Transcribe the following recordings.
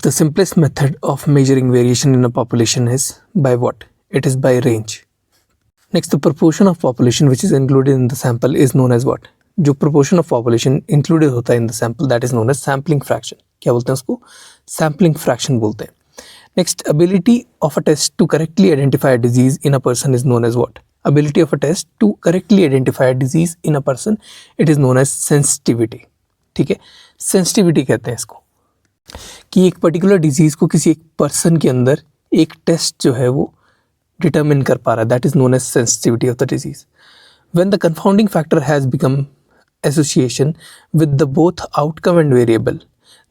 The simplest method of measuring variation in a population is by what? It is by range. Next, the proportion of population which is included in the sample is known as what? जो proportion of population included होता है in the sample, that is known as sampling fraction. क्या बोलते हैं उसको? Sampling fraction बोलते हैं. Next, ability of a test to correctly identify a disease in a person is known as what? Ability of a test to correctly identify a disease in a person, it is known as sensitivity. ठीक है, sensitivity कहते हैं इसको, कि एक particular disease को किसी एक पर्सन के अंदर एक टेस्ट जो है वो डिटरमिन कर पा रहा है, that is known as sensitivity of the disease. When the confounding factor has become association with the both outcome and variable,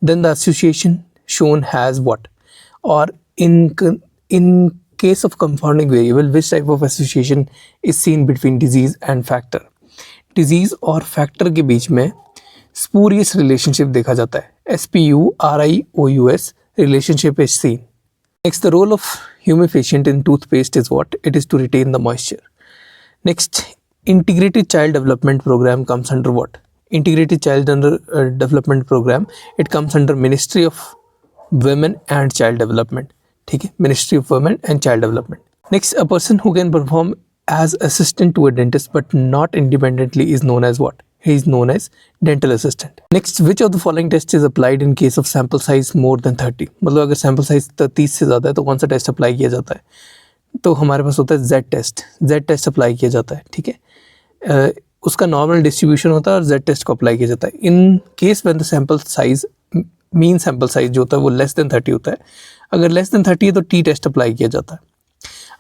then the association shown has what? और in case of confounding variable, which type of association is seen between disease and factor? Disease और factor के बीच में spurious relationship देखा जाता है. SPURIOUS relationship is seen. Next, the role of humefacient in toothpaste is what? It is to retain the moisture. Next, integrated child development program comes under what? Integrated child development program, it comes under Ministry of Women and Child Development. ठीक है, Ministry of Women and Child Development. Next, a person who can perform as assistant to a dentist but not independently is known as what? He is known as dental assistant. Next, which of the following test is applied in case of sample size more than 30? मतलब अगर sample size 30 से ज़्यादा है तो कौन सा test apply किया जाता है? तो हमारे पास होता है Z test. Z test apply किया जाता है. ठीक है, उसका नॉर्मल डिस्ट्रीब्यूशन होता है और Z टेस्ट को अप्लाई किया जाता है. In case when the sample size, mean sample size जो होता है वो लेस देन 30 होता है. अगर लेस देन 30 है तो T टेस्ट अप्लाई किया जाता है.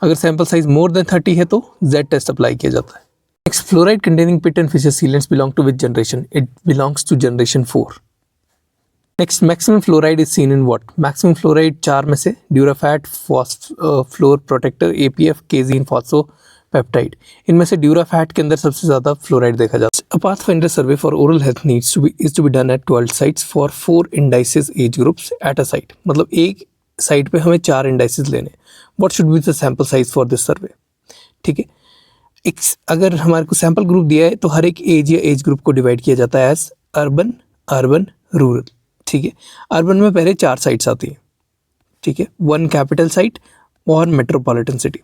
अगर सैम्पल साइज मोर देन 30 है तो Z टेस्ट अप्लाई किया जाता है. Next, fluoride containing pit and fissure sealants belong to which generation? It belongs to generation 4. Next, maximum fluoride is seen in what? Maximum fluoride 4 में से Durafat, Fluor Protector, APF, Casein, Phosphopeptide. इनमें से Durafat के अंदर सबसे ज़्यादा fluoride देखा जाता है. A pathfinder survey for oral health is to be done at 12 sites for 4 indices age groups at a site. मतलब एक साइट पे हमें 4 indices लेने. What should be the sample size for this survey? ठीक है, अगर हमारे को सैम्पल ग्रुप दिया है तो हर एक एज या एज ग्रुप को डिवाइड किया जाता है एज अर्बन, अर्बन, रूरल. ठीक है, अर्बन में पहले 4 साइट्स आती हैं. ठीक है, 1 कैपिटल साइट और मेट्रोपॉलिटन सिटी.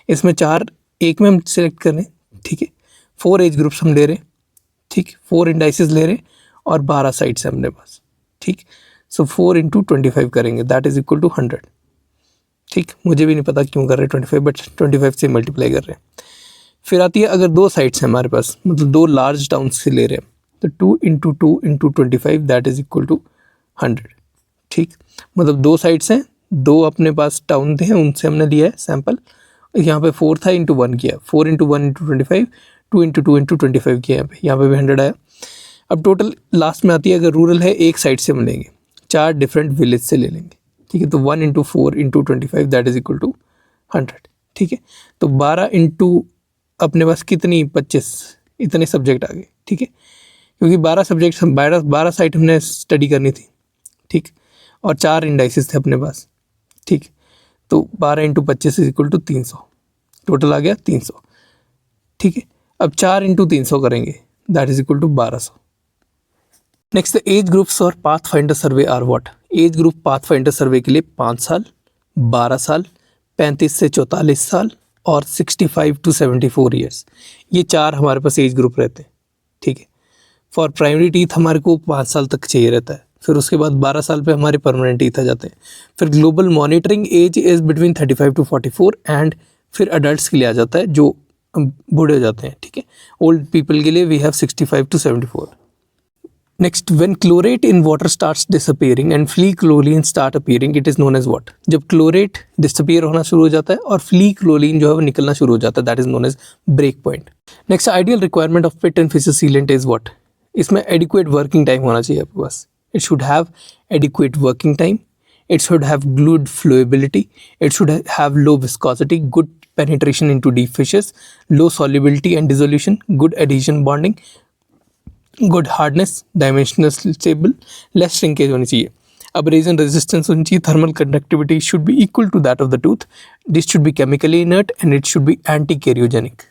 इसमें 4 एक में हम सिलेक्ट कर रहे हैं. ठीक है, 4 एज ग्रुप्स हम ले रहे हैं. ठीक, 4 इंडाइसेस ले रहे हैं और 12 साइट्स हैं अपने पास. ठीक, सो 4 × 25 करेंगे, दैट इज इक्वल टू 100. ठीक, मुझे भी नहीं पता क्यों कर रहे हैं 25, बट 25 से मल्टीप्लाई कर रहे हैं. फिर आती है अगर 2 साइट्स हैं हमारे पास, मतलब 2 लार्ज टाउन्स से ले रहे हैं, तो 2 × 2 × 25 दैट इज इक्वल टू 100. ठीक, मतलब 2 साइट्स हैं, 2 अपने पास टाउन थे, उनसे हमने लिया है सैम्पल. यहाँ पे 4 था, × 1 किया, 4 × 1 × 25, 2 × 2 × 25 किया. यहाँ पे भी 100 आया. अब टोटल लास्ट में आती है अगर रूरल है, एक साइड से हम लेंगे, 4 डिफरेंट विलेज से ले लेंगे. ठीक है, तो 1 × 4 × 25 दैट इज इक्वल टू 100. ठीक है, तो 12 × अपने पास कितनी 25, इतने सब्जेक्ट आ गए. ठीक है, क्योंकि 12 सब्जेक्ट, 12 साइट हमने स्टडी करनी थी. ठीक, और 4 इंडाइसेस थे अपने पास. ठीक, तो 12 × 25 इज इक्वल टू 300. टोटल आ गया 300. ठीक है, अब 4 × 300 करेंगे, that is equal to 1200. Next, the age groups और pathfinder survey are what? Age group pathfinder survey के लिए 5 साल, 12 साल, 35 से 44 साल और 65 to 74 ईयर्स. ये 4 हमारे पास एज ग्रुप रहते हैं. ठीक है, फॉर प्राइमरी टीथ हमारे को 5 साल तक चाहिए रहता है. फिर उसके बाद 12 साल पे हमारे परमानेंट टीथ आ जाते हैं. फिर global monitoring age is between 35 to 44 and फिर अडल्ट के लिए आ जाता है जो बूढ़े हो जाते हैं. ठीक है, ओल्ड पीपल के लिए we have 65 to 74. Next, when chlorate in water starts disappearing and free chlorine start appearing, it is known as what? जब क्लोरेट डिसअपीयर होना शुरू हो जाता है और फ्ली क्लोरीन जो है वो निकलना शुरू हो जाता है, that is known as break point. Next, ideal requirement of pit and fissure sealant is what? इसमें एडिक्वेट वर्किंग टाइम होना चाहिए आपके पास. It should have adequate working time, it should have good flowability, it should have low viscosity, good penetration into deep fissures, low solubility and dissolution, good adhesion bonding, good hardness, dimensional stable, less shrinkage होनी चाहिए. Abrasion resistance होनी चाहिए. Thermal conductivity should be equal to that of the tooth. This should be chemically inert and it should be anti cariogenic.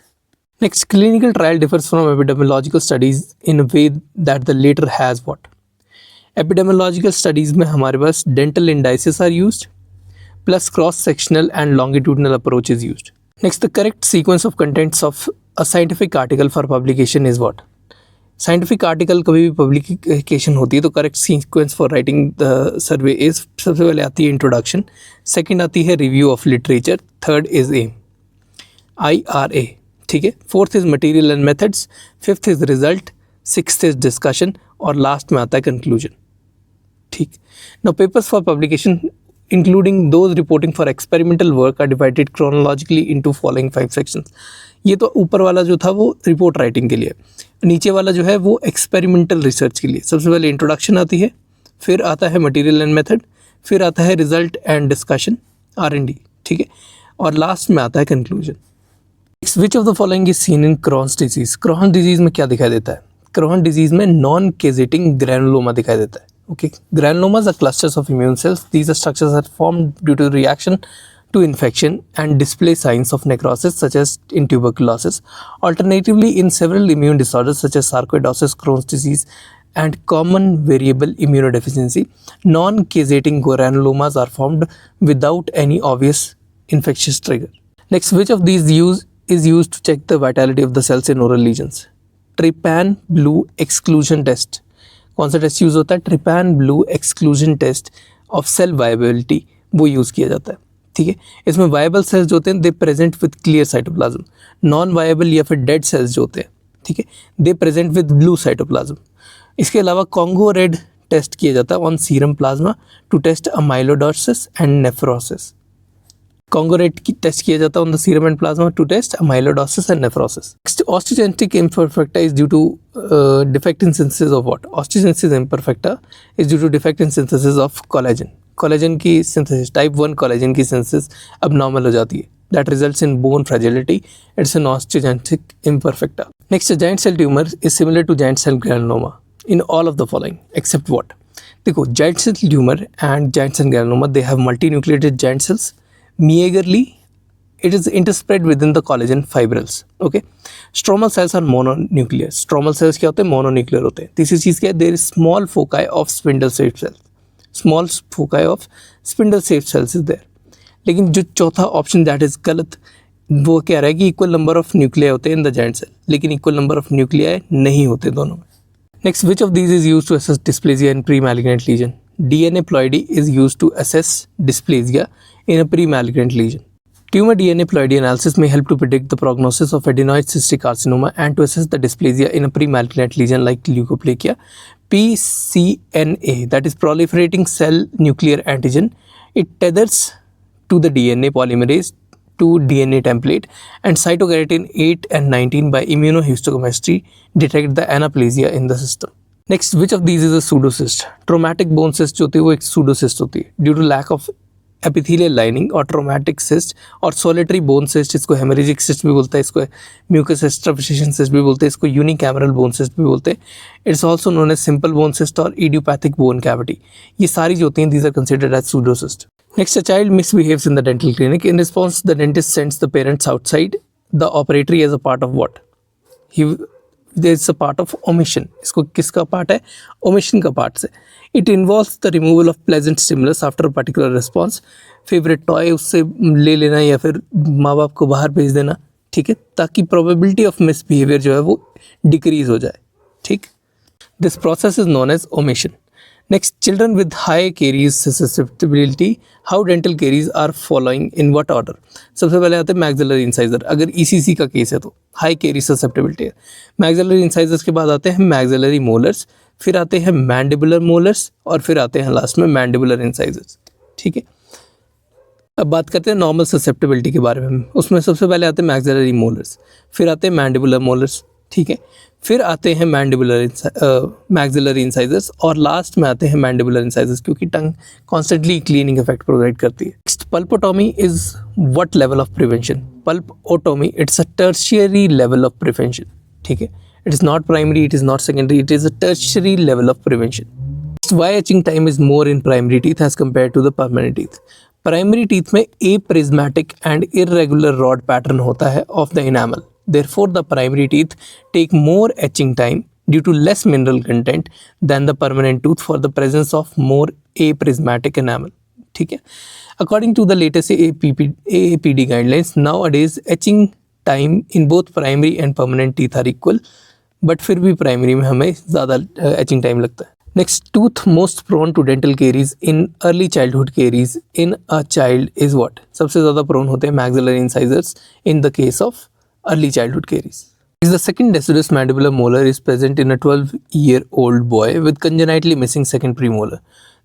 Next, clinical trial differs from epidemiological studies in a way that the latter has what? Epidemiological studies में हमारे पास dental indices are used plus cross sectional and longitudinal approach is used. Next, the correct sequence of contents of a scientific article for publication is what. Scientific article कभी भी publication होती है तो correct sequence for writing the survey is, सबसे पहले आती है introduction, second आती है review of literature, third is aim IRA. ठीक है, fourth is material and methods, fifth is result, sixth is discussion और लास्ट में आता है कंक्लूजन. ठीक, now papers for publication including those reporting for experimental work are divided chronologically into following 5 sections. ये तो ऊपर वाला जो था वो रिपोर्ट राइटिंग के लिए, नीचे वाला जो है वो एक्सपेरिमेंटल रिसर्च के लिए. सबसे पहले इंट्रोडक्शन आती है, फिर आता है मटेरियल एंड मेथड, फिर आता है रिजल्ट एंड डिस्कशन R&D. ठीक है, और लास्ट में आता है conclusion. Which of the following is seen in Crohn's disease. Crohn disease में क्या दिखाई देता है? क्रॉन डिजीज में नॉन केजेटिंग ग्रैनुलोमा दिखाई देता है. Okay, granulomas are clusters of immune cells. These structures are formed due to reaction to infection and display signs of necrosis such as in tuberculosis. Alternatively, in several immune disorders such as sarcoidosis, Crohn's disease and common variable immunodeficiency, non-casating granulomas are formed without any obvious infectious trigger. Next, which of these is used to check the vitality of the cells in oral lesions? Trypan blue exclusion test. कौन सा test use होता है? Trypan blue exclusion test of cell viability, वो use किया जाता है. ठीक है, इसमें वायबल सेल्स जो होते हैं they present with clear cytoplasm. Non viable या फिर डेड सेल्स जो होते हैं, ठीक है, they present with blue cytoplasm. इसके अलावा कॉन्गो रेड टेस्ट किया जाता है on serum plasma to test amyloidosis and nephrosis. Congo red की टेस्ट किया जाता है on the serum and plasma to test amyloidosis and nephrosis. Next, osteogenetic imperfecta is due to defect in synthesis of what? Osteogenesis imperfecta is due to defect in synthesis of collagen. Collagen की synthesis, type 1 collagen की synthesis abnormal हो जाती है. That results in bone fragility. It's an osteogenetic imperfecta. Next, a giant cell tumor is similar to giant cell granuloma in all of the following except what? देखो, giant cell tumor and giant cell granuloma, they have multinucleated giant cells. Meagerly, it is interspread within the collagen fibrils. Okay, stromal cells are mononuclear. Stromal cells क्या होते हैं? Mononuclear होते हैं. तीसरी चीज़ क्या है? There is small foci of spindle shaped cells. Small foci of spindle shaped cells is there. लेकिन जो चौथा ऑप्शन दैट इज गलत, वो कह रहा है कि इक्वल नंबर ऑफ न्यूक्लियाई होते हैं इन द जाइंट सेल, लेकिन इक्वल नंबर ऑफ न्यूक्लियाई नहीं होते दोनों में. Next, which of these is use to assess dysplasia in pre malignant lesion. DNA ploidy is used to assess dysplasia in a pre-malignant lesion. Tumor DNA ploidy analysis may help to predict the prognosis of adenoid cystic carcinoma and to assess the dysplasia in a pre-malignant lesion like leukoplakia. PCNA, that is proliferating cell nuclear antigen, it tethers to the DNA polymerase to DNA template, and cytokeratin 8 and 19 by immunohistochemistry detect the anaplasia in the system. Next, which of these is a pseudocyst? Traumatic bone cyst जो होती है वो एक pseudocyst होती है due to lack of epithelial lining, और traumatic cyst और solitary bone cyst, इसको hemorrhagic cyst भी बोलते हैं, इसको mucus stratification cyst भी बोलते हैं, इसको unicameral bone cyst भी बोलते हैं. It's also known as simple bone cyst और idiopathic bone cavity. ये सारी जो होती हैं these are considered as pseudocyst. Next, a child misbehaves in the dental clinic. In response, the dentist sends the parents outside the operatory as a part of what? There is a part of omission. इसको किसका part है? omission का part से. It involves the removal of pleasant stimulus after a particular response. Favorite toy उससे ले लेना या फिर माँ बाप को बाहर भेज देना, ठीक है, ताकि probability of misbehavior जो है वो decrease हो जाए. ठीक, this process is known as omission. Next, children with high caries susceptibility, how dental caries are following in what order? सबसे पहले आते हैं maxillary incisor. अगर ECC का केस है तो high caries susceptibility है. maxillary incisors के बाद आते हैं maxillary molars, फिर आते हैं mandibular molars और फिर आते हैं लास्ट में mandibular incisors. ठीक है, अब बात करते हैं नॉर्मल ससेप्टिबिलिटी के बारे में. उसमें सबसे पहले आते हैं maxillary molars, फिर आते हैं mandibular molars, ठीक है, फिर आते हैं maxillary incisors और लास्ट में आते हैं mandibular incisors, क्योंकि tongue constantly cleaning effect provide करती है. Next, pulpotomy is what level of prevention? Pulpotomy, it's a tertiary level of prevention. ठीक है, it is not primary, it is not secondary, it is a tertiary level of prevention. Why etching time is more in primary teeth as compared to the permanent teeth? Primary teeth में aprismatic and irregular rod pattern होता है of the enamel. Therefore, the primary teeth take more etching time due to less mineral content than the permanent tooth for the presence of more aprismatic enamel. ठीक है. According to the latest AAPD guidelines, nowadays etching time in both primary and permanent teeth are equal, but फिर भी primary में हमें ज़्यादा etching time लगता है. Next, tooth most prone to dental caries in early childhood caries in a child is what? सबसे ज़्यादा prone होते हैं maxillary incisors in the case of early childhood caries. The second deciduous mandibular molar is present in a 12-year-old boy with congenitally missing second premolar.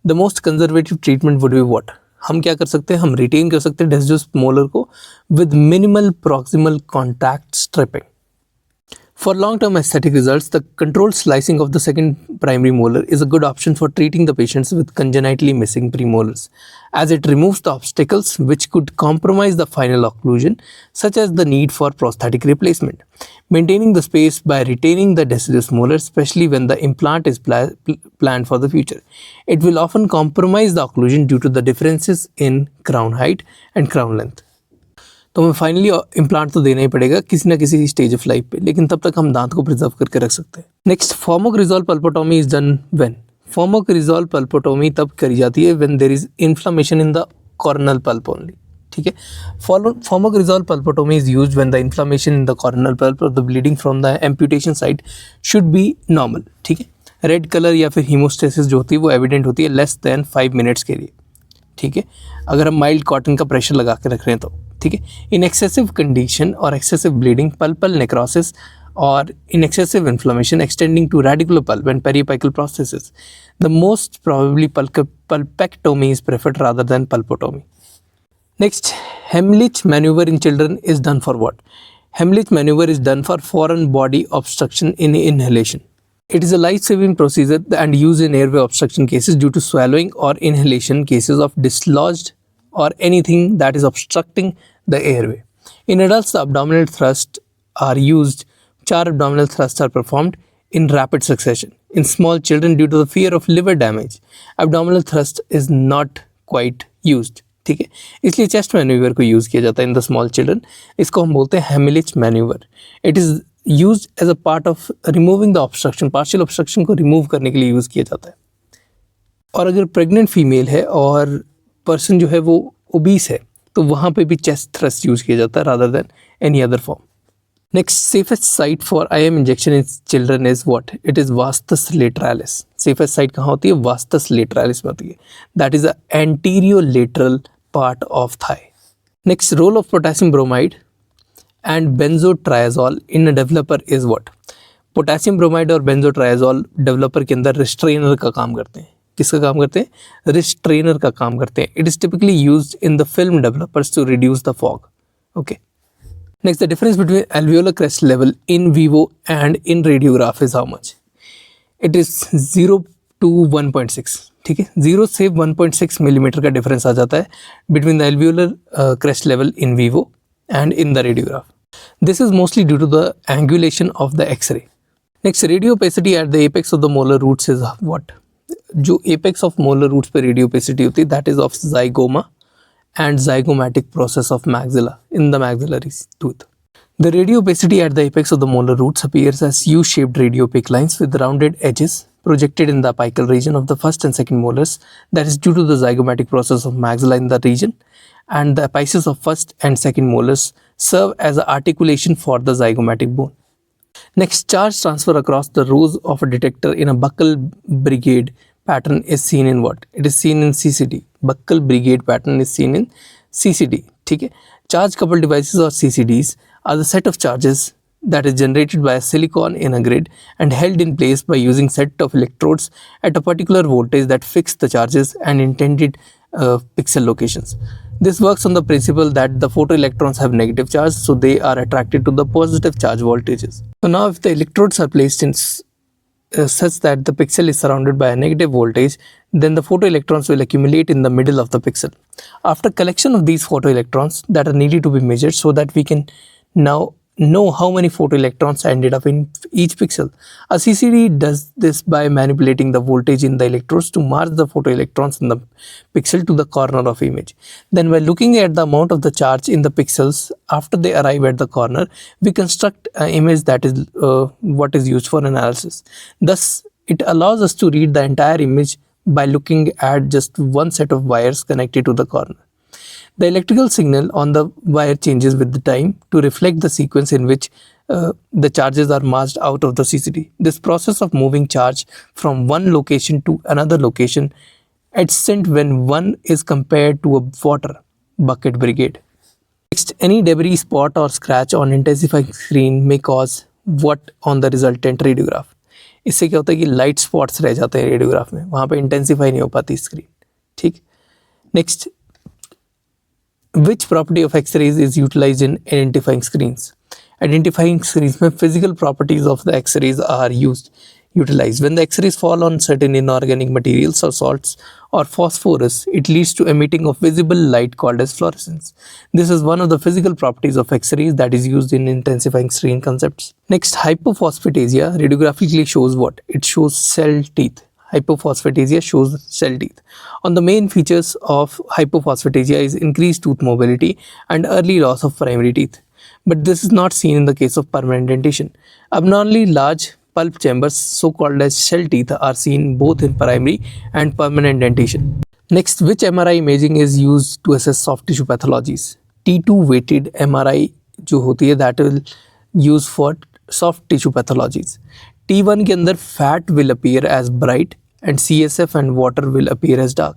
The most conservative treatment would be what? हम क्या कर सकते हैं? हम retain कर सकते हैं deciduous molar को with minimal proximal contact stripping. For long-term aesthetic results, the controlled slicing of the second primary molar is a good option for treating the patients with congenitally missing premolars, as it removes the obstacles which could compromise the final occlusion, such as the need for prosthetic replacement. Maintaining the space by retaining the deciduous molar, especially when the implant is planned for the future. It will often compromise the occlusion due to the differences in crown height and crown length. तो हमें finally implant तो देना ही पड़ेगा किसी ना किसी stage of life पे, लेकिन तब तक हम दांत को प्रिजर्व करके रख सकते हैं. Next, formocresol pulpotomy is done when. Formocresol pulpotomy तब करी जाती है when there is inflammation in the coronal pulp only. ठीक है. Formocresol pulpotomy is used when the inflammation in the coronal pulp और the bleeding from the amputation site should be normal. ठीक है. Red colour या फिर haemostasis जो होती है वो एविडेंट होती है लेस देन 5 मिनट्स के लिए. ठीक है. अगर हम माइल्ड कॉटन का प्रेशर लगा के रख रहे हैं तो. ठीक है. In excessive condition or excessive bleeding, pulpal necrosis or in excessive inflammation extending to radicular pulp and periapical processes, the most probably pulpectomy is preferred rather than pulpotomy. Next, Heimlich manoeuvre in children is done for what. Heimlich manoeuvre is done for foreign body obstruction in inhalation. It is a life-saving procedure and used in airway obstruction cases due to swallowing or inhalation cases of dislodged or anything that is obstructing the airway. In adults, the abdominal thrusts are used. 4 abdominal thrusts are performed in rapid succession. In small children, due to the fear of liver damage, abdominal thrust is not quite used. ठीक है. इसलिए chest manoeuvre को use किया जाता है in the small children. इसको हम बोलते हैं Heimlich manoeuvre. It is use as a part of removing the obstruction, partial obstruction को रिमूव करने के लिए यूज़ किया जाता है. और अगर प्रेग्नेंट फीमेल है और पर्सन जो है वो ओबीस है तो वहाँ पे भी चेस्ट थ्रस्ट यूज़ किया जाता है rather than any other form. Next, safest site for IM injection in children is what. It is vastus lateralis. Safest site कहाँ होती है? वास्तस लेटरालिस में होती है. That is the anterior lateral part of thigh. Next, role of potassium bromide and benzotriazole in a developer is what. Potassium bromide और benzotriazole developer के अंदर restrainer का काम करते हैं. किसका काम करते हैं? रिस्ट्रेनर का काम करते हैं. It is typically used in the film developers to reduce the fog. Okay. Next, the difference between alveolar crest level in vivo and in radiograph is how much? It is 0 to 1.6. ठीक है. 0 से 1.6 millimetre का difference आ जाता है between the alveolar crest level in vivo and in the radiograph. This is mostly due to the angulation of the X-ray. Next, radio opacity at the apex of the molar roots is what? जो apex of molar roots पे radio opacity होती है that is of zygoma and zygomatic process of maxilla in the maxillary tooth. The radio opacity at the apex of the molar roots appears as U-shaped radiopaque lines with rounded edges projected in the apical region of the first and second molars. That is due to the zygomatic process of maxilla in the region, and the apices of first and second molars serve as an articulation for the zygomatic bone. Next, charge transfer across the rows of a detector in a buccal brigade pattern is seen in what? It is seen in CCD. Buccal brigade pattern is seen in CCD. ठीक है. Charge coupled devices or CCDs are the set of charges that is generated by a silicon in a grid and held in place by using set of electrodes at a particular voltage that fix the charges and intended pixel locations. This works on the principle that the photoelectrons have negative charge, so they are attracted to the positive charge voltages. So now if the electrodes are placed in such that the pixel is surrounded by a negative voltage, then the photoelectrons will accumulate in the middle of the pixel. After collection of these photoelectrons that are needed to be measured so that we can now know how many photoelectrons ended up in each pixel. A CCD does this by manipulating the voltage in the electrodes to march the photoelectrons in the pixel to the corner of image. Then by looking at the amount of the charge in the pixels after they arrive at the corner, we construct an image that is what is used for analysis. Thus, it allows us to read the entire image by looking at just one set of wires connected to the corner. The electrical signal on the wire changes with the time to reflect the sequence in which the charges are marched out of the CCD. This process of moving charge from one location to another location adjacent when one is compared to a water bucket brigade. Next, any debris, spot or scratch on intensifying screen may cause what on the resultant radiograph. इससे क्या होता है कि light spots रह जाते हैं radiograph में, वहाँ पे इंटेंसिफाई नहीं हो पाती स्क्रीन. ठीक. Next, which property of X-rays is utilized in identifying screens? Identifying screens में physical properties of the X-rays are utilized. When the X-rays fall on certain inorganic materials or salts or phosphorus, it leads to emitting of visible light called as fluorescence. This is one of the physical properties of X-rays that is used in intensifying screen concepts. Next, hypophosphatasia radiographically shows what? It shows cell teeth. Hypophosphatasia shows cell teeth. On the main features of hypophosphatasia is increased tooth mobility and early loss of primary teeth. But this is not seen in the case of permanent dentation. Abnormally large pulp chambers, so-called as shell teeth, are seen both in primary and permanent dentation. Next, which MRI imaging is used to assess soft tissue pathologies? T2 weighted MRI जो होती है, that will use for soft tissue pathologies. T1 के अंदर fat will appear as bright and CSF and water will appear as dark.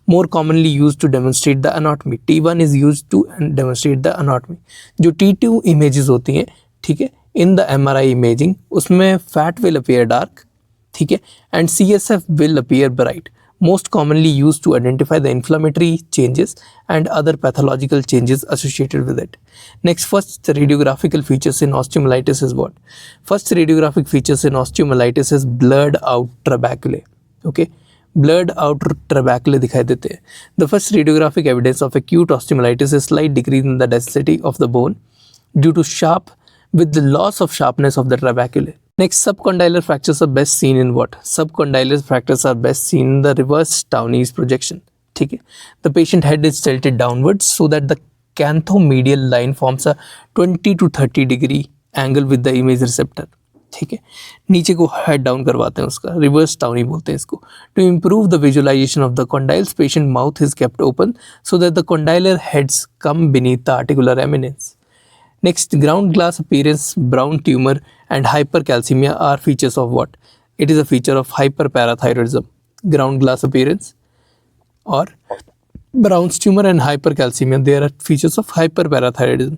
More commonly used to demonstrate the anatomy. T1 is used to demonstrate the anatomy. जो T2 images होती हैं, ठीक है, in the MRI imaging, उसमें fat will appear dark, ठीक है, and CSF will appear bright. Most commonly used to identify the inflammatory changes and other pathological changes associated with it. Next, first radiographical features in osteomyelitis is what? First radiographic features in osteomyelitis is blurred out trabeculae. Okay, blurred out trabeculae दिखाई देते हैं. The first radiographic evidence of acute osteomyelitis is slight decrease in the density of the bone due to with the loss of sharpness of the trabeculae. Next, subcondylar fractures are best seen in what? Subcondylar fractures are best seen in the reverse Towne's projection. ठीक है, the patient head is tilted downwards so that the canthomedial line forms a 20 to 30 degree angle with the image receptor. ठीक है, नीचे को head down करवाते हैं उसका, reverse tawny बोलते हैं इसको. To improve the visualisation of the condyles, patient mouth is kept open so that the condylar heads come beneath the articular eminence. Next, ground glass appearance, brown tumor and hypercalcemia are features of what? It is a feature of hyperparathyroidism. Ground glass appearance or brown tumor and hypercalcemia, they are features of hyperparathyroidism.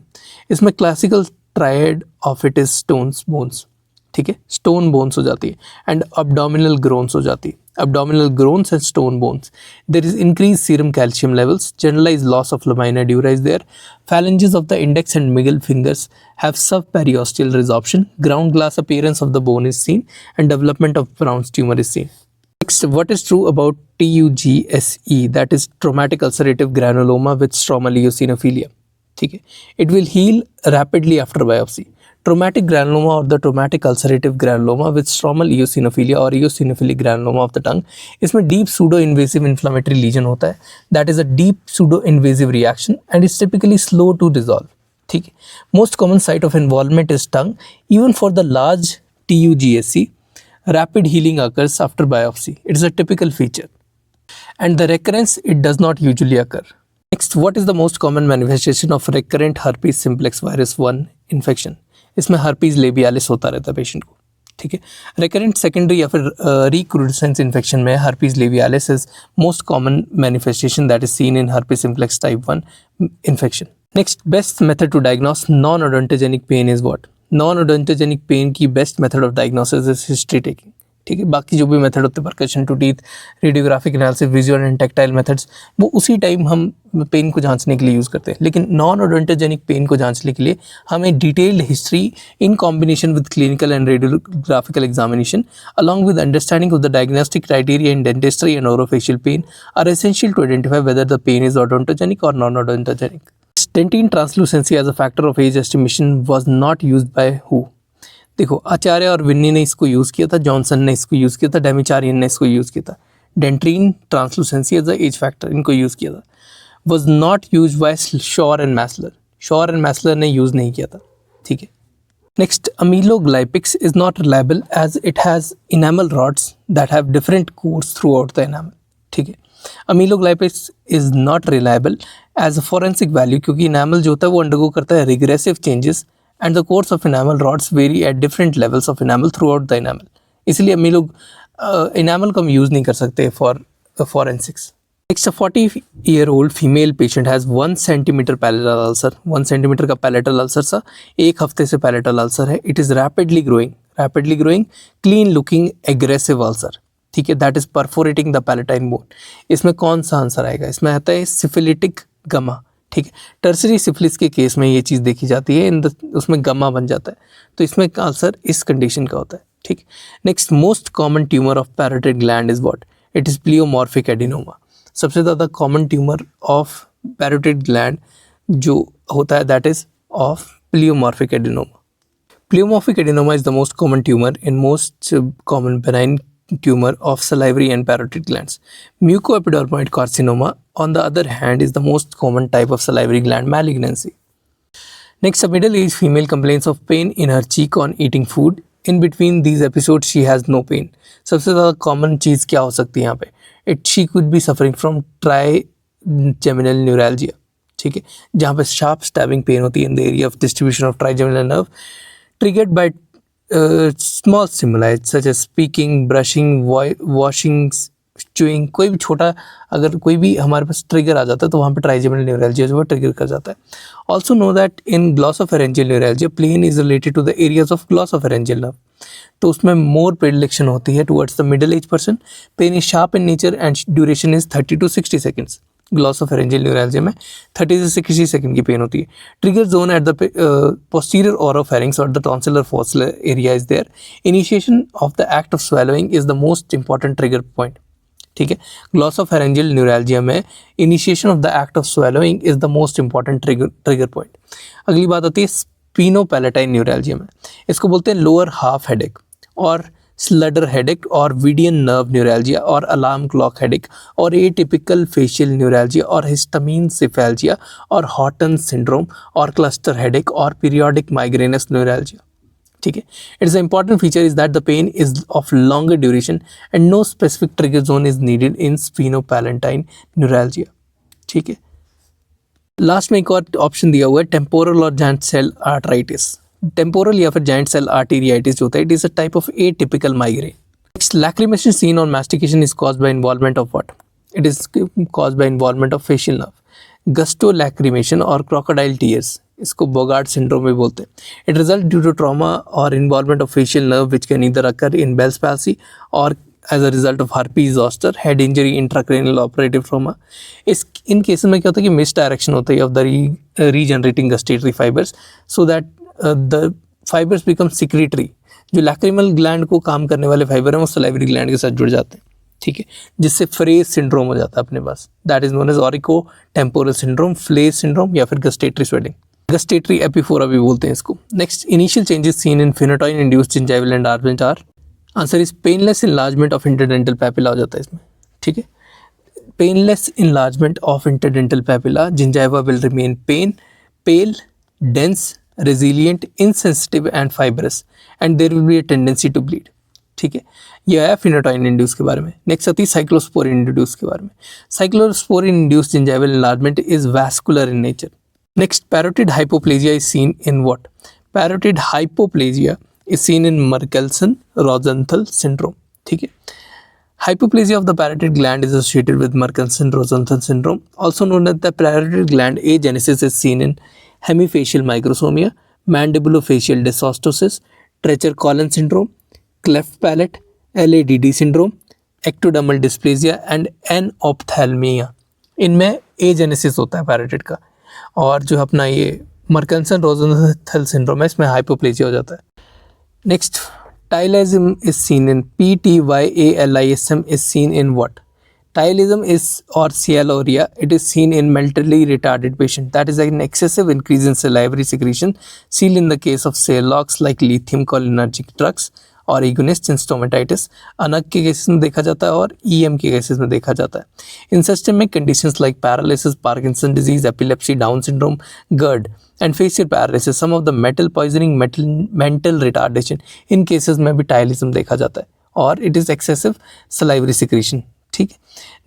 इसमें classical triad of it is stones bones. ठीक है, stone bones हो जाती है and abdominal ग्रोन्स हो जाती है. Abdominal groans and stone bones. There is increased serum calcium levels, generalized loss of lamina dura is there. Phalanges of the index and middle fingers have subperiosteal resorption. Ground glass appearance of the bone is seen and development of Brown's tumor is seen. Next, what is true about TUGSE, that is traumatic ulcerative granuloma with stromal eosinophilia? ठीक है, it will heal rapidly after biopsy. Traumatic granuloma or the traumatic ulcerative granuloma with stromal eosinophilia or eosinophilic granuloma of the tongue, इसमें deep pseudo-invasive inflammatory lesion होता है. That is a deep pseudo-invasive reaction and is typically slow to dissolve. ठीक है, most common site of involvement is tongue. Even for the large TUGSE, rapid healing occurs after biopsy. It is a typical feature. And the recurrence, it does not usually occur. Next, what is the most common manifestation of recurrent herpes simplex virus 1 infection? इसमें herpes labialis होता रहता है patient को. ठीक है, recurrent secondary या फिर रिक्रूडेसेंस infection में herpes labialis is most common manifestation that is seen in herpes simplex type 1 infection. Next, best method to diagnose non-odontogenic pain is what? Non-odontogenic pain की best method of diagnosis is history taking. ठीक है, बाकी जो भी method होते हैं percussion to teeth, radiographic analysis, visual and tactile methods, वो उसी टाइम हम पेन को जांचने के लिए यूज़ करते हैं. लेकिन नॉन ओडोंटोजेनिक पेन को जांचने के लिए हमें detailed history in combination with clinical and radiographical examination along with understanding of the diagnostic criteria in dentistry and orofacial pain are essential to identify whether the pain is odontogenic or non odontogenic. Dentin translucency as a factor of age estimation was not used by who? देखो, आचार्य और Vinny ने इसको use किया था, Johnson ने इसको use किया था, डेमिचारियन ने इसको यूज़ किया था। Dentin translucency as a age factor इनको यूज़ किया था। Was not use by Schour and Massler, Schour and Massler ने यूज़ नहीं किया था। ठीक है। Next, ameloglyphics is not reliable as it has enamel rods that have different course throughout the enamel. ठीक है। Ameloglyphics is not reliable as a forensic value, क्योंकि enamel जो होता है वो अंडरगो करता है regressive changes and the course of enamel rods vary at different levels of enamel throughout the enamel. इसलिए हम लोग enamel को हम यूज़ नहीं कर सकते for forensics. Next, a 40-year-old female patient has 1 centimeter palatal ulcer. 1 centimeter का palatal ulcer सा 1 हफ्ते से palatal ulcer है. It is rapidly growing, clean looking, aggressive ulcer. ठीक है. That is perforating the palatine bone. इसमें कौन सा आंसर आएगा? इसमें आता है syphilitic गमा. ठीक है। टर्सरी सिफिलिस के केस में ये चीज़ देखी जाती है, उसमें गमा बन जाता है, तो इसमें आंसर इस कंडीशन का होता है। ठीक। Next, most common tumour of parotid gland is what? It is pleomorphic adenoma. सबसे ज़्यादा common tumour of parotid gland जो होता है that is of pleomorphic adenoma. Pleomorphic adenoma is the most common tumour in most common benign tumor of salivary and parotid glands. Mucoepidermoid carcinoma, on the other hand, is the most common type of salivary gland malignancy. Next, a middle-aged female complains of pain in her cheek on eating food. In between these episodes, she has no pain. सबसे ज़्यादा common चीज़ क्या हो सकती है यहाँ पे? She could be suffering from trigeminal neuralgia. ठीक है, जहाँ पे sharp stabbing pain होती है in the area of distribution of trigeminal nerve, triggered by small stimuli such as speaking, brushing, washing, chewing. कोई भी छोटा अगर कोई भी हमारे पास ट्रिगर आ जाता है तो वहाँ पे ट्राइजेमिनल न्यूरैल्जिया जो है ट्रिगर कर जाता है। Also know that in glossopharyngeal neuralgia pain is related to the areas of glossopharyngeal nerve, तो उसमें मोर प्रेडिलेक्शन होती है towards the middle age person. Pain is sharp in nature and duration is 30 to 60 seconds. Glossopharyngeal neuralgia में 30 से 60 second की pain होती है। Trigger zone at the posterior oropharynx or the tonsillar fossa area is there. Initiation of the act of swallowing is the most important trigger point. ठीक है, glossopharyngeal neuralgia में initiation of the act of swallowing is the most important trigger point. अगली बात आती है स्पिनोपैलेटाइन neuralgia में, इसको बोलते हैं लोअर हाफ हेडेक और Sluder headache or vidian nerve neuralgia or alarm clock headache or atypical facial neuralgia or histamine cephalgia or Horton syndrome or cluster headache or periodic migrainous neuralgia. ठीक है, its important feature is that the pain is of longer duration and no specific trigger zone is needed in sphenopalatine neuralgia. ठीक है, last में एक और option दिया हुआ है टेम्पोरल और जाइंट सेल आर्टराइटिस। टेम्पोरल या फिर जाइंट सेल आर्टेरियाइटिस जो होता है it is a type of atypical migraine. Next, lacrimation seen on mastication is caused by involvement of what? It is caused by involvement of facial nerve. Gusto lacrimation or crocodile tears, इसको Bogorad syndrome भी बोलते हैं। It result due to trauma or involvement of facial nerve which can either occur in Bell's palsy or as a result of herpes zoster, head injury, intracranial operative trauma. In cases में क्या होता है कि miss direction होता है of the regenerating gustatory fibres so that the fibres become secretory. जो lacrimal gland को काम करने वाले फाइबर हैं वो सलाइवरी ग्लैंड के साथ जुड़ जाते हैं। ठीक है, जिससे फ्रेज सिंड्रोम हो जाता है अपने पास, that is known as auriculo temporal syndrome, Frey's syndrome या फिर गस्टेटरी स्वेलिंग, गस्टेटरी एपिफोरा भी बोलते हैं इसको। Next, initial changes seen in phenytoin induced gingival enlargement are, answer is painless enlargement of interdental papilla हो जाता है इसमें। ठीक है, painless enlargement of interdental papilla, gingiva will remain pale, dense, resilient, insensitive and fibrous and there will be a tendency to bleed. ठीक है, यह है फिनोटाइन इंड्यूस के बारे में। नेक्स्ट आती है साइक्लोस्पोरिन इंड्यूस के बारे में। Cyclosporine induce gingival enlargement is vascular in nature. Next, parotid hypoplasia is seen in what? Parotid hypoplasia is seen in Melkersson Rosenthal syndrome. ठीक है, hypoplasia of the parotid gland is associated with Merkelson-Rosenthal syndrome, also known as the parotid gland agenesis is seen in hemifacial microsomia, mandibulofacial dysostosis, Treacher-Collins syndrome, cleft palate, LADD syndrome, ectodermal dysplasia and anophthalmia। इनमें agenesis होता है parotid का, और जो अपना ये Merkelson-Rosenthal syndrome है इसमें hypoplasia हो जाता है। Next, Tylism is seen in PTYALISM is seen in what? Tylism is or cyalorrhea. It is seen in mentally retarded patient. That is an excessive increase in salivary secretion seen in the case of Celox like lithium cholinergic drugs और agonists in stomatitis. अनक के cases में देखा जाता है और EM के cases में देखा जाता है. In systemic conditions like paralysis, Parkinson disease, epilepsy, Down syndrome, GERD and facial paralysis, some of the metal poisoning, mental retardation, in cases में भी tylism देखा जाता है और it is excessive salivary secretion. ठीक है.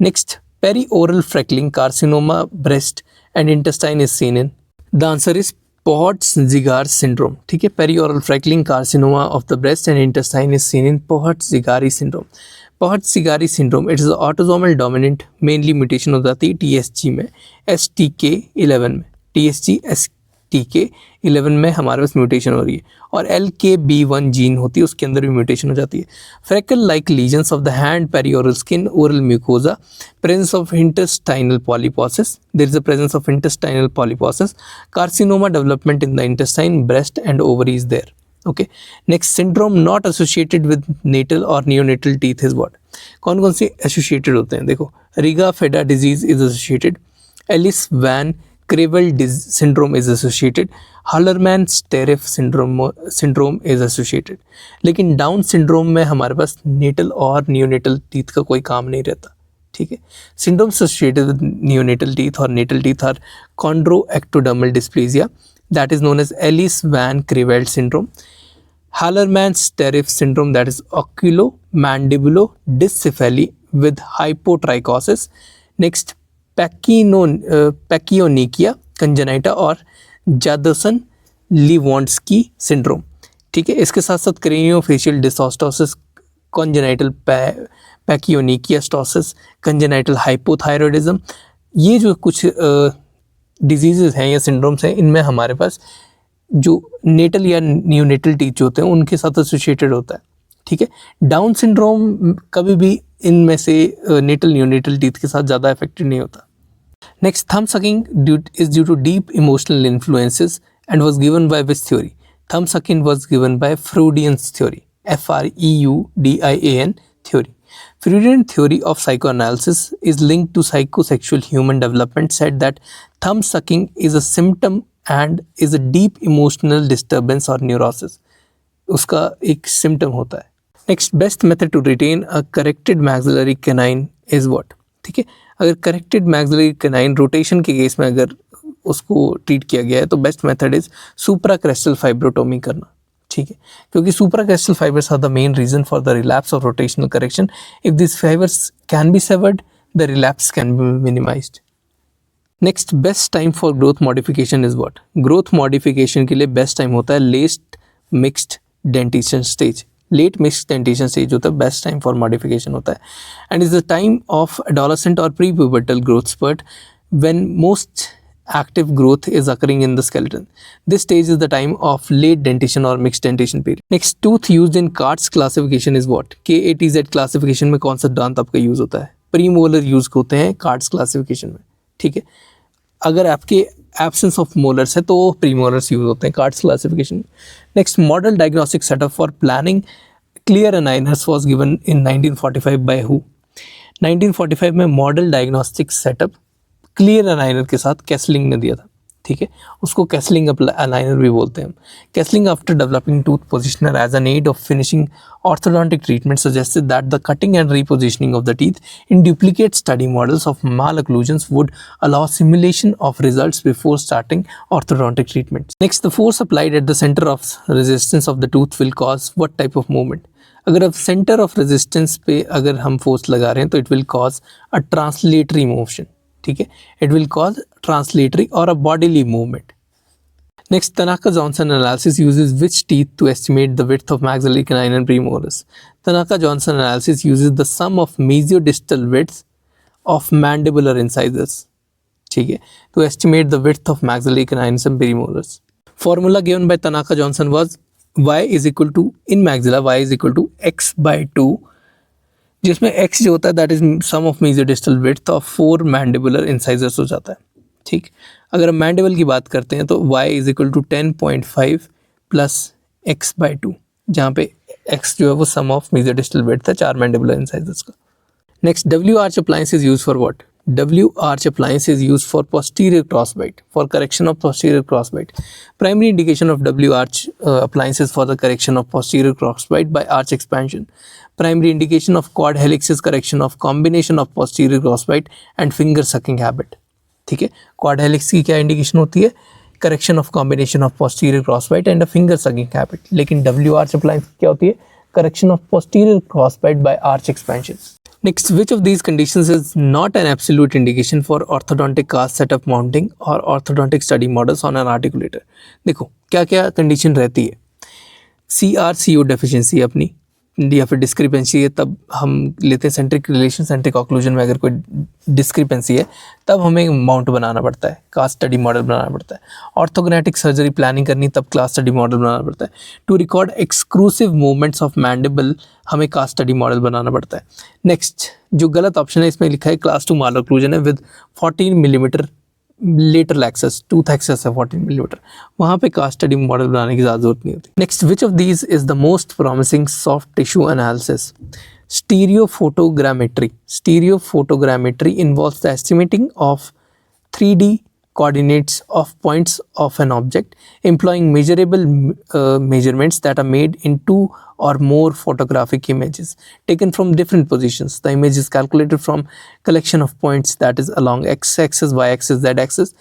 Next perioral freckling carcinoma breast and intestine is seen in. The answer is Peutz Jeghers syndrome. ठीक है. Perioral freckling carcinoma of the breast and intestine is seen in Peutz Jeghers syndrome. Peutz Jeghers syndrome it is autosomal dominant, mainly mutation हो जाती है TSG में, STK11 में. TSG STK11 में हमारे पास mutation हो रही है और LKB1 जीन होती है, उसके अंदर भी म्यूटेशन हो जाती है. Freckle like lesions of the hand, perioral skin, oral mucosa, presence of intestinal polyposis. There is a presence of intestinal polyposis. Carcinoma development in the intestine, breast and ovaries there. Okay. Next, syndrome not associated with natal और neonatal teeth is what. कौन कौन से associated होते हैं? देखो, Riga Fede disease is associated, Ellis van Creveld syndrome is associated, Hallermann-Streiff syndrome is associated. लेकिन down syndrome में हमारे पास नेटल और नियोनेटल टीथ का कोई काम नहीं रहता. ठीक है. Syndrome associated with neonatal teeth or natal teeth are chondroectodermal dysplasia, that is known as Ellis-Van Creveld syndrome. Hallermann-Streiff syndrome, that is oculomandibulodycephaly with hypotrichosis. Next, पैकियोनिकिया कंजेनाइटा और जादसन लीवॉन्ट्स्की सिंड्रोम. ठीक है. इसके साथ साथ क्रेनियोफेशियल डिसऑस्टोसिस, कंजेनाइटल पैकियोनिकियास्टोसिस, कंजेनाइटल हाइपोथायरॉयडिज्म, ये जो कुछ disease हैं या सिंड्रोम्स हैं, इनमें हमारे पास जो नेटल या न्यूनेटल टीथ जो होते हैं उनके साथ एसोसिएटेड होता है. ठीक है. डाउन सिंड्रोम कभी भी इनमें से नेटल न्यूनेटल टीथ के साथ ज़्यादा इफेक्टेड नहीं होता. Next, thumb sucking is due to deep emotional influences and was given by which theory? Thumb sucking was given by Freudian's theory, Freudian theory. Freudian theory of psychoanalysis is linked to psychosexual human development, said that thumb sucking is a symptom and is a deep emotional disturbance or neurosis. उसका एक symptom होता है. Next, best method to retain a corrected maxillary canine is what? ठीक है. अगर corrected maxillary canine rotation के case में अगर उसको ट्रीट किया गया है तो best method is supracrestal fibrotomy करना. ठीक है. क्योंकि supracrestal fibres are the main reason for the relapse of rotational correction. If this fibres can be severed, the relapse can be minimised. Next, best time for growth modification is what. Growth modification के लिए best time होता है late mixed dentition stage. Late mixed dentition stage होता है best time for modification होता है and is the time of adolescent or pre pubertal growth spurt when most active growth is occurring in the skeleton. This stage is the time of late dentition or mixed dentition period. Next, tooth used in Katz's classification is what? KATZ classification में कौन सा दांत आपका use होता है? Premolar use होते हैं Katz's classification में. ठीक है. अगर आपके एब्सेंस ऑफ मोलर्स है तो प्रीमोलर्स यूज होते हैं Katz's classification. Next, model diagnostic setup for planning clear aligners was given in 1945 by who? 1945 में model diagnostic setup clear aligner के साथ कैसलिंग ने दिया था. ठीक है. उसको कैसलिंग अलाइनर भी बोलते हैं हम. Kesling after developing tooth positioner as an aid of finishing orthodontic treatment suggested that the cutting and repositioning of the teeth in duplicate study models of malocclusions would allow simulation of results before starting orthodontic treatment. Next, the force applied at the centre of resistance of the tooth will cause what type of movement. अगर अब centre of resistance पे अगर हम force लगा रहे हैं तो it will cause a translatory motion. ठीक है. It will cause translatory or a bodily movement. Next, Tanaka Johnson analysis uses which teeth to estimate the width of maxillary canine and premolars? Tanaka Johnson analysis uses the sum of mesiodistal widths of mandibular incisors. ठीक है. To estimate the width of maxillary canines and premolars. Formula given by Tanaka Johnson was y is equal to in maxilla y is equal to x by 2, जिसमें x जो होता है that is sum of mesiodistal width of 4 mandibular incisors हो जाता है. ठीक. अगर हम मैंडिबल की बात करते हैं तो y is equal to 10.5 plus x by 2, जहाँ पे x जो है वो सम ऑफ मेसियोडिस्टल विड्थ है 4 मैंडिबुलर इंसाइजर्स का. Next, W arch appliance is used for what? W arch appliance is used for posterior crossbite, for correction of posterior crossbite. Primary indication of W arch appliance is for the correction of posterior crossbite by arch expansion. Primary indication of quad helix is correction of combination of posterior crossbite and finger sucking habit. ठीक है, quad helix की क्या indication होती है? Correction of combination of posterior crossbite and a finger sucking habit. लेकिन W arch appliance क्या होती है? Correction of posterior crossbite by arch expansion. Next, which of these conditions is not an absolute indication for orthodontic cast setup mounting or orthodontic study models on an articulator. देखो क्या क्या condition रहती है. CRCO deficiency अपनी या फिर discrepancy है, तब हम लेते हैं सेंट्रिक रिलेशन, सेंट्रिक ऑक्लूजन में अगर कोई डिस्क्रिपेंसी है तब हमें माउंट बनाना पड़ता है, कास्ट स्टडी मॉडल बनाना पड़ता है. ऑर्थोग्नेटिक सर्जरी प्लानिंग करनी तब क्लास स्टडी मॉडल बनाना पड़ता है. To record exclusive movements of mandible हमें कास्ट स्टडी मॉडल बनाना पड़ता है. नेक्स्ट, जो गलत ऑप्शन है इसमें लिखा है क्लास 2 माल ऑक्लूजन है with 14 millimetre lateral excess, tooth excess है 14 मिलीमीटर, वहाँ पे कास्ट स्टडी मॉडल बनाने की ज़्यादा जरूरत नहीं होती. Next, which of these is the most promising soft tissue analysis? Stereophotogrammetry. Stereophotogrammetry involves the estimating of 3D coordinates of points of an object, employing measurable measurements that are made in two or more photographic images taken from different positions. The image is calculated from collection of points that is along x-axis, y-axis, z-axis.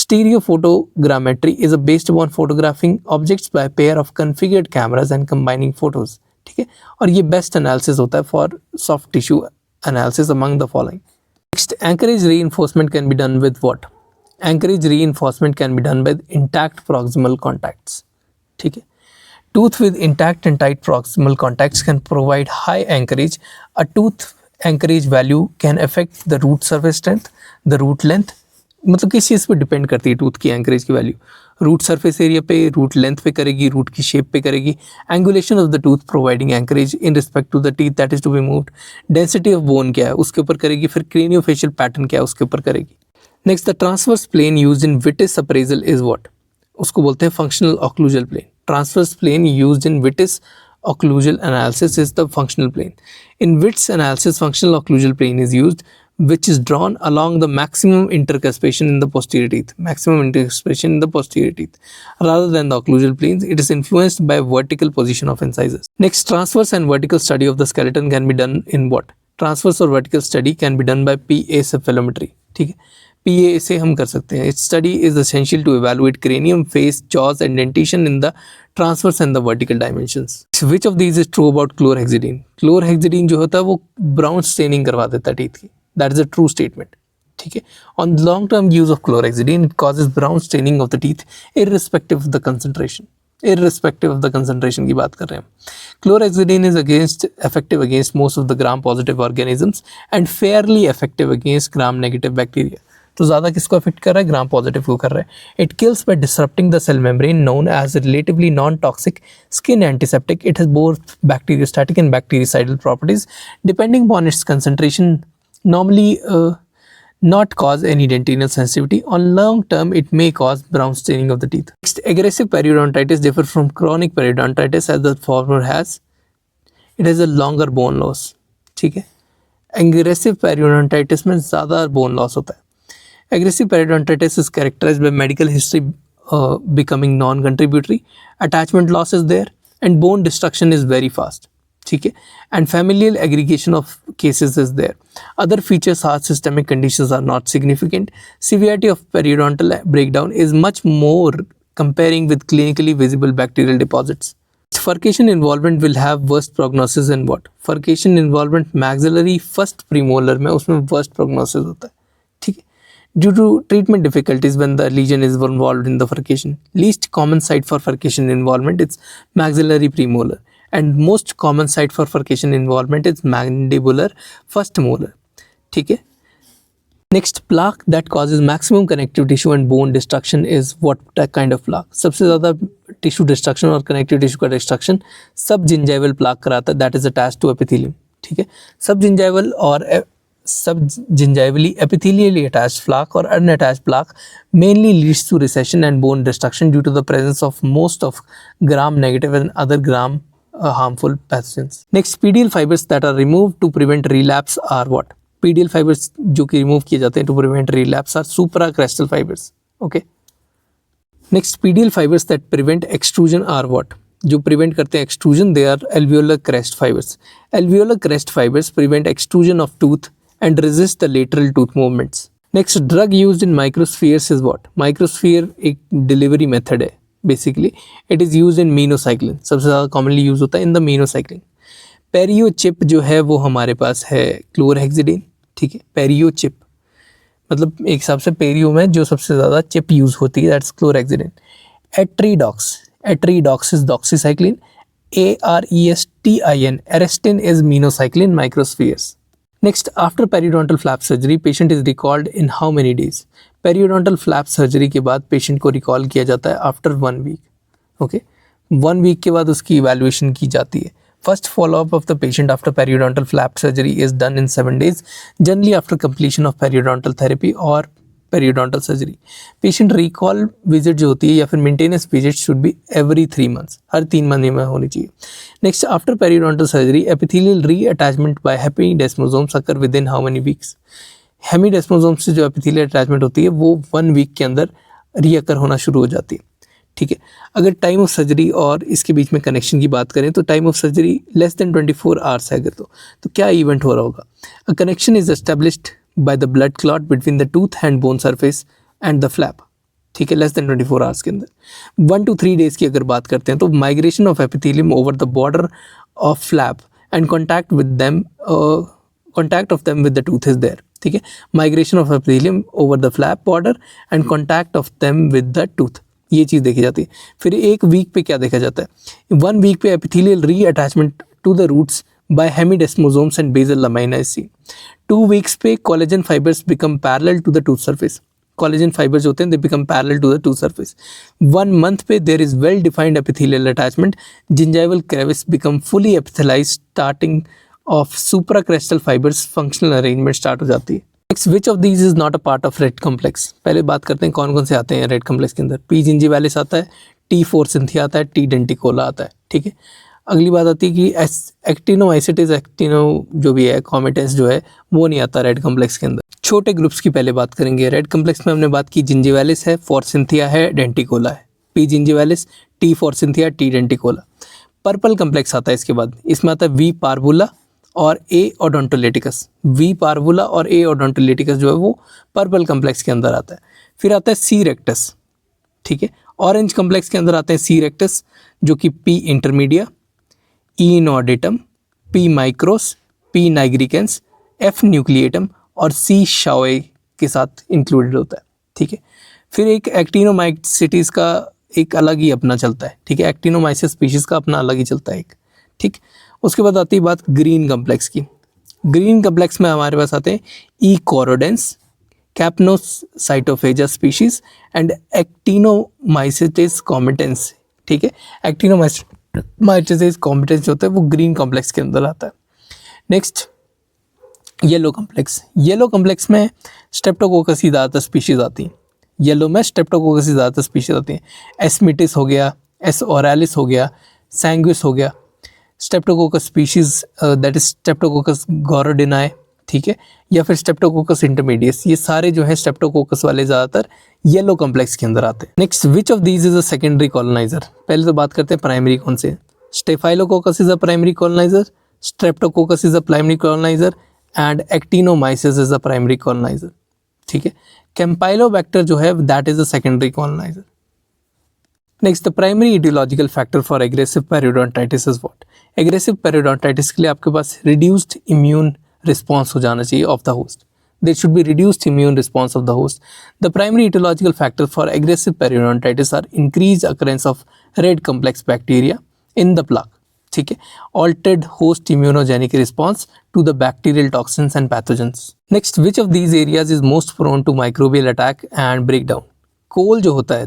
Stereophotogrammetry is based upon photographing objects by a pair of configured cameras and combining photos. ठीक है, और ये best analysis होता है for soft tissue analysis among the following. Next, anchorage reinforcement can be done with what? Anchorage reinforcement can be done with intact proximal contacts. ठीक है, tooth with intact and tight proximal contacts can provide high anchorage. A tooth anchorage value can affect the root surface strength, the root length. मतलब किस चीज़ पे depend करती है tooth की anchorage की value? Root surface area पे, root length पे करेगी, रूट की शेप पे करेगी. Angulation of the tooth providing anchorage in respect to the teeth that is to be moved. Density of bone क्या है उसके ऊपर करेगी. फिर क्रेनियोफेशियल पैटर्न क्या है उसके ऊपर करेगी. Next, the transverse plane used in Wits appraisal is what? उसको बोलते हैं functional occlusal plane. Transverse plane used in Wits occlusal analysis is the functional plane. In Witt's analysis, functional occlusal plane is used, which is drawn along the maximum intercuspation in the posterior teeth. Maximum intercuspation in the posterior teeth. Rather than the occlusal planes, it is influenced by vertical position of incisors. Next, transverse and vertical study of the skeleton can be done in what? Transverse or vertical study can be done by PA cephalometry. ठीक है, PA से हम कर सकते हैं. Its study is essential to evaluate cranium, face, jaws and dentition in the transverse and the vertical dimensions. Which of these is true about chlorhexidine? Chlorhexidine जो होता है वो brown staining करवा देता है teeth की. That is a true statement. ठीक है, on long term use of chlorhexidine, it causes brown staining of the teeth irrespective of the concentration. Irrespective of the concentration की बात कर रहे हैं हम. Chlorhexidine is effective against most of the gram-positive organisms and fairly effective against gram-negative bacteria. तो ज़्यादा किसको affect कर रहा है? ग्राम पॉजिटिव को कर रहा है. It kills by disrupting the cell membrane known as relatively non toxic skin antiseptic. It has both bacteriostatic and bactericidal properties depending on its concentration. Normally not cause any dentinal sensitivity. On long term, it may cause brown staining of the teeth. Next, aggressive periodontitis differs from chronic periodontitis as the former has a longer bone loss. ठीक है, aggressive periodontitis में ज़्यादा bone loss होता है. Aggressive periodontitis is characterized by medical history becoming non-contributory, attachment loss is there, and bone destruction is very fast. ठीक है, and familial aggregation of cases is there. Other features such systemic conditions are not significant. Severity of periodontal breakdown is much more comparing with clinically visible bacterial deposits. Furcation involvement will have worst prognosis in what? Furcation involvement maxillary first premolar में उसमें worst prognosis होता है. ठीक है, due to treatment difficulties when the lesion is involved in the furcation. Least common site for furcation involvement is maxillary premolar. And most common site for furcation involvement is mandibular first molar. ठीक है, next, plaque that causes maximum connective tissue and bone destruction is what kind of plaque? सबसे ज़्यादा tissue destruction और connective tissue का destruction subgingival plaque कराता है, that is attached to epithelium. ठीक है, subgingival और subgingivally epithelially attached plaque or unattached plaque mainly leads to recession and bone destruction due to the presence of most of gram negative and other gram harmful pathogens. Next, PDL fibers that are removed to prevent relapse are what? PDL fibers जो कि remove किए जाते हैं to prevent relapse are supracrustal fibers. Okay. Next, PDL fibers that prevent extrusion are what? जो prevent करते हैं extrusion, they are alveolar crest fibers. Alveolar crest fibers prevent extrusion of tooth and resist the lateral tooth movements. Next, drug used in microspheres is what? Microsphere एक delivery method है basically. It is used in minocycline. सबसे ज़्यादा commonly use होता है in the minocycline. पेरियो chip जो है वो हमारे पास है क्लोरहेक्सिडिन, ठीक है. पेरियो चिप मतलब एक हिसाब से पेरियो में जो सबसे ज़्यादा चिप यूज़ होती है that's chlorhexidine. Atridox is doxycycline. ARESTIN Arestin is minocycline microspheres. Next, after periodontal flap surgery, patient is recalled in how many days? Periodontal flap surgery के बाद patient को recall किया जाता है after 1 week. Okay, 1 week के बाद उसकी evaluation की जाती है. First follow-up of the patient after periodontal flap surgery is done in 7 days, generally after completion of periodontal therapy or periodontal surgery. Patient recall visit जो होती है या फिर maintenance visit should be every 3 months. हर 3 महीने में होनी चाहिए. Next, after periodontal surgery, epithelial reattachment by hemidesmosomes occur within how many weeks? Hemidesmosomes से जो epithelial attachment होती है वो 1 week के अंदर reoccur होना शुरू हो जाती है. ठीक है. अगर टाइम ऑफ सर्जरी और इसके बीच में कनेक्शन की बात करें तो time of surgery less than 24 hours है अगर तो क्या इवेंट हो रहा होगा? A connection is established by the blood clot between the tooth and bone surface and the flap. ठीक है, लेस देन 24 आवर्स के अंदर. 1 to 3 डेज की अगर बात करते हैं तो migration of epithelium over the border of flap and contact of them with the tooth is there. ठीक है, migration of epithelium over the flap border and contact of them with the tooth, ये चीज़ देखी जाती है. फिर 1 week पे क्या देखा जाता है? 1 वीक पे epithelial reattachment to the roots by hemidesmosomes and basal lamina is seen. 2 weeks पे collagen fibres become parallel to the tooth surface. Collagen fibres होते हैं they become parallel to the tooth surface. 1 month पे there is well defined epithelial attachment. Gingival crevice become fully epithelialised starting of supracrestal fibres. Functional arrangement start हो जाती है. Next, which of these is not a part of red complex? पहले बात करते हैं कौन कौन से आते हैं रेड कॉम्प्लेक्स के अंदर. P जिंजीवालिस आता है, T फोर्सिन्थिया आता है, T डेंटिकोला आता है. ठीक है, अगली बात आती है कि एक्टिनोमाइसिटिस एक्टिनो जो भी है कॉमिटेंस जो है वो नहीं आता रेड कॉम्प्लेक्स के अंदर. छोटे ग्रुप्स की पहले बात करेंगे. रेड कॉम्प्लेक्स में हमने बात की जिंजीवालिस है, फोर्सिन्थिया है, डेंटिकोला है. P gingivalis, T forsythia, T denticola. Purple complex आता है इसके बाद. इसमें आता है V पार्वुला और A ओडोंटोलेटिकस. V पार्वुला और A ओडोंटोलेटिकस जो है वो पर्पल कॉम्प्लेक्स के अंदर आता है. फिर आता है C रेक्टस. ठीक है, ऑरेंज कॉम्प्लेक्स के अंदर आते हैं C रेक्टस जो कि P intermedia, E इनऑर्डिटम, P माइक्रोस, P nigricans, F न्यूक्लिएटम और C शाओए के साथ इंक्लूडेड होता है. ठीक है, फिर एक एक्टिनोमाइसिटिस का एक अलग ही अपना चलता है. ठीक है, एक्टिनोमाइसिस स्पीशीज़ का अपना अलग ही चलता है एक. ठीक, उसके बाद आती है बात ग्रीन कॉम्प्लेक्स की. ग्रीन कॉम्प्लेक्स में हमारे पास आते हैं ई कोरोडेंस, कैप्नोसाइटोफेजा स्पीशीज एंड एक्टिनोमाइसिटिस कॉमिटेंस. ठीक है, एक्टिनोमाइसिटिस कॉमिटेंस जो होता है वो ग्रीन कॉम्प्लेक्स के अंदर आता है. Next, yellow complex. Yellow complex में स्ट्रेप्टोकोकस की ज़्यादातर स्पीशीज आती हैं. येलो में स्ट्रेप्टोकोकस की ज़्यादातर स्पीशीज आती हैं. एस्मिटिस हो गया, एस ओरालिस हो गया, सैंग्विस हो गया. Streptococcus species that is streptococcus gordonii. ठीक है, या फिर स्ट्रेप्टोकोकस इंटरमीडियस, ये सारे जो है स्ट्रेप्टोकोकस वाले ज़्यादातर येलो कॉम्प्लेक्स के अंदर आते हैं. Next, which of these is a secondary coloniser? पहले तो बात करते हैं प्राइमरी कौन से. Staphylococcus is a primary coloniser, Streptococcus is a primary coloniser and actinomyces is a primary coloniser. ठीक है, कैम्पाइलोबैक्टर जो है that is a secondary coloniser. Next, the primary etiological factor for aggressive periodontitis is what? Aggressive periodontitis के लिए आपके पास reduced immune response हो जाना चाहिए of the host. There should be reduced immune response of the host. The primary etiological factor for aggressive periodontitis are increased occurrence of red complex bacteria in the plaque. ठीक है, altered host immunogenic response to the bacterial toxins and pathogens. Next, which of these areas is most prone to microbial attack and breakdown? कोल जो होता है,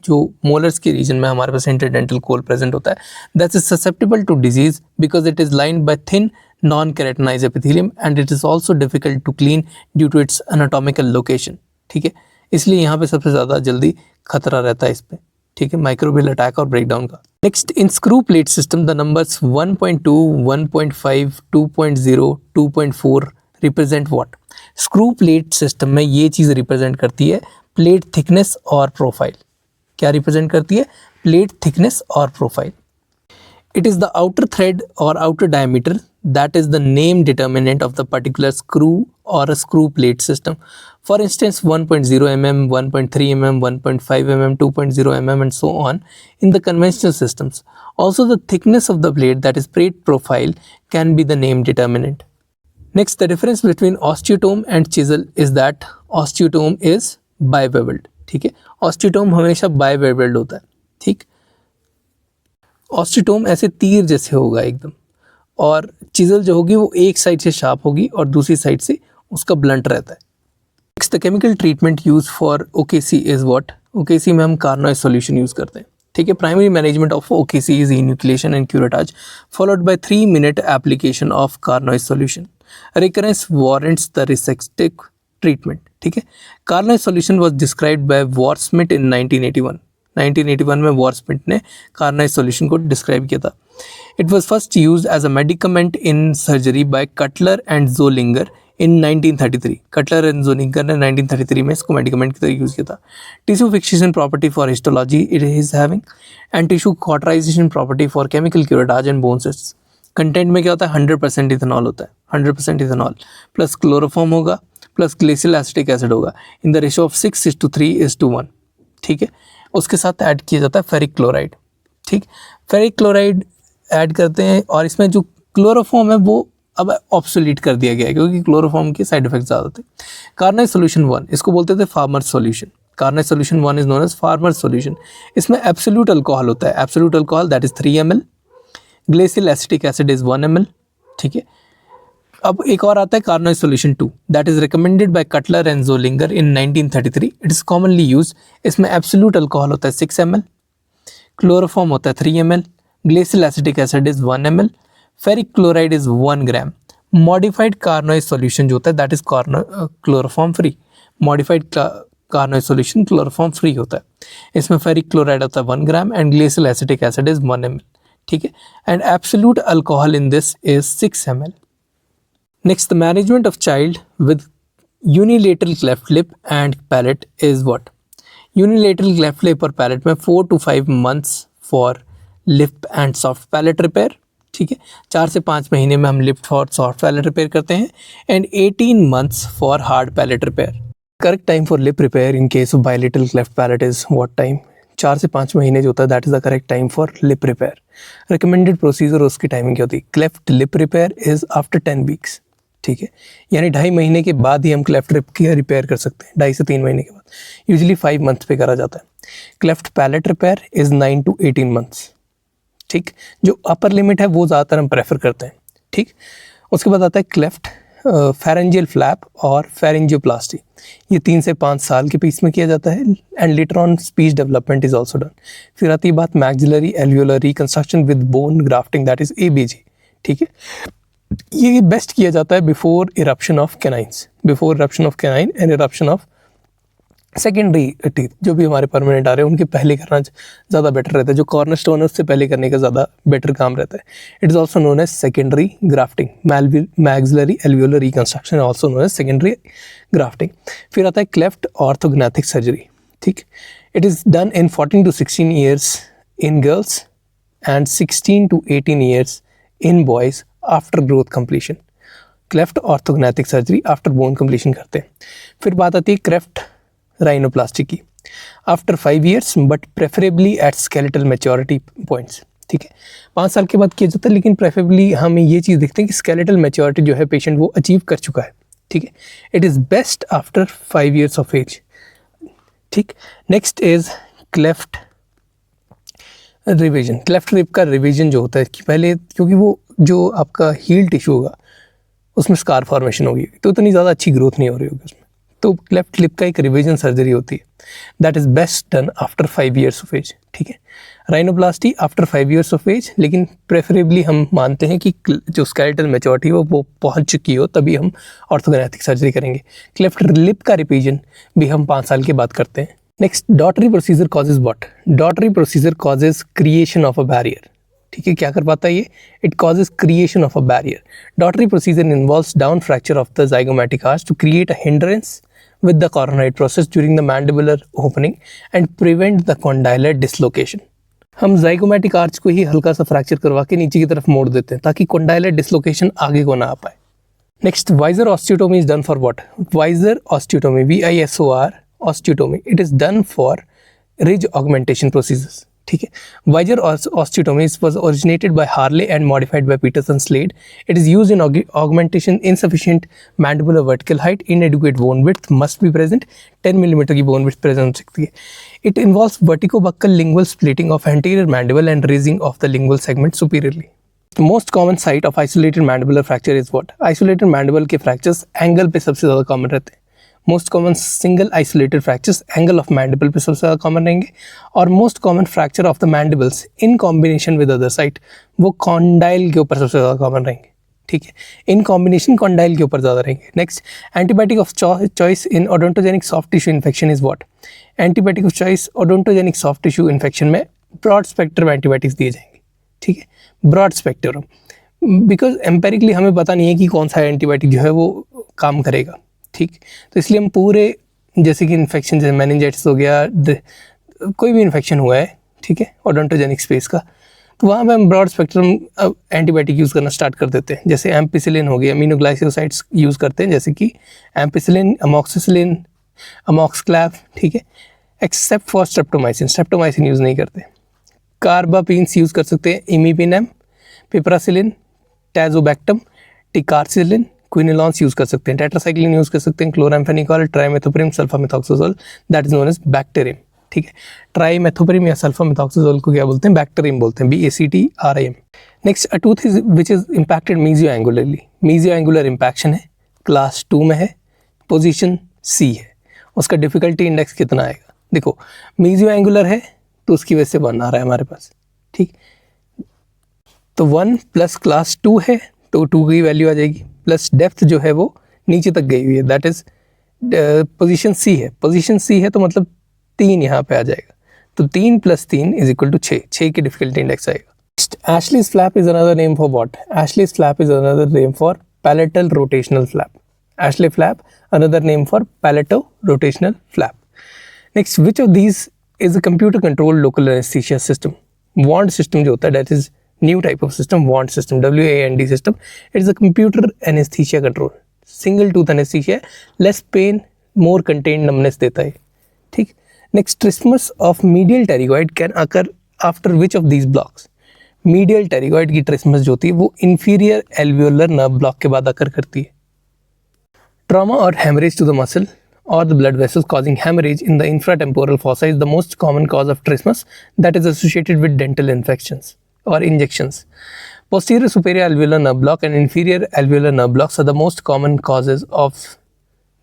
जो molars के reason में हमारे पास interdental कोल present होता है, that is susceptible to disease because it is lined by thin non keratinised epithelium and it is also difficult to clean due to its anatomical location. ठीक है, इसलिए यहाँ पे सबसे ज़्यादा जल्दी खतरा रहता है इस पर. ठीक है, माइक्रोबियल अटैक और ब्रेकडाउन का। Next, in screw plate system the numbers 1.2, 1.5, 2.0, 2.4 represent what? Screw plate system में ये चीज़ रिप्रेजेंट करती है प्लेट थिकनेस और प्रोफाइल। क्या रिप्रेजेंट करती है? प्लेट थिकनेस और profile. It is the outer thread or outer diameter that is the name determinant of the particular screw or a screw plate system. For instance, 1.0 mm, 1.3 mm, 1.5 mm, 2.0 mm and so on in the conventional systems. Also, the thickness of the plate, that is plate profile, can be the name determinant. Next, the difference between osteotome and chisel is that osteotome is bibeveled. ठीक है, osteotome हमेशा bibeveled होता है। ठीक, ऑस्टिटोम ऐसे तीर जैसे होगा एकदम, और चिजल जो होगी वो एक साइड से शार्प होगी और दूसरी साइड से उसका ब्लंट रहता है। Next, the chemical treatment use for OKC is what? OKC में हम कार्नोइड सॉल्यूशन यूज करते हैं। ठीक है, primary management of OKC is enucleation and curettage followed by 3 minute application of Carnoy's solution. Recurrence warrants the resective treatment. ठीक है, Carnoy's solution was described by Voorsmit in 1981 में वॉरस्मिथ ने कार्नोइड सॉल्यूशन को describe किया था। It was first used as a medicament in surgery by Cutler and Zollinger in 1933। Cutler and Zollinger ने 1933 में इसको मेडिकामेंट की तरह यूज़ किया था। Tissue fixation property for histology it is having, and tissue cauterisation property for chemical curettage and bone cysts. Content में क्या होता है? 100% इथेनॉल होता है, 100% इथेनॉल प्लस क्लोरोफॉर्म होगा प्लस ग्लिसरॉल एसिटिक एसिड होगा इन द रेशियो ऑफ 6:3:1। ठीक है, उसके साथ ऐड किया जाता है फेरिक क्लोराइड। ठीक, फेरिक क्लोराइड ऐड करते हैं और इसमें जो क्लोरोफॉर्म है वो अब ऑब्सोलीट कर दिया गया है क्योंकि क्लोरोफॉर्म के साइड इफेक्ट ज़्यादा थे। कार्नोइड सॉल्यूशन 1, इसको बोलते थे Farmer solution. Carnoy's solution 1 is known as Farmer solution. इसमें एब्सोल्यूट अल्कोहल होता है, absolute alcohol that is 3 ml, glycerol acetic acid is 1 ml। ठीक है, अब एक और आता है Carnoy's solution 2 that is recommended by Cutler and Zollinger in 1933। It is commonly use. इसमें एब्सोल्यूट अल्कोहल होता है 6 ml, क्लोरोफॉर्म होता है 3 ml, glycerol acetic acid is 1 ml, ferric chloride is 1 gram. Modified carnoid solution जो होता है that is chloroform free. Modified carnoid solution chloroform free होता है। इसमें फेरिक क्लोराइड होता है 1 gram and glycerol acetic acid is 1 ml। ठीक है, and absolute alcohol in this is 6 ml। Next, the management of child with unilateral cleft lip and palate is what? Unilateral cleft lip और palate में 4 to 5 months for lip and soft palate repair. ठीक है, 4 से 5 महीने में हम lip और soft palate repair करते हैं, and 18 months for hard palate repair. Correct time for lip repair in case of bilateral cleft palate is what time? 4 से 5 महीने जो होता है that is the correct time for lip repair. Recommended procedure उसकी timing क्या होती है? Cleft lip repair is after 10 weeks. ठीक है, यानी 2.5 महीने के बाद ही हम क्लेफ्ट लिप की रिपेयर कर सकते हैं, 2.5 से 3 महीने के बाद। यूजुअली 5 मंथ पे करा जाता है। Cleft palate repair is 9 to 18 months। ठीक, जो अपर लिमिट है वो ज़्यादातर हम प्रेफर करते हैं। ठीक, उसके बाद आता है क्लेफ्ट फेरेंजियल फ्लैप और फेरेंजियोप्लास्टी। ये 3 से 5 साल के पीस में किया जाता है, and later on speech development is also done. फिर आती है बात maxillary alveolar reconstruction with bone grafting that is ABG। ठीक है, ये बेस्ट किया जाता है before eruption of canines, before eruption of canine and eruption of secondary teeth. जो भी हमारे परमानेंट आ रहे हैं उनके पहले करना ज़्यादा बेटर रहता है। जो कॉर्नर स्टोन है उससे पहले करने का ज़्यादा बेटर काम रहता है। It is also known as secondary grafting. Maxillary alveolar reconstruction also known as secondary grafting. फिर आता है क्लेफ्ट ऑर्थोग्नाथिक सर्जरी। ठीक, it is done in 14 to 16 years in girls and 16 to 18 years in boys after growth completion. Cleft orthognathic surgery after bone completion करते हैं। फिर बात आती है क्लेफ्ट राइनोप्लास्टी की after 5 years but preferably at skeletal maturity points. ठीक है, 5 साल के बाद किया जाता है, लेकिन प्रेफरेबली हम ये चीज़ देखते हैं कि स्केलेटल मैच्योरिटी जो है पेशेंट वो अचीव कर चुका है। ठीक है, it is best after 5 years of age. ठीक, next is cleft revision. Cleft lip का रिवीजन जो होता है कि पहले, क्योंकि वो जो आपका हील टिश्यू होगा उसमें स्कार फॉर्मेशन होगी तो इतनी ज़्यादा अच्छी ग्रोथ नहीं हो रही होगी उसमें, तो क्लेफ्ट लिप का एक रिवीजन सर्जरी होती है that is best done after 5 years of age. ठीक है, rhinoplasty after 5 years of age, लेकिन प्रेफरेबली हम मानते हैं कि जो स्केलेटल मैच्योरिटी हो वो पहुंच चुकी हो तभी हम ऑर्थोग्नाथिक सर्जरी करेंगे। क्लेफ्ट लिप का रिवीजन भी हम 5 साल के बाद करते हैं। Next, Dautrey procedure causes what? Dautrey procedure causes creation of a barrier. ठीक है, क्या कर पाता है ये? It causes creation of a barrier. Dautrey procedure involves down fracture of the zygomatic arch to create a hindrance with the coronoid process during the mandibular opening and prevent the condylar dislocation. हम zygomatic arch को ही हल्का सा fracture करवा के नीचे की तरफ मोड़ देते हैं ताकि condylar dislocation आगे को ना आ पाए. Next, visor osteotomy is done for what? Visor osteotomy, VISOR osteotomy, it is done for ridge augmentation procedures. ठीक है, visor osteotomy was originated by Harley and modified by Peterson Slade. It is used in augmentation. Insufficient mandibular vertical height, inadequate bone width must be present. 10 mm की bone width present हो सकती है. It involves verticobuccal lingual splitting of anterior mandible and raising of the lingual segment superiorly. The most common site of isolated mandibular fracture is what? Isolated mandible के fractures angle पे सबसे ज़्यादा common रहते हैं. Most common single isolated fractures angle of mandible पे सबसे ज़्यादा common रहेंगे, और most common fracture of the mandibles in combination with other site वो कॉन्डाइल के ऊपर सबसे ज़्यादा कॉमन रहेंगे. ठीक है, इन कॉम्बिनेशन कॉन्डाइल के ऊपर ज़्यादा रहेंगे. Next, antibiotic of choice in odontogenic soft tissue infection is what? Antibiotic of choice odontogenic soft tissue infection में ब्रॉड स्पेक्ट्रम एंटीबायोटिक्स दिए जाएंगे. ठीक है, ब्रॉड स्पेक्ट्रम, बिकॉज एम्पेरिकली हमें पता नहीं है कि कौन सा एंटीबायोटिक जो है वो काम करेगा. ठीक, तो इसलिए हम पूरे, जैसे कि इन्फेक्शन, जैसे मैनिंजाइटिस हो गया, कोई भी इन्फेक्शन हुआ है, ठीक है, ओडोंटोजेनिक स्पेस का, तो वहाँ पे हम ब्रॉड स्पेक्ट्रम एंटीबायोटिक यूज़ करना स्टार्ट कर देते हैं. जैसे एम्पिसिलिन हो गया, अमीनोग्लाइकोसाइड्स यूज़ करते हैं, जैसे कि एम्पिसिलिन, अमोक्सिसिलिन, अमोक्सक्लैव. ठीक है, except for streptomycin, streptomycin use नहीं करते. कार्बापीन्स यूज़ कर सकते हैं, imipenem, piperacillin, tazobactam, ticarcillin, quinolones use कर सकते हैं, टेट्रासाइक्लिन यूज़ कर सकते हैं, chloramphenicol, trimethoprim, sulfamethoxazole, that is known as bacterium. ठीक है, ट्राइमेथोप्रिम या सल्फामेथॉक्सोजोल को क्या बोलते हैं? बैक्टेरियम बोलते हैं, BACTRIM. Next, a tooth is which is impacted mesioangularly. Mesioangular impaction है, क्लास 2 में है, पोजीशन C है. उसका डिफिकल्टी इंडेक्स कितना आएगा? देखो, मीजियोएंगुलर है तो उसकी वजह से 1 आ रहा है हमारे पास. ठीक, तो 1 प्लस क्लास 2 है तो 2 की वैल्यू आ जाएगी, प्लस डेप्थ जो है वो नीचे तक गई हुई है, दैट इज पोजीशन C है. पोजीशन C है तो मतलब 3 यहाँ पे आ जाएगा, तो 3 + 3 इज इक्वल टू 6. 6 की डिफिकल्टी इंडेक्स आएगा. Ashley's flap is another name for what? Ashley's flap is another name for palatal rotational flap. Ashley flap, another name for palato-rotational flap. Next, which of these is a computer controlled local anesthesia system? Wand system जो होता है, that is new type of system, wand system, WAND system. It is a computer anesthesia control. Single tooth anesthesia, less pain, more contained numbness देता है. ठीक. Next, trismus of medial pterygoid can occur after which of these blocks? Medial pterygoid की trismus जो होती है वो inferior alveolar nerve block के बाद occur करती है. Trauma or hemorrhage to the muscle or the blood vessels causing hemorrhage in the infratemporal fossa is the most common cause of trismus that is associated with dental infections or injections. Posterior superior alveolar nerve block and inferior alveolar nerve blocks are the most common causes of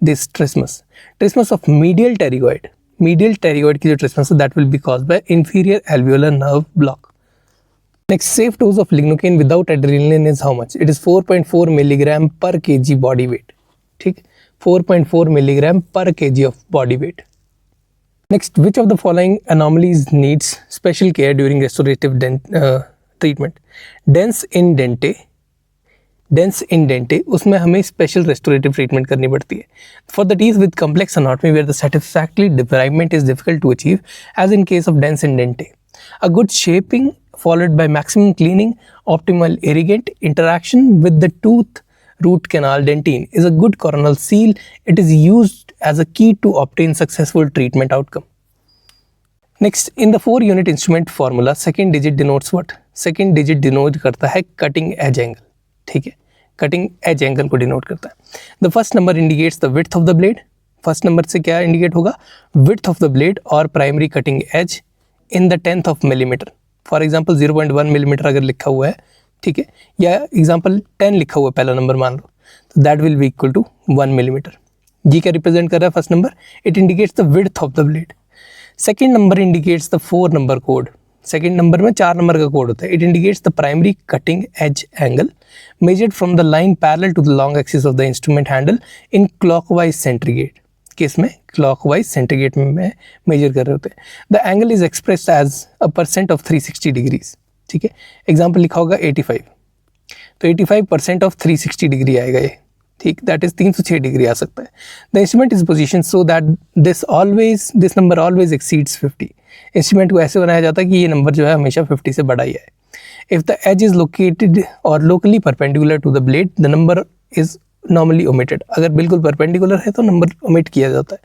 this trismus. Trismus of medial pterygoid की जो trismus है that will be caused by inferior alveolar nerve block. Next, safe dose of lignocaine without adrenaline is how much? It is 4.4 milligram per kg body weight. ठीक, 4.4 milligram per kg of body weight. Next, which of the following anomalies needs special care during restorative treatment? Dense in dente, उसमें हमें special restorative treatment करनी पड़ती है. For the teeth with complex anatomy where the satisfactory debridement is difficult to achieve, as in case of dense in dente, a good shaping followed by maximum cleaning, optimal irrigant interaction with the tooth root canal dentine is a good coronal seal. It is used as a key to obtain successful treatment outcome. Next, in the 4-unit instrument formula, second digit denotes what? Second digit denote करता है cutting edge angle. ठीक है, cutting edge angle को denote करता है. The first number indicates the width of the blade. First number से क्या indicate होगा? Width of the blade or primary cutting edge in the 10th of millimeter. For example, 0.1 millimeter अगर लिखा हुआ है, ठीक है, या एग्जाम्पल 10 लिखा हुआ है पहला नंबर मान लो, तो that will be equal to 1 millimetre. जी क्या रिप्रेजेंट कर रहा है first number? It indicates the width of the blade. Second number indicates the 4 number code. Second number में 4 नंबर का कोड होता है. It indicates the primary cutting edge angle measured from the line parallel to the long axis of the instrument handle in clockwise centigrade. Case में clockwise centigrade में major कर रहे होते हैं। The angle is expressed as a percent of 360 degrees, ठीक है। Example लिखा होगा 85, तो 85% ऑफ 360 डिग्री आएगा ये, ठीक, दैट इज 306 डिग्री आ सकता है। The instrument is position so that this number always exceeds 50। Instrument को ऐसे बनाया जाता है कि ये नंबर जो है हमेशा 50 से बड़ा ही है। If the edge is located और locally perpendicular to the blade the number is normally omitted. अगर बिल्कुल परपेंडिकुलर है तो नंबर ओमिट किया जाता है,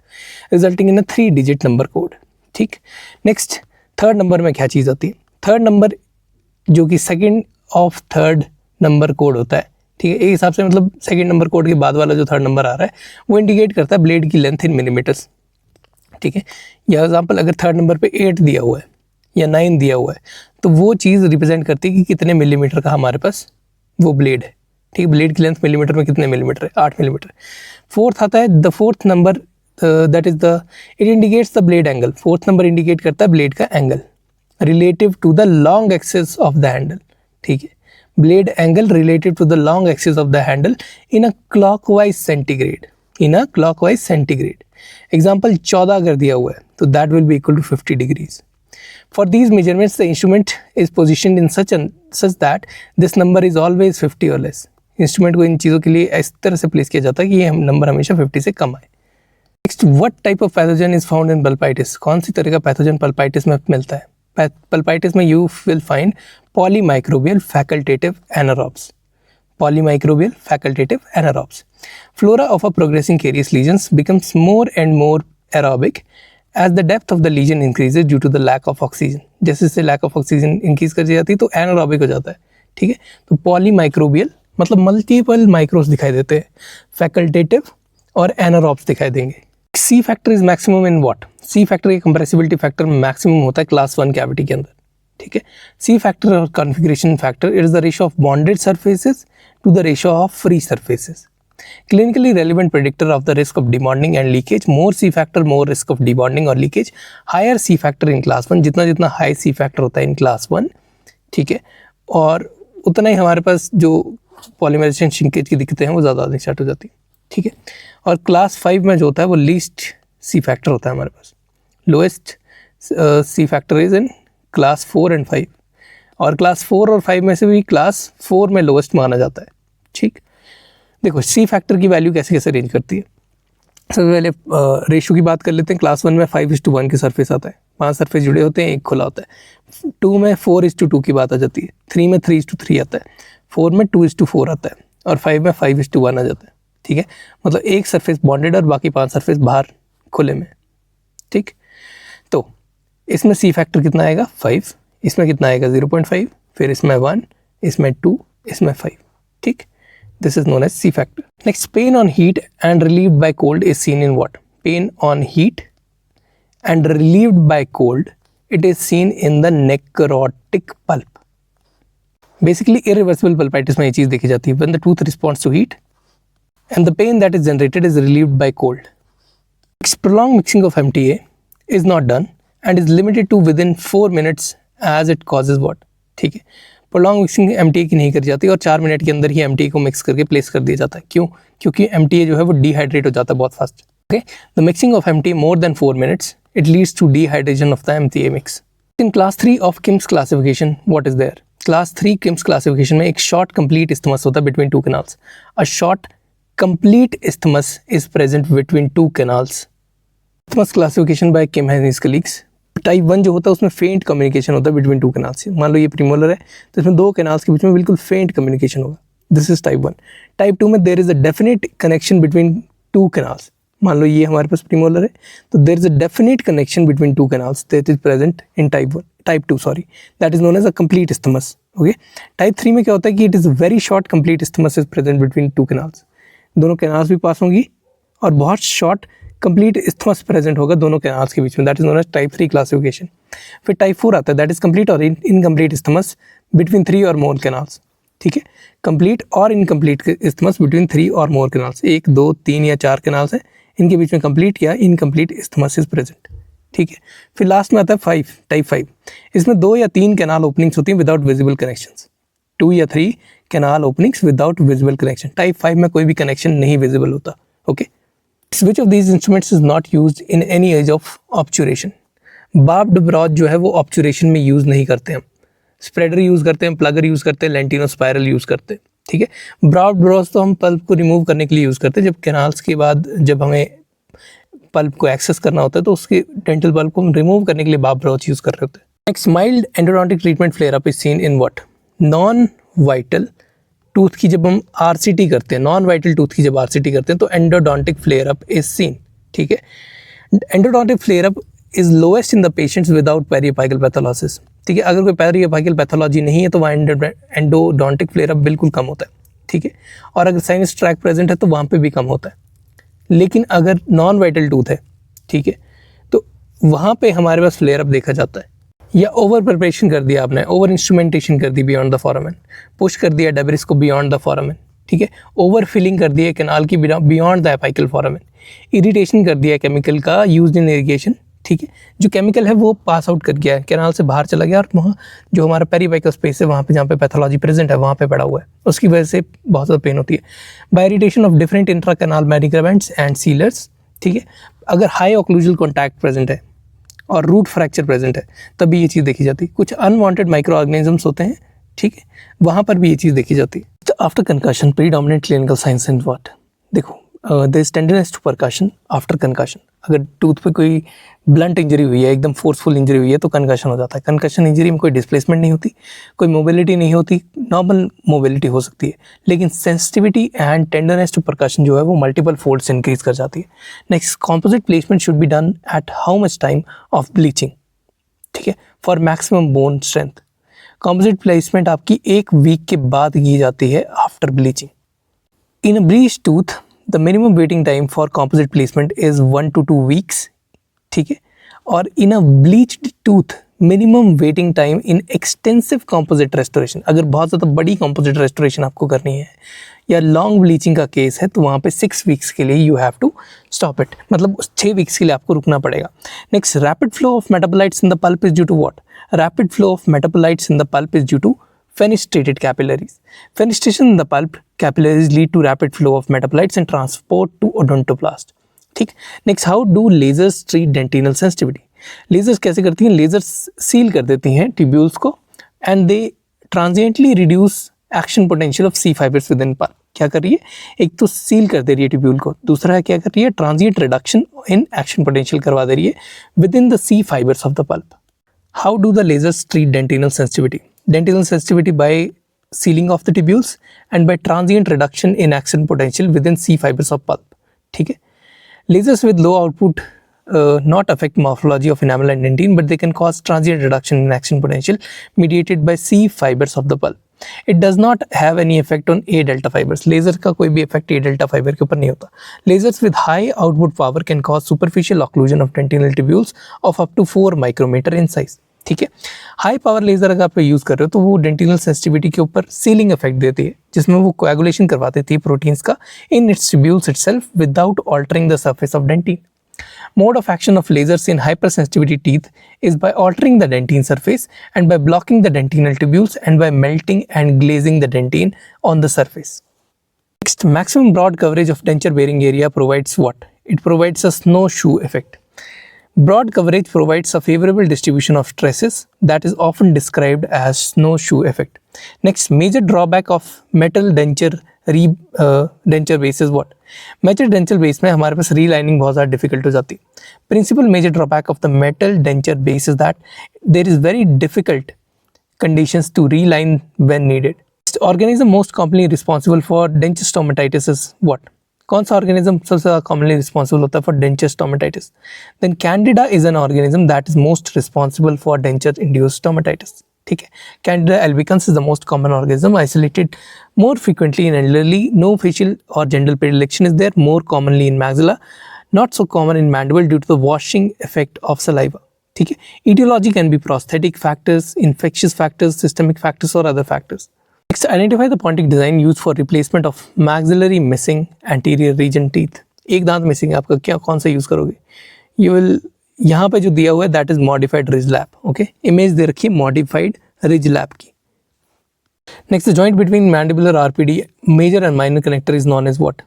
resulting in a 3 digit number code, ठीक। नेक्स्ट थर्ड नंबर में क्या चीज़ होती है? थर्ड नंबर जो कि second of third number code होता है, ठीक है। एक हिसाब से मतलब सेकेंड नंबर कोड के बाद वाला जो थर्ड नंबर आ रहा है वो इंडिकेट करता है ब्लेड की लेंथ इन मिलीमीटर्स, ठीक है। या एग्जाम्पल अगर थर्ड नंबर पे 8 दिया हुआ है या 9 दिया हुआ है तो वो चीज़ रिप्रेजेंट करती है कि कितने मिलीमीटर का हमारे पास वो ब्लेड है, ठीक है। ब्लेड की लेंथ मिलीमीटर में कितने मिलीमीटर है? 8 मिलीमीटर। फोर्थ आता है the fourth number, that is the it indicates the blade angle. Fourth number indicate करता है ब्लेड का angle relative to the long axis of the handle, ठीक है। Blade angle relative to the long axis of the handle in a clockwise centigrade, in a clockwise centigrade. Example 14 अगर दिया हुआ है तो that will be equal to 50 degrees. For these measurements, the instrument is positioned in such that this number is always 50 or less. Instrument को इन चीज़ों के लिए इस तरह से प्लेस किया जाता है कि ये नंबर हमेशा 50 से कम आए। Next, what type of pathogen is found in pulpitis? कौन सी तरह का पैथोजन पल्पाइटिस में मिलता है? पल्पाइटिस में you will find polymicrobial facultative anaerobes, polymicrobial facultative anaerobes. Flora of a progressing carious lesions becomes more and more aerobic as the depth of the lesion increases due to the lack of oxygen। जैसे जैसे lack of oxygen increase कर जाती है तो anaerobic हो जाता है, ठीक है। तो पॉलीमाइक्रोबियल मतलब मल्टीपल माइक्रोस दिखाई देते हैं, फैकल्टेटिव और एनारोब्स दिखाई देंगे। C factor is maximum in what? C factor की कंप्रेसिबिलिटी फैक्टर मैक्सिमम होता है क्लास 1 कैविटी के अंदर, ठीक है। सी फैक्टर और configuration factor it is the ratio of bonded surfaces to the ratio of free surfaces. Clinically relevant predictor of the risk of debonding and leakage, more C factor more risk of debonding और leakage, higher C factor in class 1, जितना जितना high C factor होता है in class 1, ठीक है, और उतना ही हमारे पास जो पॉलीमराइजेशन श्रिंकेज की दिक्कतें हैं वो ज़्यादा आने स्टार्ट हो जाती है, ठीक है। और क्लास 5 में जो होता है वो लीस्ट C factor होता है हमारे पास, lowest C factor is in class 4 and 5, और क्लास 4 और 5 में से भी क्लास 4 में लोएस्ट माना जाता है, ठीक। देखो सी फैक्टर की वैल्यू कैसे कैसे रेंज करती है। सबसे पहले रेशियो की बात कर लेते हैं। क्लास 1 में 5:1 के सरफेस आता है, 5 सरफेस जुड़े होते हैं, एक खुला होता है। 2 में 4:2 की बात आ जाती है, 3 में 3:3 आता है, 4 में 2:4 आता है, और 5 में 5:1 आ जाता है, ठीक है। मतलब एक सरफेस बॉन्डेड और बाकी 5 सरफेस बाहर खुले में, ठीक। तो इसमें सी फैक्टर कितना आएगा? 5, इसमें कितना आएगा? 0.5, फिर इसमें 1, इसमें 2, इसमें 5, ठीक। This is known as C factor. Next, pain on heat and relieved by cold is seen in what? Pain on heat and relieved by cold, it is seen in the necrotic pulp. Basically, irreversible pulpitis में ये चीज़ देखी जाती है when the tooth responds to heat and the pain that is generated is relieved by cold. Next, prolonged mixing of MTA is not done and is limited to within 4 minutes as it causes what? ठीक है, prolong mixing MTA की नहीं करी जाती और 4 minute के अंदर ही MTA को मिक्स करके प्लेस कर दिया जाता है। क्यों? क्योंकि एमटीए जो है वो डिहाइड्रेट हो जाता है बहुत fast, okay. The mixing of MTA more than 4 minutes it leads to dehydration of the MTA mix. In class 3 of Kim's classification what is there? Class 3 Kim's classification में एक शॉर्ट कंप्लीट इस्थमस होता है between 2 canals. A short complete isthmus is present between 2 canals. Isthmus classification by Kim and his colleagues. Type 1 जो होता है उसमें फेंट communication होता है बिटवीन 2 कैनाल्स। मान लो ये प्रीमोलर है तो इसमें 2 कैनाल्स के बीच में बिल्कुल फेंट कम्युनिकेशन होगा, दिस इज टाइप 1। टाइप 2 में there is a definite connection between 2 canals. मान लो ये हमारे पास प्रीमोलर है तो there is a definite connection between 2 canals that is present in type 2 sorry, that is known as a complete isthmus, okay. Type 3 में क्या होता है कि it is very short complete isthmus is present between 2 canals. दोनों canals भी पास होंगी और बहुत शॉर्ट कंप्लीट इस्थमस प्रेजेंट होगा दोनों कैनाल्स के बीच में, that is known as type 3 classification. फिर टाइप 4 आता है दैट इज कंप्लीट और इनकम्प्लीट इस्थमस बिटवीन 3 और मोर कैनाल्स, ठीक है। कंप्लीट और इनकम्प्लीट इस्थमस बिटवीन 3 और मोर कैनाल्स, 1, 2, 3 या 4 कैनाल्स हैं, इनके बीच में कंप्लीट या इनकम्प्लीट इस्थमस इज प्रेजेंट, ठीक है। फिर लास्ट में आता है 5, टाइप 5। इसमें 2 या 3 कैनाल ओपनिंग्स होती हैं विदाउट विजिबल कनेक्शंस, 2 या 3 canal openings without visible connection. Type 5 में कोई भी कनेक्शन नहीं विजिबल होता, okay. Which of these instruments is not used in any age of obturation? Barbed broach जो है वो ऑब्चुरेशन में यूज़ नहीं करते हम, स्प्रेडर यूज़ करते हैं, प्लगर यूज़ करते हैं, लेंटिनो स्पायरल यूज़ करते हैं, ठीक है। बार्ब्ड ब्रॉच तो हम पल्प को रिमूव करने के लिए यूज़ करते हैं, जब कैनाल्स के बाद जब हमें पल्प को एक्सेस करना होता है तो उसके डेंटल पल्प को हम रिमूव करने के लिए बार्ब्ड ब्रॉच यूज़ कर रहे होते हैं। Next, mild endodontic treatment flare up is seen in what? Non vital tooth की जब हम आरसीटी करते हैं, नॉन वाइटल टूथ की जब आरसीटी करते हैं तो endodontic flare up is seen, ठीक है। Endodontic flare up is lowest in the patients without periapical pathologies, ठीक है। अगर कोई पेरियोपाइकल पैथोलॉजी नहीं है तो वहाँ एंडोडोंटिक फ्लेयर अप बिल्कुल कम होता है, ठीक है। और अगर साइनस ट्रैक प्रेजेंट है तो वहाँ पे भी कम होता है। लेकिन अगर नॉन वाइटल टूथ है, ठीक है, तो वहाँ पे हमारे पास फ्लेयर अप देखा जाता है। या ओवर प्रिपरेशन कर दिया आपने, ओवर इंस्ट्रूमेंटेशन कर दी बियॉन्ड द फोरामेन, पुश कर दिया डेब्रिस को बियॉन्ड द फोरामेन, ठीक है। ओवर फिलिंग कर दिया कैनाल की beyond the apical foramen, irritation कर दिया केमिकल का यूज्ड इन इरिगेशन, ठीक है। जो केमिकल है वो पास आउट कर गया है, कैनाल से बाहर चला गया और वहाँ जो हमारा पेरियोपाइकल स्पेस है वहाँ पे जहाँ पे पैथोलॉजी प्रेजेंट है वहाँ पे पड़ा हुआ है, उसकी वजह से बहुत ज़्यादा पेन होती है। By irritation of different intra canal medicaments and sealers, ठीक है। अगर हाई ऑक्लूजल कॉन्टैक्ट प्रेजेंट है और रूट फ्रैक्चर प्रेजेंट है तभी ये चीज़ देखी जाती है। कुछ अनवांटेड माइक्रो ऑर्गेनिजम्स होते हैं, ठीक है, वहाँ पर भी ये चीज़ देखी जाती है। After concussion predominant clinical signs in what? देखो, there is tenderness to percussion after concussion. अगर टूथ पे कोई ब्लंट इंजरी हुई है, एकदम फोर्सफुल इंजरी हुई है तो कंकशन हो जाता है। कंकशन इंजरी में कोई डिस्प्लेसमेंट नहीं होती, कोई मोबिलिटी नहीं होती, नॉर्मल मोबिलिटी हो सकती है, लेकिन sensitivity and tenderness to percussion जो है वो मल्टीपल फोल्ड्स इंक्रीज कर जाती है। Next, composite placement should be done at how much time of bleaching, ठीक है, for maximum bone strength. Composite placement आपकी 1 वीक के बाद की जाती है after bleaching. In a bleach tooth the minimum waiting time for composite placement is 1 to 2 weeks, ठीक है। और in a bleached tooth minimum waiting time in extensive composite restoration, अगर बहुत ज़्यादा बड़ी कॉम्पोजिट रेस्टोरेशन आपको करनी है या लॉन्ग ब्लीचिंग का केस है तो वहाँ पे 6 weeks के लिए you have to stop it, मतलब 6 weeks के लिए आपको रुकना पड़ेगा। Next, rapid flow of metabolites in the pulp is due to what? Rapid flow of metabolites in the pulp is due to fenestrated capillaries. Fenestration in the pulp capillaries lead to rapid flow of metabolites and transport to odontoblast. ठीक। Next, how do lasers treat dentinal sensitivity? Lasers कैसे करती हैं? Ledgers seal कर देती हैं tubules को and they transiently reduce action potential of C fibres within pulp. क्या कर रही है? एक तो सील कर दे रही है ट्यूब्यूल को, दूसरा है क्या कर रही है? Transient reduction in action potential करवा दे रही है within the C fibres of the pulp. How do the lasers treat dentinal sensitivity? Dentinal sensitivity by sealing of the tubules and by transient reduction in action potential within C fibers of pulp. ठीक है। Lasers with low output not affect morphology of enamel and dentine, but they can cause transient reduction in action potential mediated by C fibers of the pulp. It does not have any effect on A delta fibers. Laser का कोई भी effect A delta fiber के ऊपर नहीं होता. Lasers with high output power can cause superficial occlusion of dentinal tubules of up to 4 micrometer in size. ठीक है। High power laser अगर आप यूज़ कर रहे हो तो वो डेंटिनल सेंसिटिविटी के ऊपर सीलिंग इफेक्ट देती है, जिसमें वो कोएगुलेशन करवा देती है प्रोटीन्स का in its tubules itself without altering the surface of dentin. Mode of action of lasers in hypersensitivity teeth is by altering the dentine surface and by blocking the dentinal tubules and by melting and glazing the dentine on the surface. Next, maximum broad coverage of denture bearing area provides what? It provides a snowshoe effect. Broad coverage provides a favorable distribution of stresses that is often described as snowshoe effect. Next, major drawback of metal denture denture base is what? Metal denture base में हमारे पास relining बहुत ज़्यादा difficult हो जाती है. Principal major drawback of the metal denture base is that there is very difficult conditions to reline when needed. Next, organism most commonly responsible for denture stomatitis is what? कौन सा organism सबसे ज़्यादा commonly responsible होता है for denture stomatitis? Then Candida is an organism that is most responsible for denture induced stomatitis. ठीक है। Candida albicans is the most common organism, isolated more frequently in elderly, no facial or genital predilection is there, more commonly in maxilla, not so common in mandible due to the washing effect of saliva. ठीक है। Etiology can be prosthetic factors, infectious factors, systemic factors or other factors. Next, identify the Pontic design used for replacement of maxillary missing anterior region teeth. एक दांत missing है आपका, क्या कौन सा use करोगे? You will, यहाँ पे जो दिया हुआ है that is modified ridge lap. Okay, image दे रखी है modified ridge lap की. Next, the joint between mandibular RPD major and minor connector is known as what?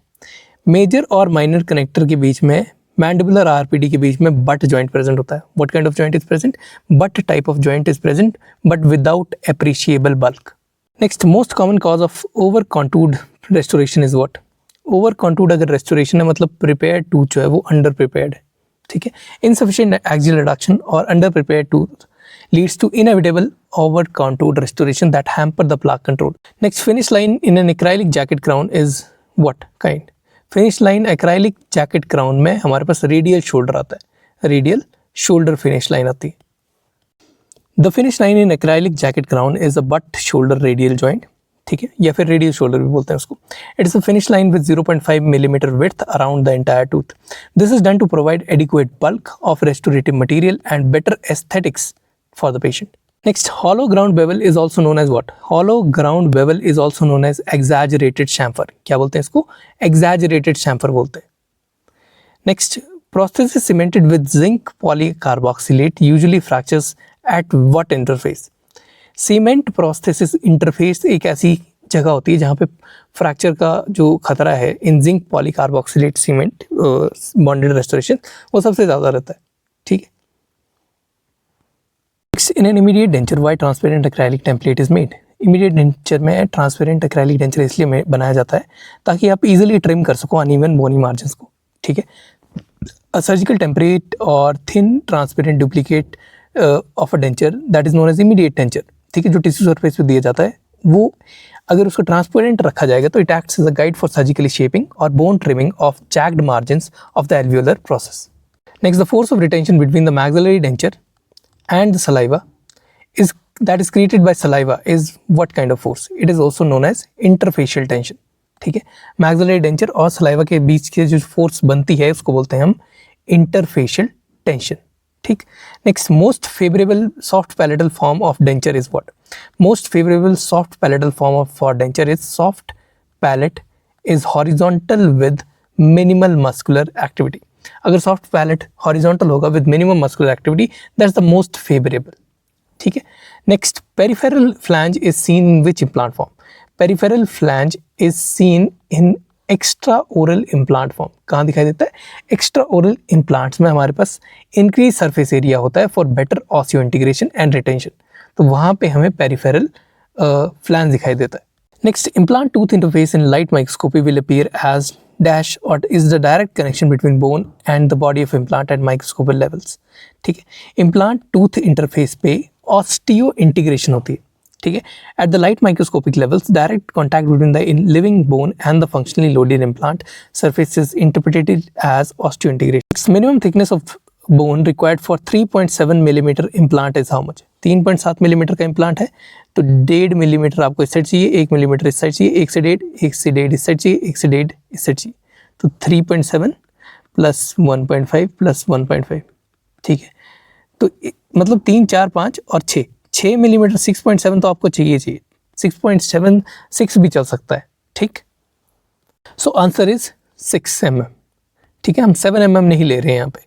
Major और माइनर कनेक्टर के बीच में, मैंडिबुलर आरपीडी के बीच में बट जॉइंट प्रेजेंट होता है. What kind of joint is present? But type of joint is present but without appreciable bulk. Next, most common cause of over contoured restoration is what? Over contoured अगर restoration है मतलब prepared tooth जो है वो under prepared है. ठीक है. Insufficient axial adduction और under prepared tooth leads to inevitable over contoured restoration that hamper the plaque control. Next, finish line in an acrylic jacket crown is what kind? Finish line acrylic jacket crown में हमारे पास radial shoulder आता है. Radial shoulder finish line आती है. The finish line in acrylic jacket crown is a butt shoulder radial joint. ठीक है, या फिर रेडियल शोल्डर भी बोलते हैं उसको. It is a finish line with 0.5 millimetre width around the entire tooth. This is done to provide adequate bulk of restorative material and better aesthetics for the patient. Next, hollow ground bevel is also known as what? Hollow ground bevel is also known as exaggerated chamfer. क्या बोलते हैं इसको? Exaggerated chamfer बोलते हैं. Next, prosthesis cemented with zinc polycarboxylate usually fractures at what interface? Cement prosthesis interface एक ऐसी जगह होती है जहाँ पे फ्रैक्चर का जो खतरा है इन जिंक पॉलीकार्बोक्सिलेट सीमेंट बॉन्डेड रेस्टोरेशन वो सबसे ज़्यादा रहता है. ठीक है. In an immediate denture, why transparent acrylic template is made? Immediate denture में ट्रांसपेरेंट acrylic denture इसलिए बनाया जाता है ताकि आप इजीली ट्रिम कर सको अनइवन बोनी मार्जिन्स को. ठीक है. A surgical template और thin transparent duplicate of a denture that is known as immediate denture. ठीक है, जो टिश्यू सरफेस पे दिया जाता है वो अगर उसको ट्रांसपेरेंट रखा जाएगा तो it acts as a guide for surgically shaping और bone trimming of jagged margins of the alveolar process. Next, the force of retention between the maxillary denture and the saliva that is created by saliva is what kind of force? It is also known as interfacial tension. ठीक है. maxillary denture और saliva के बीच के जो force बनती है उसको बोलते हैं हम interfacial tension. ठीक. Next, most favorable soft palatal form of denture is what? Most favorable soft palatal form for denture is soft palate is horizontal with minimal muscular activity. अगर सॉफ्ट पैलेट हॉरिजॉन्टल होगा with minimum muscular activity that's the most favourable. ठीक है. Next, peripheral flange is seen in which implant form? Peripheral flange is seen in extra oral implant form. कहाँ दिखाई देता है? Extra oral implants में हमारे पास increase surface area होता है for better osseo integration and retention. तो वहाँ पे हमें पेरिफेरल फ्लैंज दिखाई देता है. Next, implant tooth interface in light microscopy will appear as dash or is the direct connection between bone and the body of implant at microscopic levels. ठीक है. Implant tooth interface पे osteo integration होती है. ठीक है. At the light microscopic levels direct contact between the living bone and the functionally loaded implant surface is interpreted as osteo integration. Minimum thickness of bone required for 3.7 millimeter implant is how much? 3.7 millimetre का implant है तो 1.5 millimetre आपको इस side चाहिए, 1 millimetre इस side चाहिए, 1 से 1.5 इस साइड चाहिए, 1 से 1.5 इस साइड चाहिए. तो 3.7 प्लस 1.5 प्लस 1.5. ठीक है. तो मतलब 3, 4, 5 और 6 मिलीमीटर. 6.7 तो आपको चाहिए 6.76 भी चल सकता है. ठीक. So answer is 6 mm. ठीक है. हम 7 mm नहीं ले रहे हैं यहाँ पे.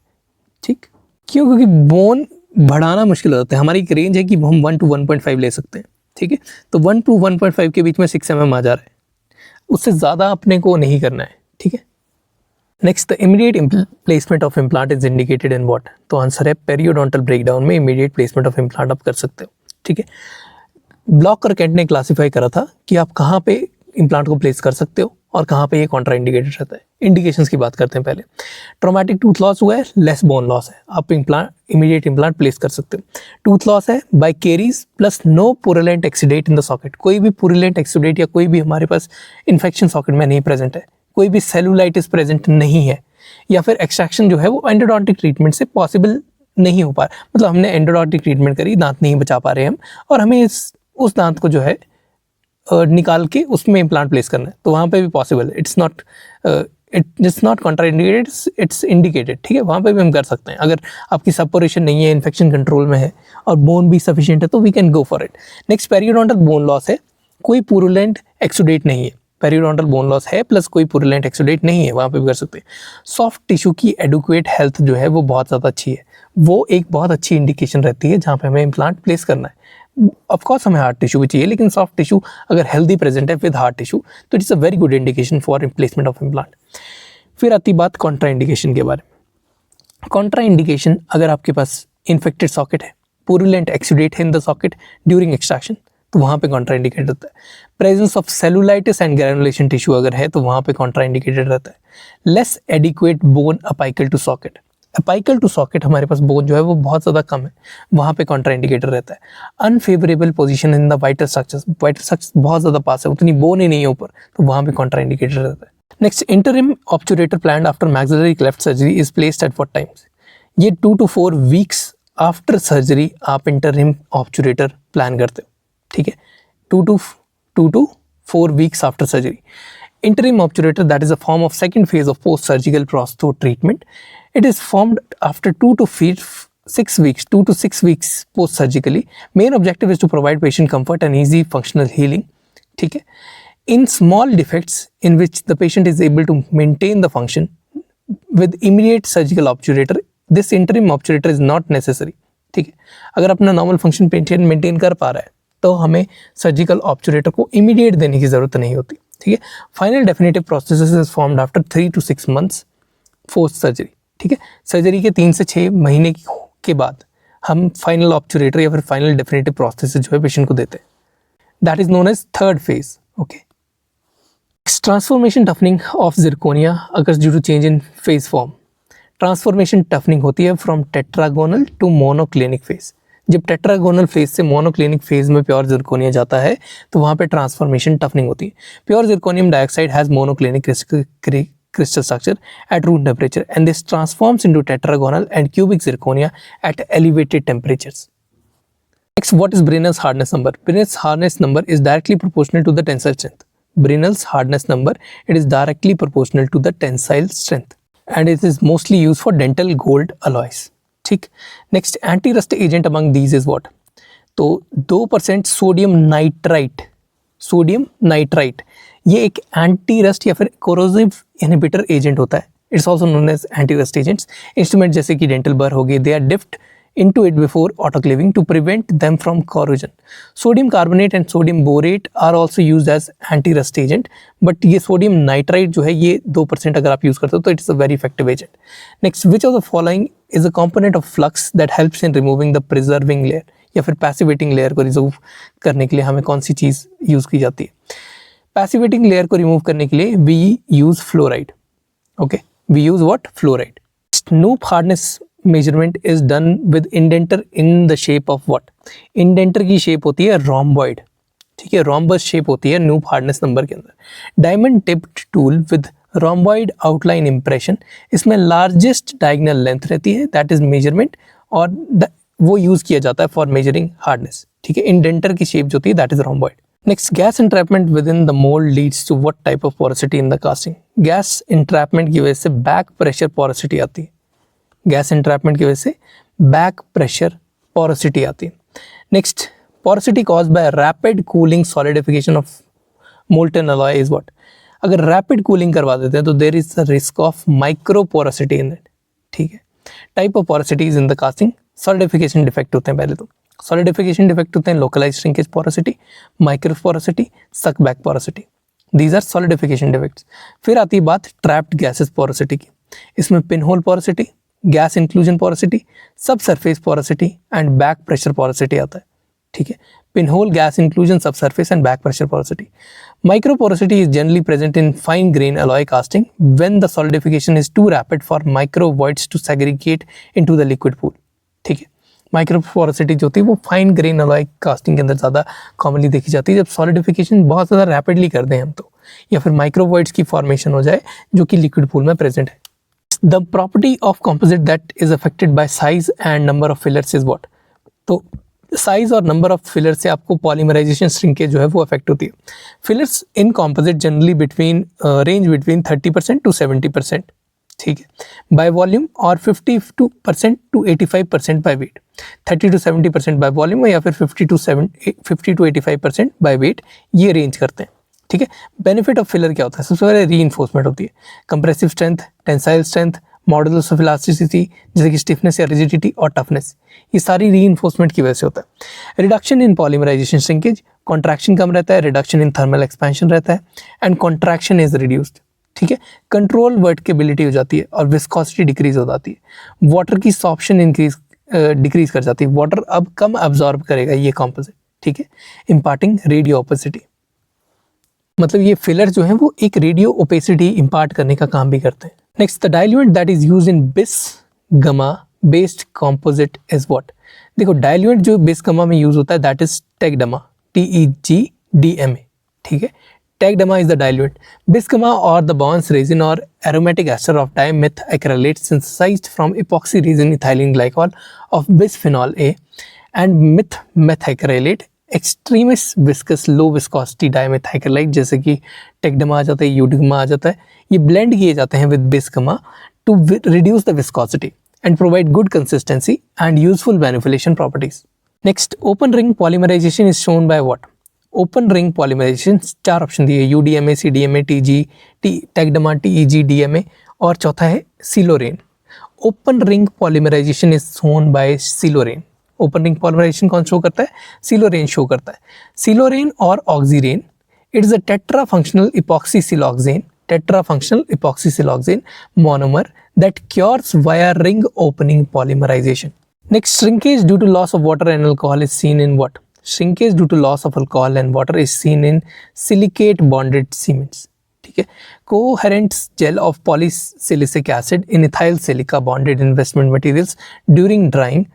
ठीक. क्यों? क्योंकि बोन बढ़ाना मुश्किल हो जाता है. हमारी एक रेंज है कि हम 1 to 1.5 ले सकते हैं. ठीक है. तो 1 to 1.5 के बीच में 6 mm आ जा रहा है. उससे ज़्यादा अपने को नहीं करना है. ठीक है. Next, the immediate placement of implant is indicated in what? तो आंसर है पेरियोडोंटल ब्रेकडाउन में इमीडिएट प्लेसमेंट ऑफ इम्प्लांट आप कर सकते हो. ठीक है. ब्लॉक और कैंट ने क्लासीफाई करा था कि आप कहाँ पे इम्प्लांट को प्लेस कर सकते हो और कहाँ पे ये कॉन्ट्रा इंडिकेटेड रहता है. इंडिकेशंस की बात करते हैं पहले. ट्रॉमेटिक टूथ लॉस हुआ है, लेस बोन लॉस है, आप इमीडिएट इम्प्लांट प्लेस कर सकते हो. टूथ लॉस है by caries plus no purulent exudate in the socket. कोई भी पुरुलेंट एक्सीडेट या कोई भी हमारे पास इन्फेक्शन सॉकेट में नहीं प्रेजेंट है, कोई भी सेलुलाइटिस प्रेजेंट नहीं है, या फिर एक्सट्रैक्शन जो है वो एंडोडोंटिक ट्रीटमेंट से पॉसिबल नहीं हो पा रहा. मतलब हमने एंडोडोंटिक ट्रीटमेंट करी, दांत नहीं बचा पा रहे हम, और हमें उस दांत को जो है निकाल के उसमें इम्प्लांट प्लेस करना है, तो वहाँ पे भी पॉसिबल है. It's not contraindicated, it's indicated. ठीक है. वहाँ पे भी हम कर सकते हैं. अगर आपकी सपोरेशन नहीं है, इन्फेक्शन कंट्रोल में है और बोन भी सफिशिएंट है तो we can go for it. Next, periodontal bone loss है, कोई पुरुलेंट एक्सुडेट नहीं है. पेरियोडोंटल बोन लॉस है प्लस कोई पुरुलेंट एक्सुडेट नहीं है, वहाँ पे भी कर सकते हैं. सॉफ्ट टिश्यू की एडुक्वेट हेल्थ जो है वो बहुत ज़्यादा अच्छी है. वो एक बहुत अच्छी इंडिकेशन रहती है जहाँ पे हमें इम्प्लांट प्लेस करना है. ऑफ कोर्स हमें हार्ड टिश्यू भी चाहिए, लेकिन सॉफ्ट टिश्यू अगर हेल्दी प्रेजेंट है विद हार्ड टिश्यू तो it's a very good indication for placement of implant. फिर आती बात कॉन्ट्राइंडिकेशन के बारे में। कॉन्ट्राइंडिकेशन, अगर आपके पास इन्फेक्टेड सॉकेट है, पुरुलेंट एक्सुडेट है in the socket during extraction, तो वहाँ पे कॉन्ट्राइंडिकेटेड होता है। Presence of cellulitis and granulation tissue अगर है तो वहाँ पे कॉन्ट्राइंडिकेटेड रहता है। Less adequate bone apical to socket, apical to socket हमारे पास बोन जो है वो बहुत ज़्यादा कम है, वहाँ पे कॉन्ट्राइंडिकेटेड रहता है। Unfavourable position in the vital structures, vital structures बहुत ज़्यादा पास है, उतनी बोन ही नहीं है ऊपर, तो वहाँ पे कॉन्ट्राइंडिकेटेड रहता है। Next, interim obturator planned after maxillary cleft surgery is placed at what times? ये 2 to 4 वीक्स आफ्टर सर्जरी आप इंटरिम ऑब्चुरेटर प्लान करते हो, ठीक है। 2 to 4 weeks after surgery. Interim obturator, that is a form of second phase of post-surgical prostho treatment. It is formed after 2 to 6 weeks post-surgically. Main objective is to provide patient comfort and easy functional healing. ठीक है. In small defects in which the patient is able to maintain the function with immediate surgical obturator, this interim obturator is not necessary. ठीक है. अगर अपना normal function patient maintain कर पा रहा है तो हमें सर्जिकल ऑब्चुरेटर को इमीडिएट देने की ज़रूरत नहीं होती, ठीक है। Final definitive prosthesis is formed after 3 to 6 months post surgery, ठीक है। सर्जरी के 3 से 6 महीने के बाद हम फाइनल ऑब्चुरेटर या फिर फाइनल डेफिनेटिव प्रोस्थेसिस जो है पेशेंट को देते हैं। That is known as third phase, okay. Transformation toughening of zirconia अगर due to change in phase form. Transformation toughening होती है from tetragonal to monoclinic phase. जब टेट्रागोनल फेज से मोनोक्लिनिक फेज में प्योर जिरकोनिया जाता है तो वहाँ पे ट्रांसफॉर्मेशन टफनिंग होती है। Pure zirconium dioxide has monoclinic crystal structure at room temperature and this transforms into tetragonal and cubic zirconia at elevated temperatures. Next, what is Brinell's hardness number? Brinell's hardness number is directly proportional to the tensile strength. Brinell's hardness number, it is directly proportional to the tensile strength and it is mostly used for dental gold alloys. ठीक। Next, anti rust agent among these is what? तो 2% sodium nitrite ये एक anti rust या फिर corrosive inhibitor agent होता है। It's also known as anti rust agents. Instrument जैसे कि डेंटल बर हो गए, they are dipped into it before autoclaving to prevent them from corrosion. Sodium carbonate and sodium borate are also used as anti-rust agent, but ये sodium nitrite जो है ये 2% अगर आप यूज करते हो तो it is a very effective agent. Next, which of the following is a component of flux that helps in removing the preserving layer या फिर passivating layer को रिमूव करने के लिए हमें कौन सी चीज यूज की जाती है? Passivating layer को रिमूव करने के लिए we use fluoride. Okay, we use what? Fluoride. Snoop hardness measurement is done with indenter in the shape of what? Indenter की शेप होती है rhomboid, ठीक है। rhombus शेप होती है नूप हार्डनेस नंबर के अंदर। Diamond tipped tool with rhomboid outline impression, इसमें लार्जेस्ट डायगोनल लेंथ रहती है, दैट इज मेजरमेंट, और वो यूज किया जाता है फॉर मेजरिंग हार्डनेस, ठीक है। इंडेंटर की शेप जो होती है that is rhomboid. Next, gas entrapment within the mold leads to what type of porosity in the casting? Gas entrapment की वजह से बैक प्रेशर पोरोसिटी आती है। गैस एंट्रैपमेंट की वजह से बैक प्रेशर पोरोसिटी आती है। Next, porosity caused by rapid cooling solidification of molten alloy is what? अगर रैपिड कूलिंग करवा देते हैं तो there is the risk of micro porosity in it, ठीक है। Type of porosities in the casting, solidification defect होते हैं। पहले तो सॉलिडिफिकेशन डिफेक्ट होते हैं localised shrinkage porosity, micro porosity, suck back porosity, these are solidification defects. फिर आती है बात ट्रैप्ड गैसेस पोरोसिटी की। इसमें pin hole porosity, gas inclusion porosity, sub surface porosity and back pressure porosity आता है, ठीक है। Pinhole, gas inclusion, sub surface and back pressure porosity. Micro porosity is generally present in fine grain alloy casting when the solidification is too rapid for micro voids to segregate into the liquid pool, ठीक है। Micro porosity जो होती है वो fine grain alloy casting के अंदर ज़्यादा commonly देखी जाती है जब सॉलिडिफिकेशन बहुत ज़्यादा रैपिडली कर दें हम तो, या फिर माइक्रो वॉइड्स की फॉर्मेशन हो जाए जो कि लिक्विड पूल में प्रेजेंट है। The property of composite that is affected by size and number of fillers is what? तो साइज और नंबर ऑफ फिलर से आपको पॉलीमराइजेशन श्रिंकेज जो है वो अफेक्ट होती है। Fillers in composite generally range between 30% to 70%, ठीक है, बाय वॉल्यूम, और 50% to 85% by weight. 30 to 70% by volume या फिर 50 to 85% बाय वेट, ये रेंज करते हैं, ठीक है। बेनिफिट ऑफ फिलर क्या होता है? सबसे पहले रीइंफोर्समेंट होती है, compressive strength, tensile strength, modulus of elasticity जैसे कि स्टिफनेस या रिजिडिटी और टफनेस, ये सारी रीइंफोर्समेंट की वजह से होता है। Reduction in polymerisation shrinkage, contraction कम रहता है, रिडक्शन इन थर्मल एक्सपेंशन रहता है, एंड कॉन्ट्रैक्शन इज रिड्यूस्ड, ठीक है। कंट्रोल वर्टिकेबिलिटी हो जाती है और विस्कोसिटी डिक्रीज हो जाती है। वाटर की सॉर्प्शन इंक्रीज डिक्रीज कर जाती है, वाटर अब कम एब्जॉर्ब करेगा ये कॉम्पोजिट, ठीक है। इम्पार्टिंग रेडियो ओपेसिटी, मतलब ये फिलर जो है वो एक रेडियो ओपेसिटी इम्पार्ट करने का काम भी करते हैं। Next, the diluent that is used in बिस गमा बेस्ड कॉम्पोजिट इज व्हाट। देखो डाइल्यूएंट जो बिस गमा में यूज होता है दैट इज टेगडमा, TEGDMA, ठीक है। Tegdama is the diluent. Bisgama or the Bowen's resin or aromatic ester of dimethacrylate synthesized from epoxy resin ethylene glycol of bisphenol A and methacrylate extremis viscous low viscosity dimethacrylate जैसे कि Tegdama आ जाता है, Eudigma आ जाता है, ये blend किए जाते हैं with Bisgama to reduce the viscosity and provide good consistency and useful manipulation properties. Next, open ring polymerization is shown by what? Open ring polymerisation 4 option दिए, UDMA, CDMA, टेगडमा, TEGDMA और चौथा है silorane. Open ring polymerisation is shown by silorane. Open ring polymerisation कौन show करता है? Silorane show करता है। Silorane और oxirane, it is a tetra functional epoxy siloxane monomer that cures via ring opening polymerization. Next, shrinkage due to loss of water and alcohol is seen in what? Shrinkage due to loss of alcohol and water is seen in silicate bonded cements, ठीक है। Coherent gel of polysilicic acid in ethyl silica bonded investment materials during drying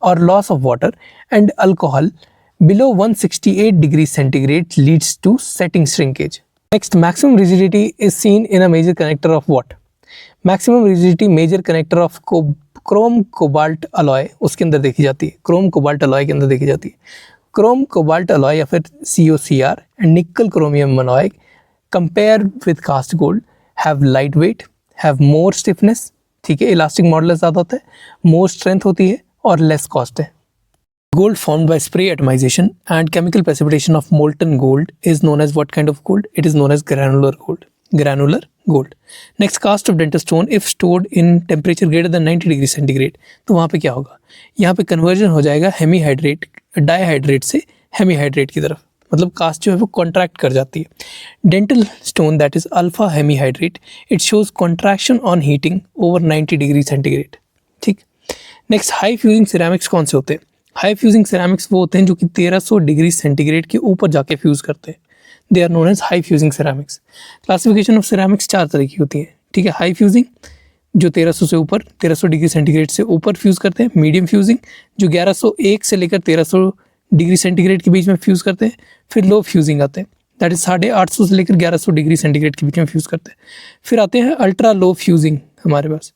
or loss of water and alcohol below 168 degrees centigrade leads to setting shrinkage. Next, maximum rigidity is seen in a major connector of what? Maximum rigidity major connector of Chrome cobalt alloy उसके अंदर देखी जाती है, Chrome cobalt alloy के अंदर देखी जाती है। क्रोम कोबाल्ट अलॉय या फिर COCr and nickel chromium alloy compare with cast gold have light weight, have more stiffness, ठीक है, इलास्टिक मॉडुलस ज़्यादा होता है, मोर स्ट्रेंथ होती है और लेस कॉस्ट है। Gold formed by spray atomization and chemical precipitation of molten gold is known as what kind of gold? It is known as granular gold. Granular gold. Next, cast of dental stone if stored in temperature greater than 90 degree centigrade, तो वहाँ पे क्या होगा? यहाँ पे conversion हो जाएगा hemihydrate, dihydrate से हेमीहाइड्रेट की तरफ, मतलब कास्ट जो है वो कॉन्ट्रैक्ट कर जाती है। Dental stone that is alpha hemihydrate, it shows contraction on heating over 90 degree centigrade, ठीक। नेक्स्ट, हाई फ्यूजिंग सिरेमिक्स कौन से होते हैं? हाई फ्यूजिंग सिरेमिक्स वो होते हैं जो कि 1300 डिग्री सेंटीग्रेड के ऊपर जाके फ्यूज़ करते हैं, they are known as high fusing ceramics. Classification of ceramics 4 तरह की होती है, ठीक है। हाई फ्यूजिंग जो 1300 से ऊपर, 1300 डिग्री सेंटीग्रेड से ऊपर फ्यूज़ करते हैं। मीडियम फ्यूजिंग जो 1101 से लेकर 1300 डिग्री सेंटीग्रेड के बीच में फ्यूज़ करते हैं। फिर लो फ्यूजिंग आते हैं, दैट इज 850 से लेकर 1100 डिग्री सेंटीग्रेड के बीच में फ्यूज़ करते हैं। फिर आते हैं अल्ट्रा लो फ्यूजिंग हमारे पास,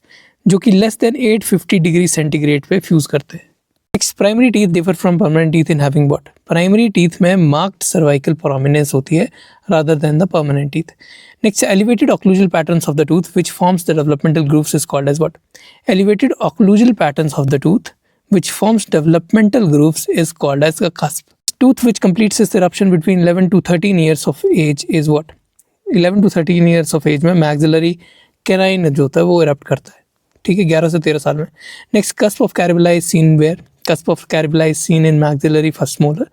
जो कि लेस देन 850 डिग्री सेंटीग्रेड पे फ्यूज़ करते हैं। Next, primary teeth differ from permanent teeth in having what? Primary teeth में मार्क्ड सर्वाइकल प्रोमिनेंस होती है rather than the permanent teeth. Next, elevated occlusal patterns of the tooth which forms the developmental grooves is called as what? Elevated occlusal patterns of the tooth which forms developmental grooves is called as a cusp. Tooth which completes its eruption between 11 to 13 years of age is what? 11 to 13 years of age में maxillary canine जो होता है वो erupt करता है, ठीक है, 11 से 13 साल में। Next, cusp of carabella is seen where? Cusp of carabella is seen in maxillary first molar,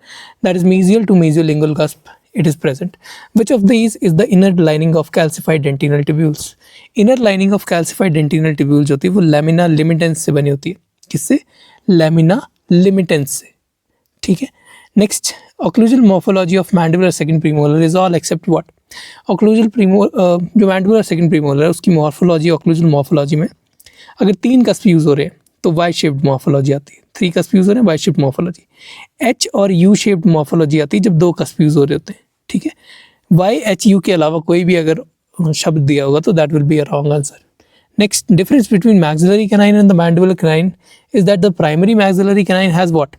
that is mesial to mesiolingual cusp. It is present. Which of these is the inner lining of calcified dentinal tubules? Inner lining of calcified dentinal tubules होती है वो lamina limitans से बनी होती है। किससे? Lamina लिमिटेंस से, ठीक है। Next, occlusal morphology of mandibular second premolar is all except what? Occlusal जो मैंडिबुलर सेकंड प्रीमोलर है उसकी मॉर्फोलॉजी, ऑक्लूजल मॉर्फोलॉजी में अगर 3 कस्प यूज हो रहे हैं तो वाई शेप्ड मॉर्फोलॉजी आती है। 3 कस्प यूज हो रहे हैं, वाई शेप्ड मॉर्फोलॉजी। H और U शेप्ड मॉर्फोलॉजी आती है जब 2 कस्प यूज हो रहे होते हैं, ठीक है। YHU के अलावा कोई भी अगर शब्द दिया होगा तो that will be a wrong answer. Next, difference between maxillary canine and the mandibular canine is that the primary maxillary canine has what?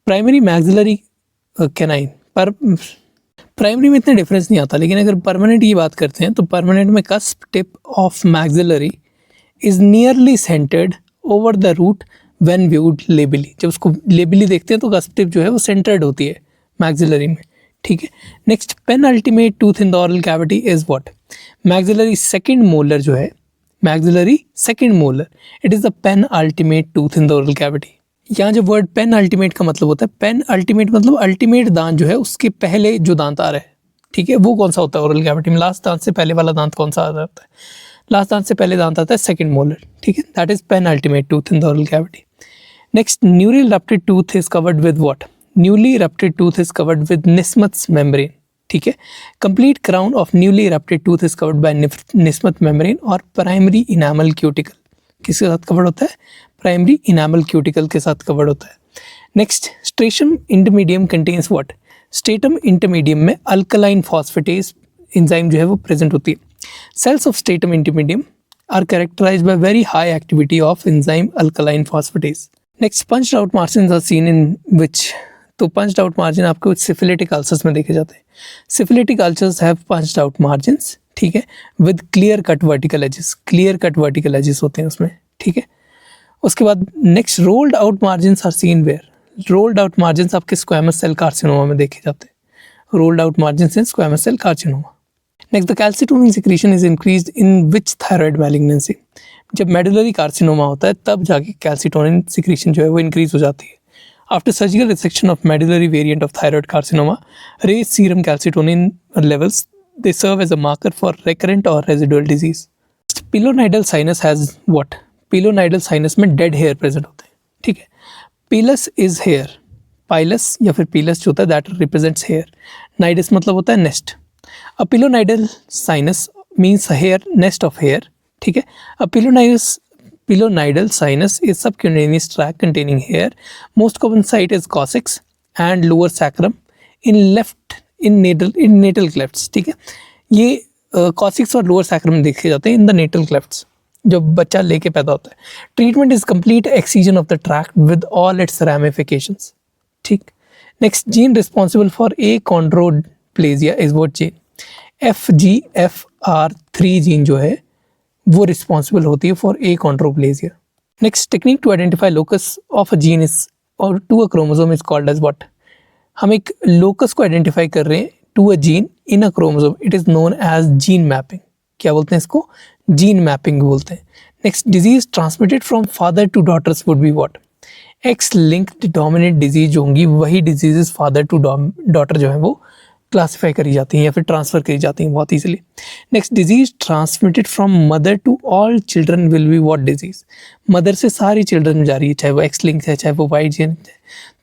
Primary maxillary canine पर प्राइमरी में इतना डिफरेंस नहीं आता, लेकिन अगर परमानेंट की बात करते हैं तो परमानेंट में cusp tip of maxillary is nearly centred over the root when viewed labially. जब उसको लेबली देखते हैं तो कस्प टिप जो है वो सेंटर्ड होती है मैक्सिलरी में, ठीक है। Next, penultimate tooth in the oral cavity is what? Maxillary second molar जो है, maxillary second molar, it is the penultimate tooth in the oral cavity. यहाँ जो वर्ड पेन अल्टीमेट का मतलब होता है, पेन अल्टीमेट मतलब ultimate दांत जो है उसके पहले जो दांत आ रहा है, ठीक है, वो कौन सा होता है ओरल कैविटी में? लास्ट दांत से पहले वाला दांत कौन सा आता है? लास्ट दांत से पहले दांत आता है सेकंड मोलर, ठीक है, that is penultimate tooth in the oral cavity. Next, newly erupted tooth is covered with what? Newly erupted tooth is covered with Nasmyth membrane, ठीक है. Complete crown of newly erupted tooth is covered by Nasmyth membrane और primary enamel cuticle. किसके साथ covered होता है? Primary enamel cuticle के साथ covered होता है. Next, stratum इंटरमीडियम contains what? Stratum इंटरमीडियम में अल्कलाइन फॉस्फेटेज एंजाइम जो है वो प्रेजेंट होती है. Cells of stratum intermedium are characterised by very high activity of enzyme alkaline phosphatase. Next, punched out margins are seen in which? तो punched out margin आपको syphilitic ulcers में देखे जाते हैं. Syphilitic ulcers have punched out margins, ठीक है, with clear cut vertical edges. Clear cut vertical edges होते हैं उसमें, ठीक है. उसके बाद next, rolled out margins are seen where? Rolled out margins आपके स्क्वैमस सेल कार्सिनोमा में देखे जाते हैं. Rolled out margins in squamous cell carcinoma. Next, the calcitonin secretion is increased in which thyroid malignancy? जब मेडुलरी कार्सिनोमा होता है तब जाके कैल्सिटोनिन सिक्रीशन जो है वो इंक्रीज हो जाती है. After surgical resection of medullary variant of thyroid carcinoma, raise serum calcitonin levels, they serve as a marker for recurrent or residual disease. Pilonidal sinus has what? Pilonidal sinus में dead hair present होते हैं, ठीक है. Pilus is hair. Pilus या फिर pilus जो होता है that represents hair. Nidus मतलब होता है nest. A pilonidal sinus means a hair nest of hair, ठीक है. A pilonidal sinus is subcutaneous tract containing hair. Most common site is coccyx and lower sacrum in natal clefts, ठीक है. ये cos x और lower sacrum देखे जाते हैं in the natal क्लेफ्ट्स जब बच्चा लेके पैदा होता है. Treatment is complete excision of the tract with all its ramifications, ठीक. Next, gene responsible for achondroplasia is what gene? FGFR3 gene जो है वो रिस्पॉन्सिबल होती है for achondroplasia. Next, technique to identify locus of a gene is और to a chromosome is called as what? हम एक locus को आइडेंटिफाई कर रहे हैं to a gene in a chromosome, it is known as gene mapping. क्या बोलते हैं इसको? जीन मैपिंग बोलते हैं. Next, disease transmitted from father to daughters would be what? X linked dominant disease होंगी, वही डिजीजेस फादर टू डॉटर जो है वो क्लासीफाई करी जाती हैं या फिर ट्रांसफर करी जाती हैं बहुत easily. Next, disease transmitted from mother to all children will be what disease? Mother से सारी चिल्ड्रन में जा रही है, चाहे वो एक्स लिंक है चाहे वो वाई जीन है,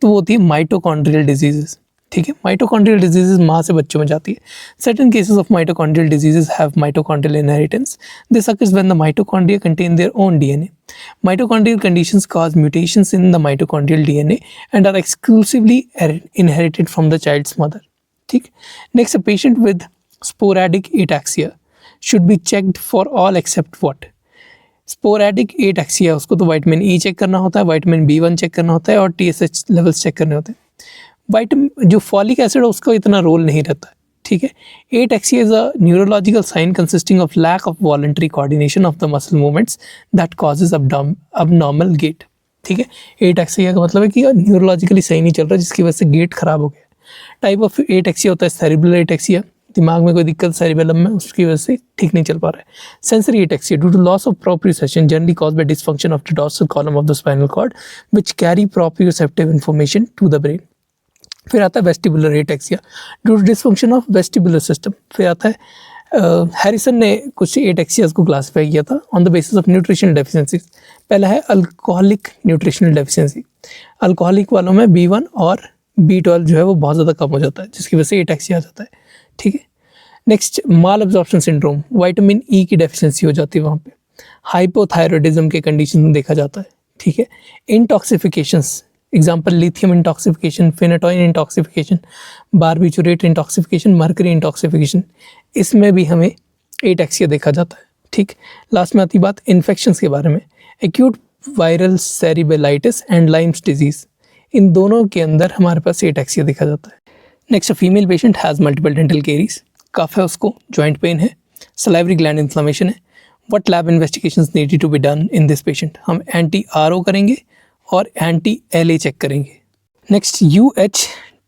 तो वो होती है माइटोकॉन्ड्रियल डिजीजेस, ठीक है. माइटोकॉन्ड्रियल डिजीजेस माँ से बच्चों में जाती है. Certain cases of mitochondrial diseases have mitochondrial inheritance. This occurs when the mitochondria contain their own DNA. Mitochondrial conditions cause mutations in the mitochondrial DNA and are exclusively inherited from the child's mother, ठीक. Next, a patient with sporadic ataxia should be checked for all except what? Sporadic ataxia, उसको तो vitamin E check करना होता है, vitamin B1 check करना होता है और TSH लेवल्स चेक करने होते हैं. विटामिन जो फॉलिक एसिड है उसका इतना रोल नहीं रहता है, ठीक है. Ataxia is a neurological sign consisting of lack of voluntary coordination of the muscle movements that causes abnormal gait, ठीक है. एटाक्सिया का मतलब है कि न्यूरोलॉजिकली सही नहीं चल रहा जिसकी वजह से गेट खराब हो गया. टाइप ऑफ एटाक्सिया होता है सेरिब्रल एटाक्सिया, दिमाग में कोई दिक्कत सेरिबेलम में उसकी वजह से ठीक नहीं चल पा रहा है. Sensory ataxia due to loss of proprioception generally caused by dysfunction of the dorsal column of the spinal cord which carry proprioceptive information to the brain. फिर आता है vestibular ataxia due to dysfunction of vestibular system. फिर आता है Harrison ने कुछ एटाक्सियाज को classify किया था on the basis of nutritional deficiencies. पहला है अल्कोहलिक न्यूट्रिशनल डेफिशिएंसी. अल्कोहलिक वालों में B1 और B12 जो है वो बहुत ज़्यादा कम हो जाता है जिसकी वजह से एटाक्सिया आ जाता है, ठीक है. नेक्स्ट, माल एब्जॉर्प्शन सिंड्रोम, विटामिन ई की डेफिशिएंसी हो जाती है वहाँ पे. हाइपोथायरॉयडिज्म के कंडीशन में देखा जाता है, ठीक है. इंटॉक्सिफिकेशंस, एग्जाम्पल लिथियम इंटॉक्सिफिकेशन, फिनेटोइन इंटॉक्सिफिकेशन, बारबिचुरेट इंटॉक्सिफिकेशन, मर्करी इंटॉक्सिफिकेशन, इसमें भी हमें एटाक्सिया देखा जाता है, ठीक. लास्ट में आती बात इन्फेक्शंस के बारे में. Acute viral cerebellitis and Lyme's disease, इन दोनों के अंदर हमारे पास एटाक्सिया देखा जाता है. Next, female patient has multiple dental caries, cough है उसको, जॉइंट पेन है, सलाइवरी ग्लैंड इन्फ्लेमेशन है. What lab investigations needed to be done in this patient? हम anti-RO करेंगे और anti-LA चेक करेंगे. Next,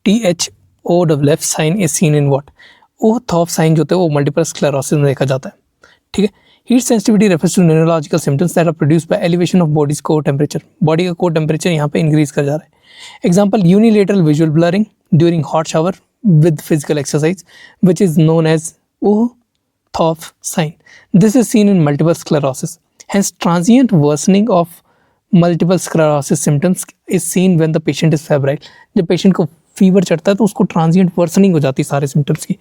UHTHOFF sign is seen in what? Uhthoff sign जो होता है वो मल्टीपल स्क्लेरोसिस में देखा जाता है, ठीक है. Heat sensitivity refers to neurological symptoms that are produced by elevation of body's core temperature. Body का कोर टेम्परेचर यहाँ पे इंक्रीज कर जा रहा है. Example, unilateral visual blurring during hot shower with physical exercise, which is known as O'Thoff sign. This is seen in multiple sclerosis. Hence, transient worsening of multiple sclerosis symptoms is seen when the patient is febrile. जब patient को fever चढ़ता है तो उसको transient worsening हो जाती है सारे सिम्टम्स की.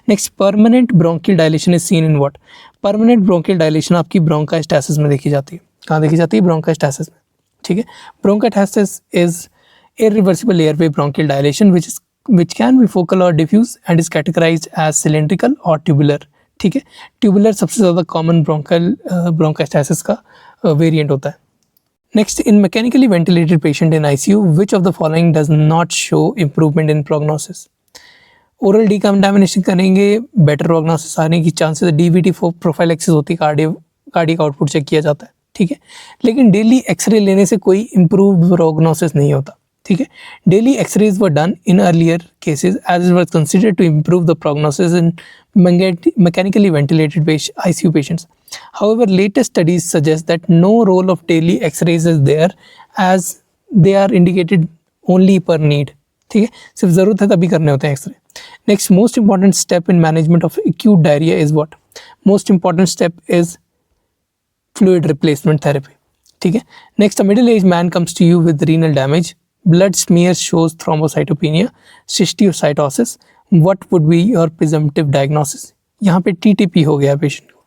Next, permanent bronchial dilation is seen in what. Permanent bronchial dilation आपकी ब्रोंकास्टैसिस में देखी जाती है. कहाँ देखी जाती है? ब्रोंकास्टैसिस में. ठीक है. ब्रोंकास्टैसिस is irreversible airway bronchial dilation which can be focal or diffuse and is categorized as cylindrical or tubular. ठीक है. ट्यूबुलर सबसे ज़्यादा कॉमन ब्रोंकास्टैसिस का वेरिएंट होता है. Next, in mechanically ventilated patient in ICU which of the following does not show improvement in prognosis. Oral decontamination करेंगे, better prognosis आने की चांसेस. डीवीटी प्रोफाइलेक्सिस होती है, कार्डियक आउटपुट चेक किया जाता है. ठीक है. लेकिन डेली एक्सरे लेने से कोई इम्प्रूव प्रोग्नोसिस नहीं होता. ठीक है. Daily exercise were done in earlier cases as it was considered to improve the prognosis in mechanically ventilated ICU patients. However, latest studies suggest that no role of daily X-rays is there as they are indicated only per need. ठीक है. सिर्फ ज़रूरत है तभी करने होते हैं x-ray. Next, most important step in management of acute diarrhoea is what. Most important step is fluid replacement therapy. ठीक है. Next, a middle age man comes to you with renal damage. Blood smear shows thrombocytopenia, cysticercosis. What would be your presumptive diagnosis? यहाँ पे TTP हो गया patient को.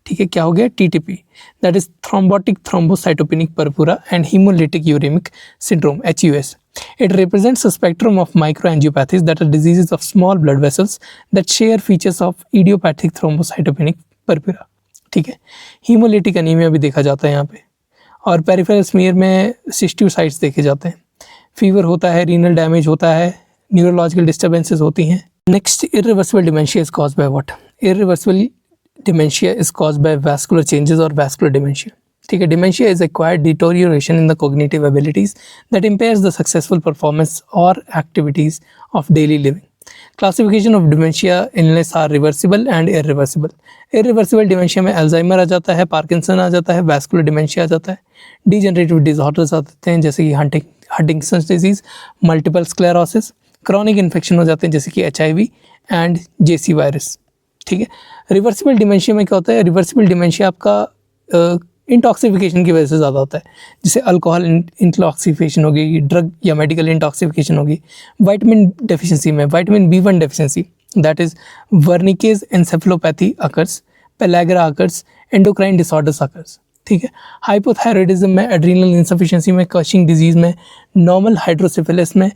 ठीक है. क्या हो गया? TTP. That is thrombotic thrombocytopenic purpura and hemolytic uremic syndrome, HUS. It represents a spectrum of microangiopathies that are diseases of small blood vessels that share features of idiopathic thrombocytopenic purpura. ठीक है. hemolytic anemia भी देखा जाता है यहाँ पे, और peripheral smear में सिस्ट्यूसाइट्स देखे जाते हैं. फीवर होता है, रीनल डैमेज होता है, न्यूरोलॉजिकल डिस्टर्बेंसेस होती हैं. Next, irreversible dementia is caused by what. Irreversible dementia is caused by vascular changes और वैस्कुलर डिमेंशिया. ठीक है. Dementia is acquired deterioration in the cognitive abilities that impairs the successful performance और activities of daily living. Classification of dementia illness are reversible and irreversible. Irreversible dementia में Alzheimer आ जाता है, Parkinson आ जाता है, vascular dementia आ जाता है, degenerative disorders आ जाते हैं जैसे कि Huntington's disease, multiple sclerosis, chronic infection हो जाते हैं जैसे कि HIV एंड JC वायरस. ठीक है. रिवर्सिबल डिमेंशिया में क्या होता है? रिवर्सिबल डिमेंशिया आपका इंटॉक्सिफिकेशन की वजह से ज़्यादा होता है, जैसे अल्कोहल इंटॉक्सिफिकेशन होगी, ड्रग या मेडिकल इंटॉक्सिफिकेशन होगी. वाइटामिन डेफिशिएंसी में vitamin B1 deficiency, that is Wernicke's encephalopathy occurs, pellagra occurs, endocrine disorders occurs. ठीक है. हाइपोथायरॉयडिज्म में, एड्रीनल इंसफिशिएंसी में, कशिंग डिजीज़ में, नॉर्मल हाइड्रोसिफिलिस में,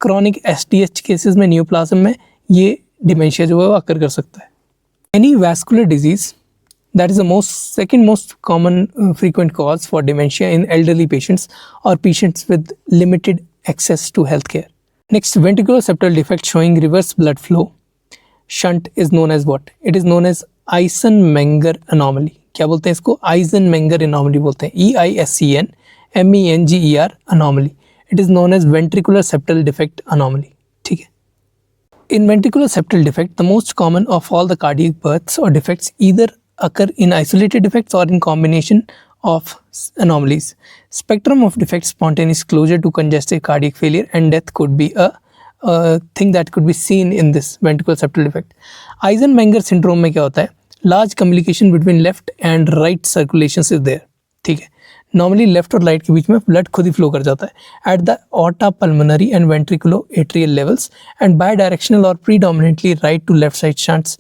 क्रॉनिक STH केसेस में, न्यूप्लाज्म में ये डिमेंशिया जो है वो अकर कर सकता है. Any vascular disease, that is the second most common frequent cause for dementia in elderly patients or patients with limited access to healthcare. Next, ventricular-septal defect showing reverse blood flow shunt is known as what? It is known as Eisenmenger anomaly. क्या बोलते हैं इसको? Eisenmenger anomaly बोलते हैं. EISCNMENGER anomaly. It is known as ventricular-septal defect anomaly. ठीक है. In ventricular-septal defect, the most common of all the cardiac births or defects either occur in isolated defects or in combination of anomalies. Spectrum of defects, spontaneous closure to congestive cardiac failure and death could be a thing that could be seen in this ventricular septal defect. Eisenmenger syndrome में क्या होता है? Large communication between left and right circulations is there. ठीक है. Normally left और right के बीच में blood खुद ही flow कर जाता है at the aorta pulmonary and ventriculoatrial levels and bidirectional or predominantly right to left side shunts.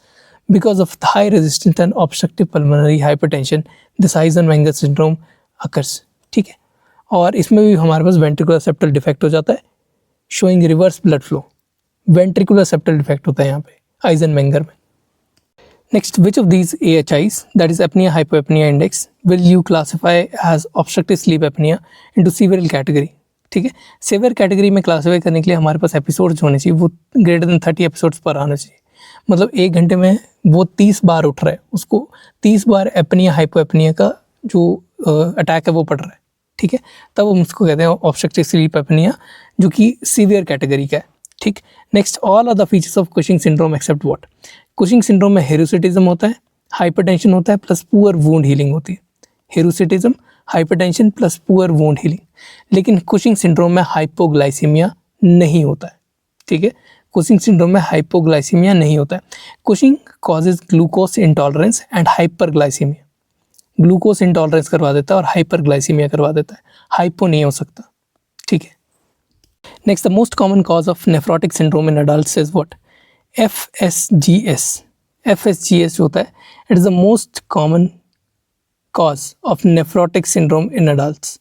Because of the high resistance and obstructive pulmonary hypertension, this Eisenmenger syndrome occurs. ठीक है. और इसमें भी हमारे पास ventricular septal defect हो जाता है, showing reverse blood flow. Ventricular septal defect होता है यहाँ पे Eisenmenger में. Next, which of these AHIs, that is apnea hypopnea index, will you classify as obstructive sleep apnea into severe category? ठीक है. severe category में classify करने के लिए हमारे पास एपिसोड्स होने चाहिए, वो greater than 30 एपिसोड्स पर आना चाहिए. मतलब 1 घंटे में वो 30 बार उठ रहा है, उसको 30 बार एपनिया हाइपोएपनिया का जो अटैक है वो पड़ रहा है. ठीक है. तब हम उसको कहते हैं ऑब्स्ट्रक्टिव स्लीप एपनिया, जो कि सीवियर कैटेगरी का है. ठीक. Next, all are the features of Cushing syndrome except what. Cushing syndrome में हिरोसिटिज्म होता है, हाइपरटेंशन होता है, प्लस पुअर वुंड हीलिंग होती है. Hirsutism, hypertension plus poor wound healing. लेकिन कुशिंग सिंड्रोम में हाइपोग्लाइसीमिया नहीं होता है. ठीक है. कुशिंग सिंड्रोम में हाइपोग्लाइसीमिया नहीं होता है। Cushing causes glucose intolerance and hyperglycaemia, glucose intolerance करवा देता है और हाइपरग्लाइसीमिया करवा देता है, हाइपो नहीं हो सकता, ठीक है। Next, the most common cause of nephrotic syndrome in adults is what? FSGS। FSGS होता है, it is the most common cause of nephrotic syndrome in adults.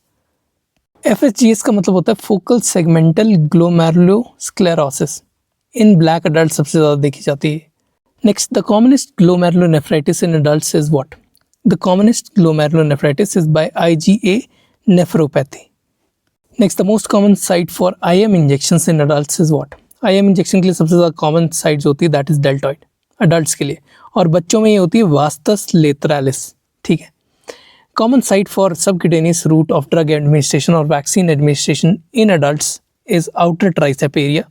FSGS का मतलब होता है फोकल सेगमेंटल ग्लोमेरुलोस्क्लेरोसिस। इन ब्लैक अडल्ट सबसे ज़्यादा देखी जाती है। Next, the commonest glomerulonephritis in adults is what? The commonest glomerulonephritis is by IgA nephropathy. Next, the most common site for IM injections in adults is what? IM injection के लिए सबसे ज़्यादा common sites होती है, that is deltoid, adults के लिए, और बच्चों में ये होती है वास्तस लेटरालिस, ठीक है। Common site for subcutaneous route of drug administration or vaccine administration in adults is outer tricep area.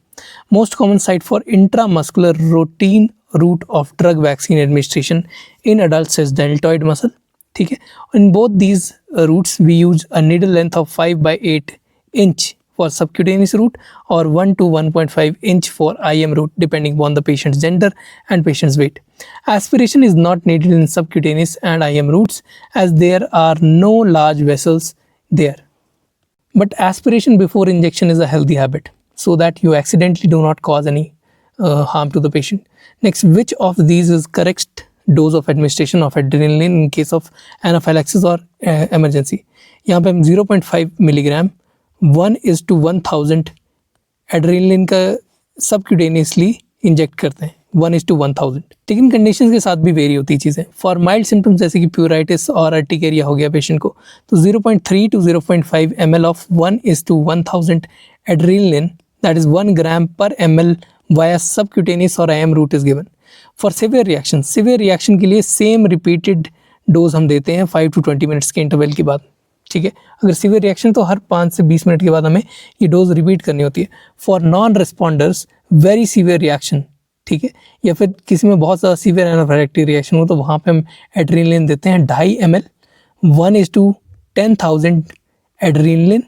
Most common site for intramuscular routine route of drug vaccine administration in adults is deltoid muscle. ठीक है. In both these routes, we use a needle length of 5/8 inch for subcutaneous route or 1 to 1.5 inch for IM route, depending upon the patient's gender and patient's weight. Aspiration is not needed in subcutaneous and IM routes as there are no large vessels there. But aspiration before injection is a healthy habit so that you accidentally do not cause any harm to the patient. Next, which of these is correct dose of administration of adrenaline in case of anaphylaxis or emergency? यहाँ पे हम 0.5 milligram 1:1000 adrenaline का subcutaneously inject करते हैं, 1:1000। लेकिन condition के साथ भी वेरी होती चीज़ें। फॉर माइल्ड सिम्टम्स जैसे कि प्यूराइटिस और अर्टिकेरिया हो गया पेशेंट को, तो 0.3 to 0.5 ml of 1:1000 adrenaline, that is 1 gram per ml via subcutaneous और IM route is given. For severe reaction के लिए सेम रिपीटेड डोज हम देते हैं 5 to 20 मिनट्स के इंटरवल के बाद, ठीक है। अगर सीवियर रिएक्शन तो हर 5 से 20 मिनट के बाद हमें ये डोज रिपीट करनी होती है। For non responders very severe reaction, ठीक है, या फिर किसी में बहुत ज़्यादा सीवियर एनाफिलैक्टिक रिएक्शन हो तो वहाँ पे हम एड्रेनलिन देते हैं 2.5 ml 1:10,000 एड्रेनलिन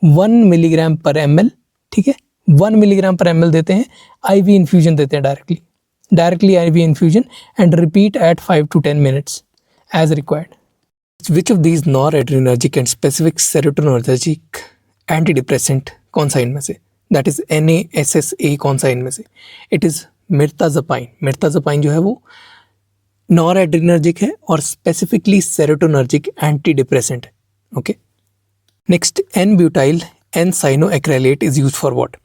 1 मिलीग्राम पर ml, ठीक है, 1 मिलीग्राम पर ml देते हैं। IV इन्फ्यूजन देते हैं directly IV infusion and repeat at 5 to 10 minutes as required. Which of these noradrenergic and specific serotonergic antidepressant कौन सा इनमें से? That is NaSSA कौन सा इनमें से? It is मिर्ताज़पाइन। मिर्ताज़पाइन जो है वो नॉरएड्रेनर्जिक है और स्पेसिफिकली सेरोटोनर्जिक एंटीडिप्रेसेंट है, okay. Next, N-butyl N-cyanoacrylate is used for what?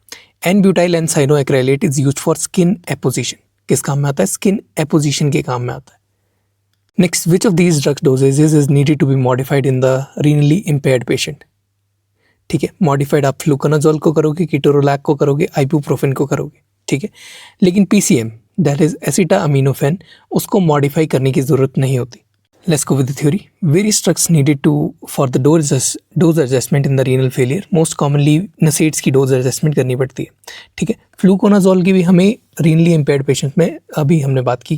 N-butyl N-cyanoacrylate is used for skin apposition। किस काम में आता है? स्किन एपोजिशन के काम में आता है। Next, which of these drug dosages is needed to be modified in the renally impaired patient? ठीक है, मॉडिफाइड आप फ्लूकोनाजोल को करोगे, कीटोरोलैक को करोगे, आइबुप्रोफेन को करोगे, ठीक है। लेकिन PCM दैट इज एसिटाअमीनोफेन, उसको मॉडिफाई करने की ज़रूरत नहीं होती। Let's go with the theory. Various drugs needed for the dose adjustment in the renal failure. Most commonly NSAIDs की डोज एडजस्टमेंट करनी पड़ती है, ठीक है। फ्लूकोनाजोल की भी हमें रीनली इम्पेयर्ड पेशेंट में अभी हमने बात की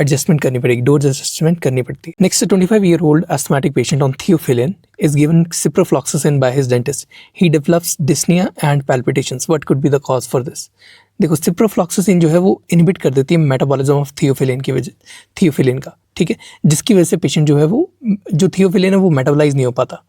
एडजस्टमेंट करनी पड़ेगी, डोज एडजस्टमेंट करनी पड़ती है। Next, 25-year-old asthmatic patient on theophylline is given ciprofloxacin by his dentist. He develops dyspnea and palpitations. What could be the cause for this? देखो, सिप्रोफ्लॉक्सासिन जो है वो इनहिबिट कर देती है मेटाबॉलिज्म ऑफ थियोफिलिन का, ठीक है, जिसकी वजह से पेशेंट जो है वो जो थियोफिलिन है वो मेटाबोलाइज नहीं हो पाता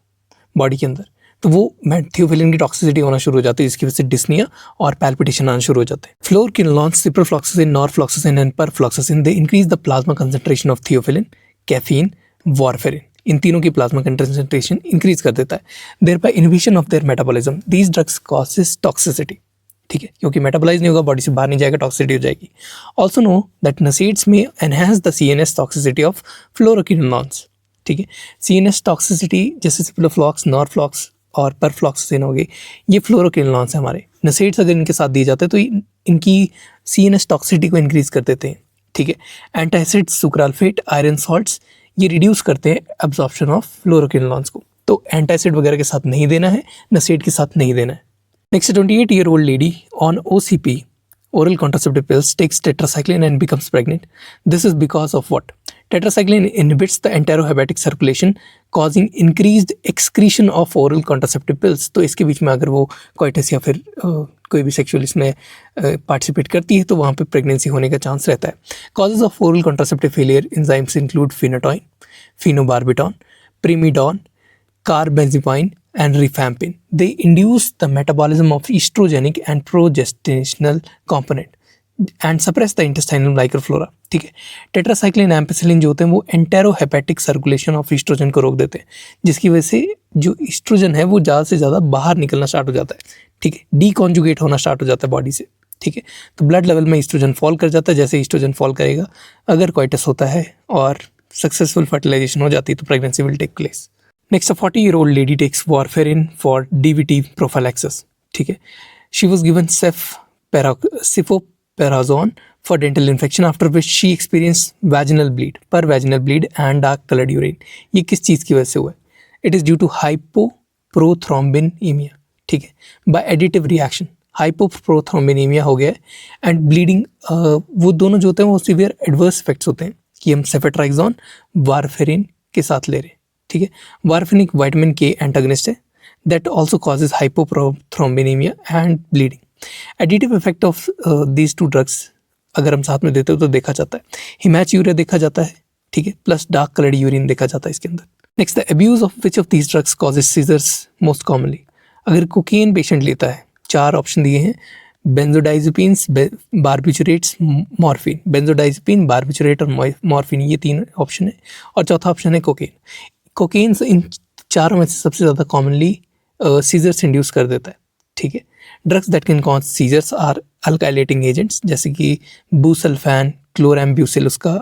बॉडी के अंदर, तो वो थियोफिलिन की टॉक्सिसिटी होना शुरू हो जाती है, जिसकी वजह से डिस्निया और पैल्पिटेशन आना शुरू हो जाते हैं। Fluoroquinolone, ciprofloxacin, norfloxacin and pefloxacin they increase the plasma concentration of theophylline, caffeine, warfarin. इन तीनों की प्लाज्मा कंसंट्रेशन इंक्रीज कर देता है, thereby inhibition of their metabolism. These drugs causes toxicity, ठीक है, क्योंकि मेटाबोलाइज नहीं होगा, बॉडी से बाहर नहीं जाएगा, टॉक्सिसिटी हो जाएगी। Also know that NSAIDs may enhance the CNS toxicity of fluoroquinolones, ठीक है। CNS टॉक्सिसिटी जैसे सिप्रोफ्लॉक्स, नॉरफ्लॉक्स और परफ्लॉक्सासिन हो गई, ये फ्लोरोकिनोलॉन्स हैं हमारे। NSAIDs अगर इनके साथ दिए जाते हैं तो इनकी CNS टॉक्सिसिटी को इंक्रीज कर देते हैं, ठीक है। एंटासिड्स, सुक्राल्फेट, आयरन सॉल्ट्स ये रिड्यूस करते हैं एब्जॉर्प्शन ऑफ फ्लोरोकिनोलॉन्स को, तो एंटासिड वगैरह के साथ नहीं देना है, NSAID के साथ नहीं देना है। Next, a 28-year-old lady on OCP, oral contraceptive pills, takes tetracycline and becomes pregnant. This is because of what? Tetracycline inhibits the enterohepatic circulation, causing increased excretion of oral contraceptive pills. तो इसके बीच में अगर वो coitus या फिर कोई भी sexual इसमें पार्टिसिपेट करती है तो वहाँ पे प्रेगनेंसी होने का चांस रहता है. Causes of oral contraceptive failure enzymes include phenytoin, phenobarbital, primidone, carbenzapine, and rifampin. They induce the metabolism of estrogenic and progestational component and suppress the intestinal microflora. ठीक है. टेट्रासाइक्लिन एम्पिसिलिन जो होते हैं वो एंटेरोहेपेटिक सर्कुलेशन ऑफ ईस्ट्रोजन को रोक देते हैं, जिसकी वजह से जो ईस्ट्रोजन है वो ज़्यादा से ज़्यादा बाहर निकलना स्टार्ट हो जाता है. ठीक है, डीकॉन्जुगेट होना स्टार्ट हो जाता है बॉडी से. ठीक है, तो ब्लड लेवल में ईस्ट्रोजन फॉल कर जाता है. जैसे ईस्ट्रोजन फॉल करेगा, अगर कोइटस होता है और सक्सेसफुल फर्टिलाइजेशन हो जाती है तो pregnancy will take place. Next, 40-year-old lady takes warfarin for DVT prophylaxis. ठीक है, she was given cefoperazone for dental infection, after which she experienced vaginal bleed and dark colored urine. ये किस चीज़ की वजह से हुआ है? It is due to hypoprothrombinemia. ठीक है, by additive reaction hypoprothrombinemia हो गया है एंड ब्लीडिंग. वो दोनों जो होते हैं वो सीवियर एडवर्स इफेक्ट्स होते हैं कि हम सेफेट्राइक्सोन वारफेरिन के साथ ले रहे हैं. ठीक है, वारफेरिन एक विटामिन के एंटागनिस्ट है that also causes hypothrombinaemia and bleeding. Additive effect of these two drugs अगर हम साथ में देते हो तो देखा जाता है हिमैच यूरिया देखा जाता है. ठीक है, प्लस डार्क कलर्ड यूरिन देखा जाता है इसके अंदर. Next, the abuse of which of these drugs causes seizures most commonly. अगर कोकेन पेशेंट लेता है, 4 ऑप्शन दिए हैं, benzodiazepines, barbiturates, morphine. Benzodiazepine, barbiturate और मॉर्फिन, ये 3 ऑप्शन है. और चौथा ऑप्शन है कोकेन. कोकेन इन चारों में से सबसे ज़्यादा कॉमनली सीजर्स इंड्यूस कर देता है. ठीक है, drugs that can cause seizures are alkylating agents, जैसे कि बुसल्फैन, क्लोरैम्ब्यूसिल उसका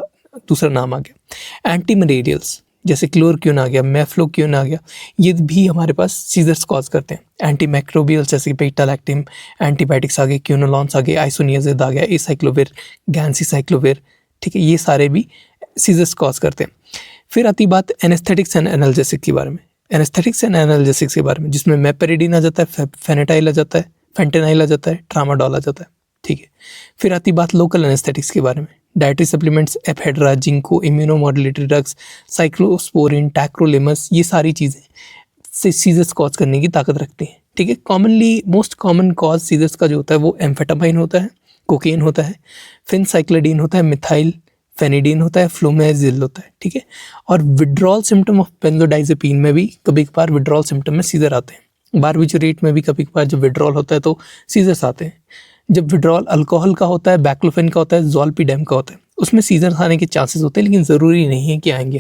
दूसरा नाम आ गया. एंटी मलेरियल्स जैसे क्लोरक्यून आ गया, मेफ्लोक्यून आ गया, ये भी हमारे पास सीजर्स कॉज करते हैं. एंटी मैक्रोबियल्स जैसे कि बेटालैक्टिन, एंटीबायोटिक्स आ गए, क्यूनोलॉन्स आ गए, आइसोनियाजिड आ गया, एसाइक्लोविर, गैंसीसाइक्लोविर. ठीक है, ये सारे भी सीजर्स कॉज करते हैं. फिर आती बात एनेस्थेटिक्स एंड एनाल्जेसिक के बारे में. एनेस्थेटिक्स एंड एनाल्जेसिक्स के बारे में जिसमें मेपेरिडीन आ जाता है, फेनेटाइल आ जाता है, फेंटेनाइल आ जाता है, ट्रामाडोल आ जाता है. ठीक है, फिर आती बात लोकल एनेस्थेटिक्स के बारे में. Dietary supplements, ephedra, ginkgo, immunomodulatory drugs, cyclosporine, tacrolimus, ये सारी चीज़ें से सीजर्स कॉज करने की ताकत रखती हैं. ठीक है, commonly most common cause seizures का जो होता है वो एम्फेटामाइन होता है, कोकेन होता है, फिनसाइक्लिडीन होता है, मिथाइल फेनिडीन होता है, फ्लोमेजिल होता है. ठीक है, और विड्रॉल सिम्टम ऑफ बेंजोडाइजेपिन में भी कभी कभार विड्रॉल सिम्टम में सीजर आते हैं. बारबिचुरेट में भी कभी कभार जब विड्रॉल होता है तो सीजर्स आते हैं. जब विड्रॉल अल्कोहल का होता है, बैक्लोफेन का होता है, ज़ोलपीडेम का होता है, उसमें सीजर्स आने के चांसेस होते हैं, लेकिन ज़रूरी नहीं है कि आएंगे.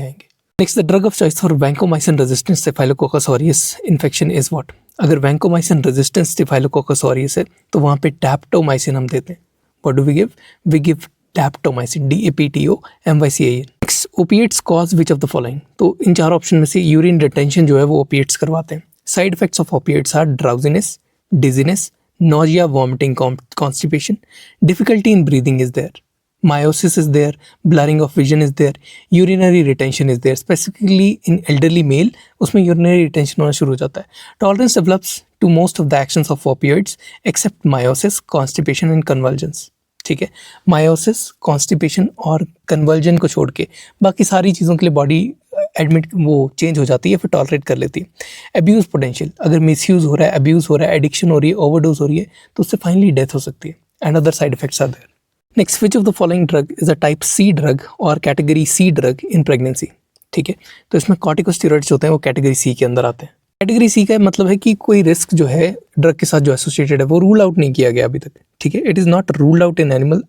Next, the drug of choice for vancomycin resistant staphylococcus aureus infection is what. अगर वैंकोमाइसिन रेजिस्टेंट स्टेफाइलोकोकस ऑरियस है तो वहाँ पे डैप्टोमाइसिन हम देते हैं. What do we give? We give daptomycin, DAPTOMYCIN. Next, opiates cause which of the following. तो इन 4 ऑप्शन में से यूरिन रिटेंशन जो है वो ओपिएट्स करवाते हैं. Side effects of opiates are drowsiness, dizziness, nausea, vomiting, constipation, difficulty in breathing is there, meiosis is there, blurring of vision is there, urinary retention is there. Specifically in elderly male उसमें urinary retention होना शुरू हो जाता है. Tolerance develops to most of the actions of opioids except meiosis, constipation and convulsions. ठीक है, meiosis, constipation और convulsion को छोड़ के बाकी सारी चीज़ों के लिए बॉडी एडमिट वो चेंज हो जाती है, फिर टॉलरेट कर लेती है. अब्यूज़ पोटेंशियल, अगर मिसयूज़ हो रहा है, अब्यूज़ हो रहा है, एडिक्शन हो रही है, ओवरडोज हो रही है तो उससे फाइनली डेथ हो सकती है. And other side effects are there. Next, which of the following drug is a type C drug और category C drug in pregnancy. ठीक है, तो इसमें कॉर्टिकोस्टेरॉइड्स होते हैं, वो कैटेगरी C के अंदर आते हैं. कैटेगरी C का मतलब है कि कोई रिस्क जो है ड्रग के साथ जो एसोसिएटेड है वो रूल आउट नहीं किया गया अभी तक. ठीक है, it is not ruled out in animal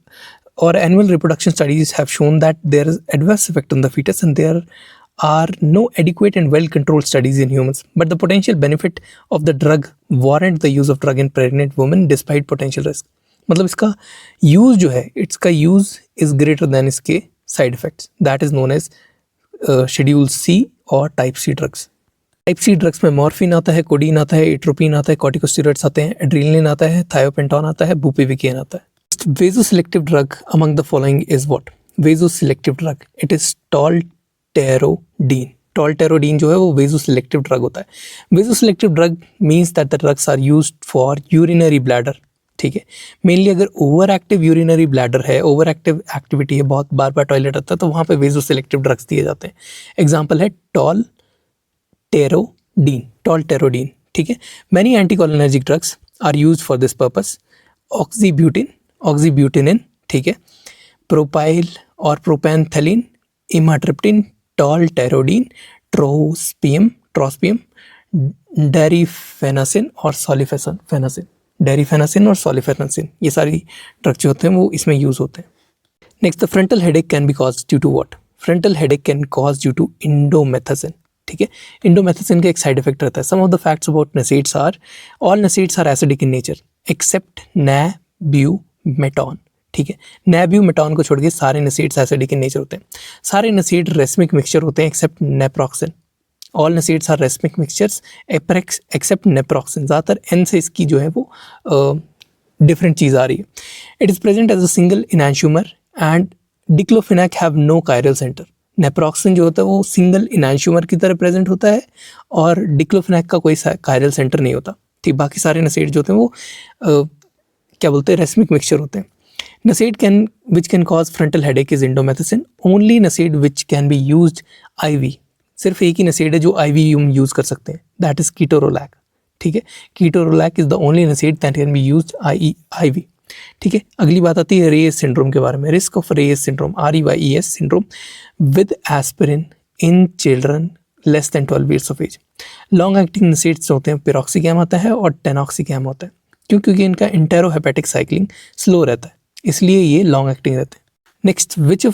और animal reproduction studies have shown that there is adverse effect on the foetus and there are no adequate and well-controlled studies in humans, but the potential benefit of the drug warrant the use of drug in pregnant women despite potential risk. मतलब इसका use जो है, इसका use is greater than इसके side effects. That is known as schedule C और type C drugs. Type C drugs में morphine आता है, कोडीन आता है, एट्रोपिन आता है, कॉर्टिकोस्टेरॉइड्स आते हैं, एड्रेनलिन आता है, थायोपेंटॉन आता है, बुपिविकेन आता है. Vesicoselective drug among the following is what. Vesicoselective drug, it is tolterodine. Tolterodine जो है वो वेजोसिलेक्टिव ड्रग होता है. Vesicoselective drug means that the drugs are used for urinary bladder. ठीक है। मेनली अगर ओवर एक्टिव यूरिनरी ब्लैडर है, over active activity है, बहुत बार बार टॉयलेट आता है, तो वहाँ पे वेजो सिलेक्टिव ड्रग्स दिए जाते हैं। एग्जाम्पल है टॉलटेरोडीन, ठीक है। Many anticholinergic drugs are use for this purpose. Oxybutynin, ठीक है, प्रोपाइल और प्रोपेनथेलिन, इमाट्रिप्टिन, टॉलटेरोडीन, ट्रोस्पियम, डेरिफेनासिन और सॉलिफेनासिन, ये सारी ड्रग्स जो होते हैं वो इसमें यूज होते हैं। Next, the frontal headache can be cause due to what? Frontal headache can cause due to indomethacin, ठीक है। इंडोमेथासिन का एक साइड इफेक्ट रहता है। Some of the facts about NSAIDs are, all NSAIDs are acidic in nature except nabumetone, ठीक है। नैब्यूमेटॉन को छोड़ के सारे नसेड्स एसिडिक इन नेचर होते हैं। सारे नसेड रेस्मिक मिक्सचर होते हैं except naproxen. All NSAIDs are racemic mixtures except naproxen. ज़्यादातर एन से इसकी जो है वो डिफरेंट चीज़ आ रही है। It is present as a single enantiomer and diclofenac have no chiral centre. Naproxen जो होता है वो सिंगल इनैंशियोमर की तरह प्रेजेंट होता है और डिक्लोफिनैक का कोई कायरल सेंटर नहीं होता, ठीक। बाकी सारे नसेड जो होते हैं वो क्या बोलते हैं, रेस्मिक मिक्सचर होते हैं। NSAID which can cause frontal headache is indomethacin. Only NSAID which can be used IV, सिर्फ एक ही नसेड है जो IV हम यूज़ कर सकते हैं, दैट इज़ कीटोरोलैक, ठीक है। Ketorolac is the only NSAID that can be used IV, ठीक है। अगली बात आती है रेयस सिंड्रोम के बारे में। Risk of Reye's syndrome, REYES syndrome with aspirin in children less than 12 years of age. Long acting NSAIDs होते हैं, पिरोक्सीकैम आता है और टेनॉक्सीकैम होता है, क्योंकि इनका इंटेरोहेपेटिक साइक्लिंग स्लो रहता है, इसलिए ये लॉन्ग एक्टिंग रहते हैं। Next, which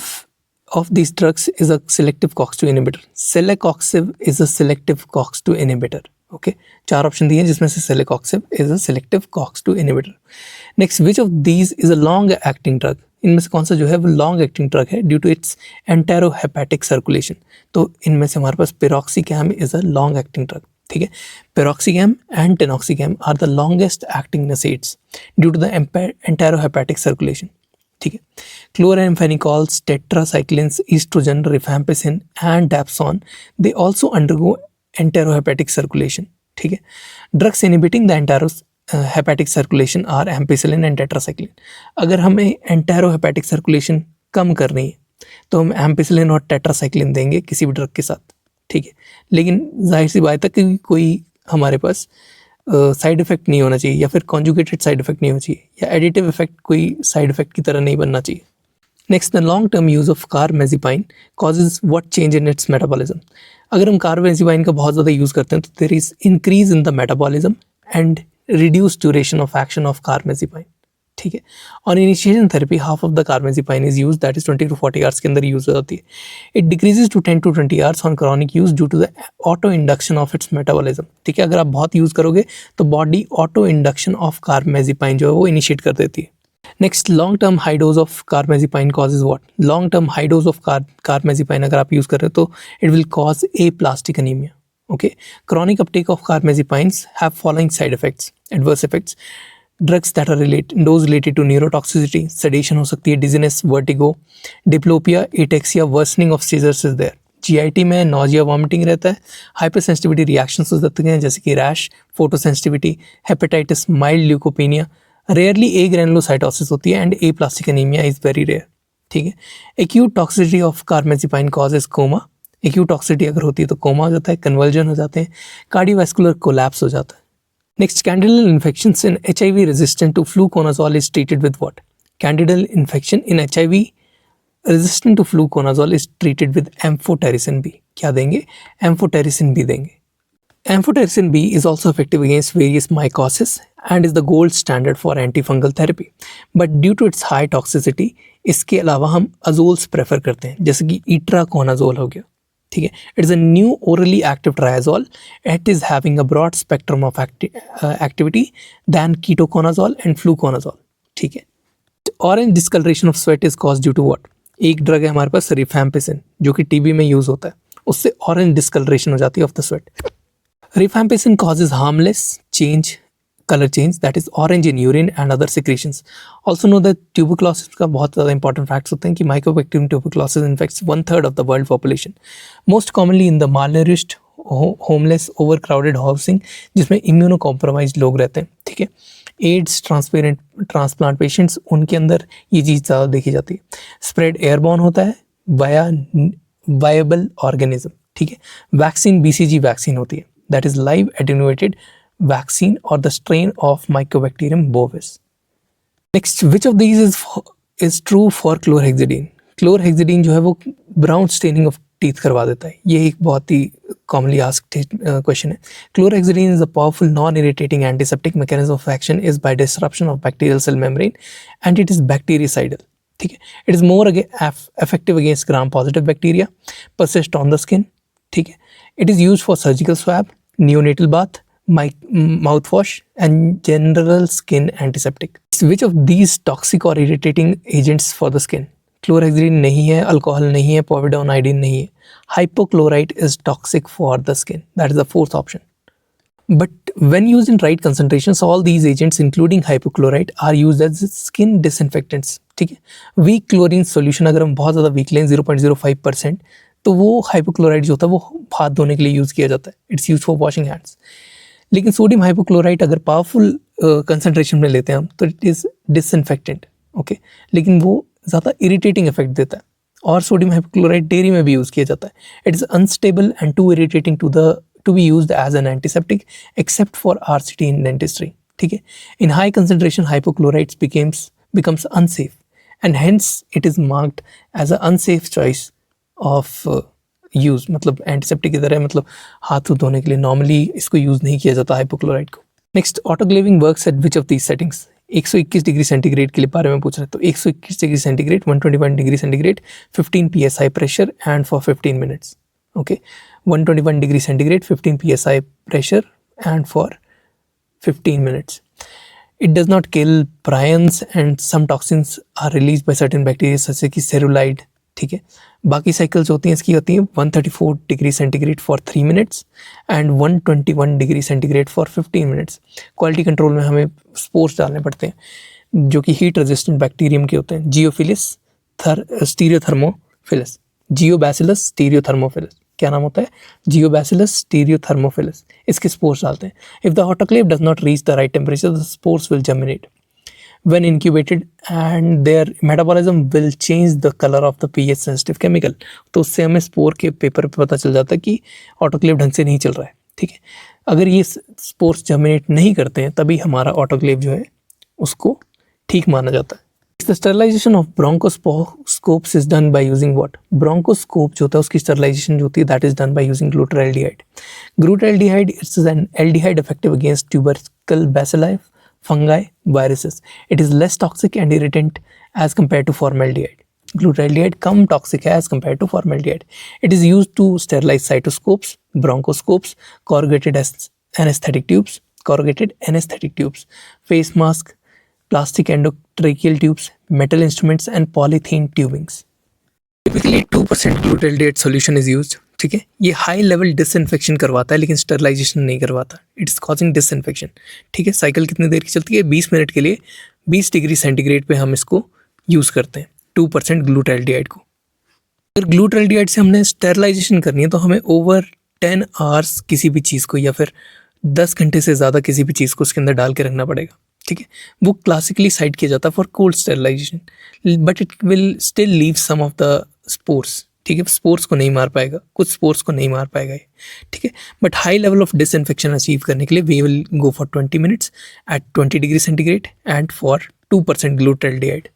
of these drugs is a selective COX-2 inhibitor? Celecoxib is a selective COX-2 inhibitor. Okay, 4 option दिए हैं जिसमें से Celecoxib is a selective COX-2 inhibitor. Next, which of these is a long acting drug? इनमें से कौन सा जो है वो लॉन्ग एक्टिंग ड्रग है due to its enterohepatic circulation? तो इनमें से हमारे पास piroxicam is a long acting drug, ठीक है। Piroxicam and tenoxicam are the longest acting NSAIDs due to the enterohepatic circulation, ठीक है। Chloramphenicols, tetracyclines, oestrogen, rifampicin and dapsone, they also undergo enterohepatic circulation, ठीक है। Drugs inhibiting the enterohepatic circulation are ampicillin and tetracycline. अगर हमें एंटेरोहेपेटिक circulation कम करनी है तो हम एम्पिसिलिन और टेट्रासाइक्लिन देंगे किसी भी ड्रग के साथ, ठीक है। लेकिन जाहिर सी बात है कि कोई हमारे पास साइड इफेक्ट नहीं होना चाहिए, या फिर कॉन्जुगेटेड साइड इफेक्ट नहीं होना चाहिए, या एडिटिव इफेक्ट कोई साइड इफेक्ट की तरह नहीं बनना चाहिए। Next, the long term use of carbamazepine causes what change in its metabolism? अगर हम कार्बेज़िपाइन का बहुत ज़्यादा यूज़ करते हैं तो there is increase in the metabolism and reduce duration of action of carbamazepine, ठीक है। On initiation therapy half of the carbamazepine is use, that is 20 to 40 hours के अंदर यूज हो जाती है। It decreases to 10 to 20 hours on chronic use due to the auto induction of its metabolism, ठीक है। अगर आप बहुत यूज़ करोगे तो बॉडी ऑटो इंडक्शन ऑफ कार्बेज़िपाइन जो है वो इनिशिएट कर देती है। Next, long term high dose of carbamazepine causes what? Long term high dose of carbamazepine अगर आप यूज़ कर रहे हो तो it will cause aplastic anaemia, okay. Chronic uptake of carbamazepines have following side effects, adverse effects. Drugs that are related to neurotoxicity, sedation हो सकती है, dizziness, vertigo, diplopia, ataxia, worsening of seizures is there. GIT में nausea, vomiting रहता है। Hyper sensitivity reactions हो सकते हैं जैसे कि rash, photosensitivity, hepatitis, mild leucopenia. Rarely agranulocytosis होती है and aplastic anaemia is very rare, ठीक है। Acute toxicity of carbamazepine causes coma. Acute toxicity अगर होती है तो कोमा हो जाता है, कन्वर्जन हो जाते हैं, कार्डियोवैस्कुलर कोलैप्स हो जाता है। Next, candidal infections in HIV resistant to fluconazole is treated with what? Candidal infection in HIV resistant to fluconazole is treated with amphotericin B. क्या देंगे? Amphotericin B देंगे। Amphotericin B is also effective against various mycosis and is the gold standard for antifungal therapy. But due to its high toxicity, इसके अलावा हम azoles prefer करते हैं, जैसे कि itraconazole हो गया, ठीक है। It is a new orally active triazole, it is having a broad spectrum of activity than ketoconazole and fluconazole, ठीक है। Orange discolouration of sweat is cause due to what? एक ड्रग है हमारे पास रिफैम्पिसिन जो कि TB में use होता है, उससे ऑरेंज डिस्कलरेशन हो जाती है of the sweat. Rifampicin causes harmless color change that is orange in urine and other secretions. Also know that tuberculosis का बहुत ज़्यादा important facts होते हैं कि Mycobacterium tuberculosis infects 1/3 of the world population. Most commonly in the malnourished, homeless, overcrowded housing जिसमें immunocompromised लोग रहते हैं, ठीक है। एड्स ट्रांसप्लांट पेशेंट्स, उनके अंदर ये चीज़ ज़्यादा देखी जाती है। स्प्रेड एयरबॉर्न होता है वाया वायबल ऑर्गेनिज्म, ठीक है। वैक्सीन BCG वैक्सीन होती है, that is live attenuated vaccine और the strain of mycobacterium bovis. Next, which of these is true for chlorhexidine? Chlorhexidine जो है वो ब्राउन स्टेनिंग ऑफ टीथ करवा देता है। ये एक बहुत ही कॉमनली आस्क्ड क्वेश्चन है। Chlorhexidine is a powerful non irritating antiseptic mechanism of action is by disruption of bacterial cell membrane and it is bactericidal, ठीक है। It is more effective against gram positive bacteria, persist on the skin, ठीक है। It is used for surgical swab, neonatal bath, mouthwash and general skin antiseptic. Which of these toxic or irritating agents for the skin? Chlorhexidine नहीं है, alcohol नहीं है, povidone iodine नहीं है। Hypochlorite is toxic for the skin, that is the fourth option. But when used in right concentrations, all these agents including hypochlorite are used as skin disinfectants, ठीक है। Week chlorine solution अगर हम बहुत ज़्यादा week लें 0.05%, तो वो hypochlorite जो होता है वो हाथ धोने के लिए यूज़ किया जाता है, it's use for washing hands. लेकिन सोडियम हाइपोक्लोराइट अगर पावरफुल कंसनट्रेशन में लेते हैं हम, तो इट इज़ डिसइंफेक्टेंट, ओके, लेकिन वो ज़्यादा इरिटेटिंग इफेक्ट देता है। और सोडियम हाइपोक्लोराइट डेयरी में भी यूज़ किया जाता है। It is unstable and too irritating to be used as an antiseptic except for RCT in dentistry, ठीक है। In high concentration hypochlorite becomes unsafe and hence it is marked as an unsafe choice of use, मतलब antiseptic की तरह, मतलब हाथ धोने के लिए नॉर्मली इसको यूज़ नहीं किया जाता हाइपोक्लोराइट को। Next, autoclaving works at which of these settings? 121 degree centigrade के लिए बारे में पूछ रहे हैं, तो 121 degree centigrade, 121 degree centigrade, 15 PSI pressure and for 15 minutes, okay. 121 degree centigrade, 15 psi pressure and for 15 minutes. It does not kill prions and some toxins are released by certain bacteria जैसे कि सेरुलाइड, ठीक है। बाकी साइकिल्स होती हैं इसकी, होती हैं 134 degree centigrade for 3 minutes and 121 degree centigrade for 15 minutes. Quality control में हमें स्पोर्स डालने पड़ते हैं जो कि हीट रेजिस्टेंट बैक्टीरियम के होते हैं, जियोफिलिस स्टीरियोथर्मोफिलस, जियोबैसिलस स्टीरियोथर्मोफिलस, क्या नाम होता है, जियोबैसिलस स्टीरियोथर्मोफिलस, इसके स्पोर्स डालते हैं। If the autoclave does not reach the right temperature, the spores will germinate when incubated and their metabolism will change the colour of the pH sensitive chemical. तो उससे हमें स्पोर के पेपर पे पता चल जाता है कि ऑटोक्लेव ढंग से नहीं चल रहा है, ठीक है। अगर ये स्पोर्स जर्मिनेट नहीं करते हैं तभी हमारा ऑटोक्लेव जो है उसको ठीक माना जाता है। The sterilization of bronchoscopes is done by using what? Bronchoscope जो होता है उसकी sterilization जो होती है that is done by using glutaraldehyde. Glutaraldehyde is an aldehyde effective against tubercle bacilli, fungi, viruses. It is less toxic and irritant as compared to formaldehyde. Glutaraldehyde come toxic है as compared to formaldehyde. It is used to sterilize cystoscopes, bronchoscopes, corrugated anesthetic tubes, face mask, plastic endotracheal tubes, metal instruments and polythene tubings. Typically 2% glutaraldehyde solution is used, ठीक है। ये high level disinfection करवाता है लेकिन sterilization नहीं करवाता, it's causing disinfection, ठीक है। साइकिल कितनी देर की चलती है? 20 मिनट के लिए 20 डिग्री सेंटीग्रेड पे हम इसको यूज़ करते हैं 2% ग्लूटाराल्डिहाइड को। अगर ग्लूटाराल्डिहाइड से हमने स्टरलाइजेशन करनी है तो हमें ओवर 10 आवर्स किसी भी चीज़ को, या फिर 10 घंटे से ज़्यादा किसी भी चीज़ को उसके अंदर डाल के रखना पड़ेगा, ठीक है। वो क्लासिकली साइड किया जाता है for cold sterilisation, but it will still leave some of the spores, ठीक है। स्पोर्स को नहीं मार पाएगा, कुछ स्पोर्स को नहीं मार पाएगा ये, ठीक है। But high level of disinfection achieve करने के लिए we will go for 20 minutes at 20 degree centigrade and for 2% glutaraldehyde.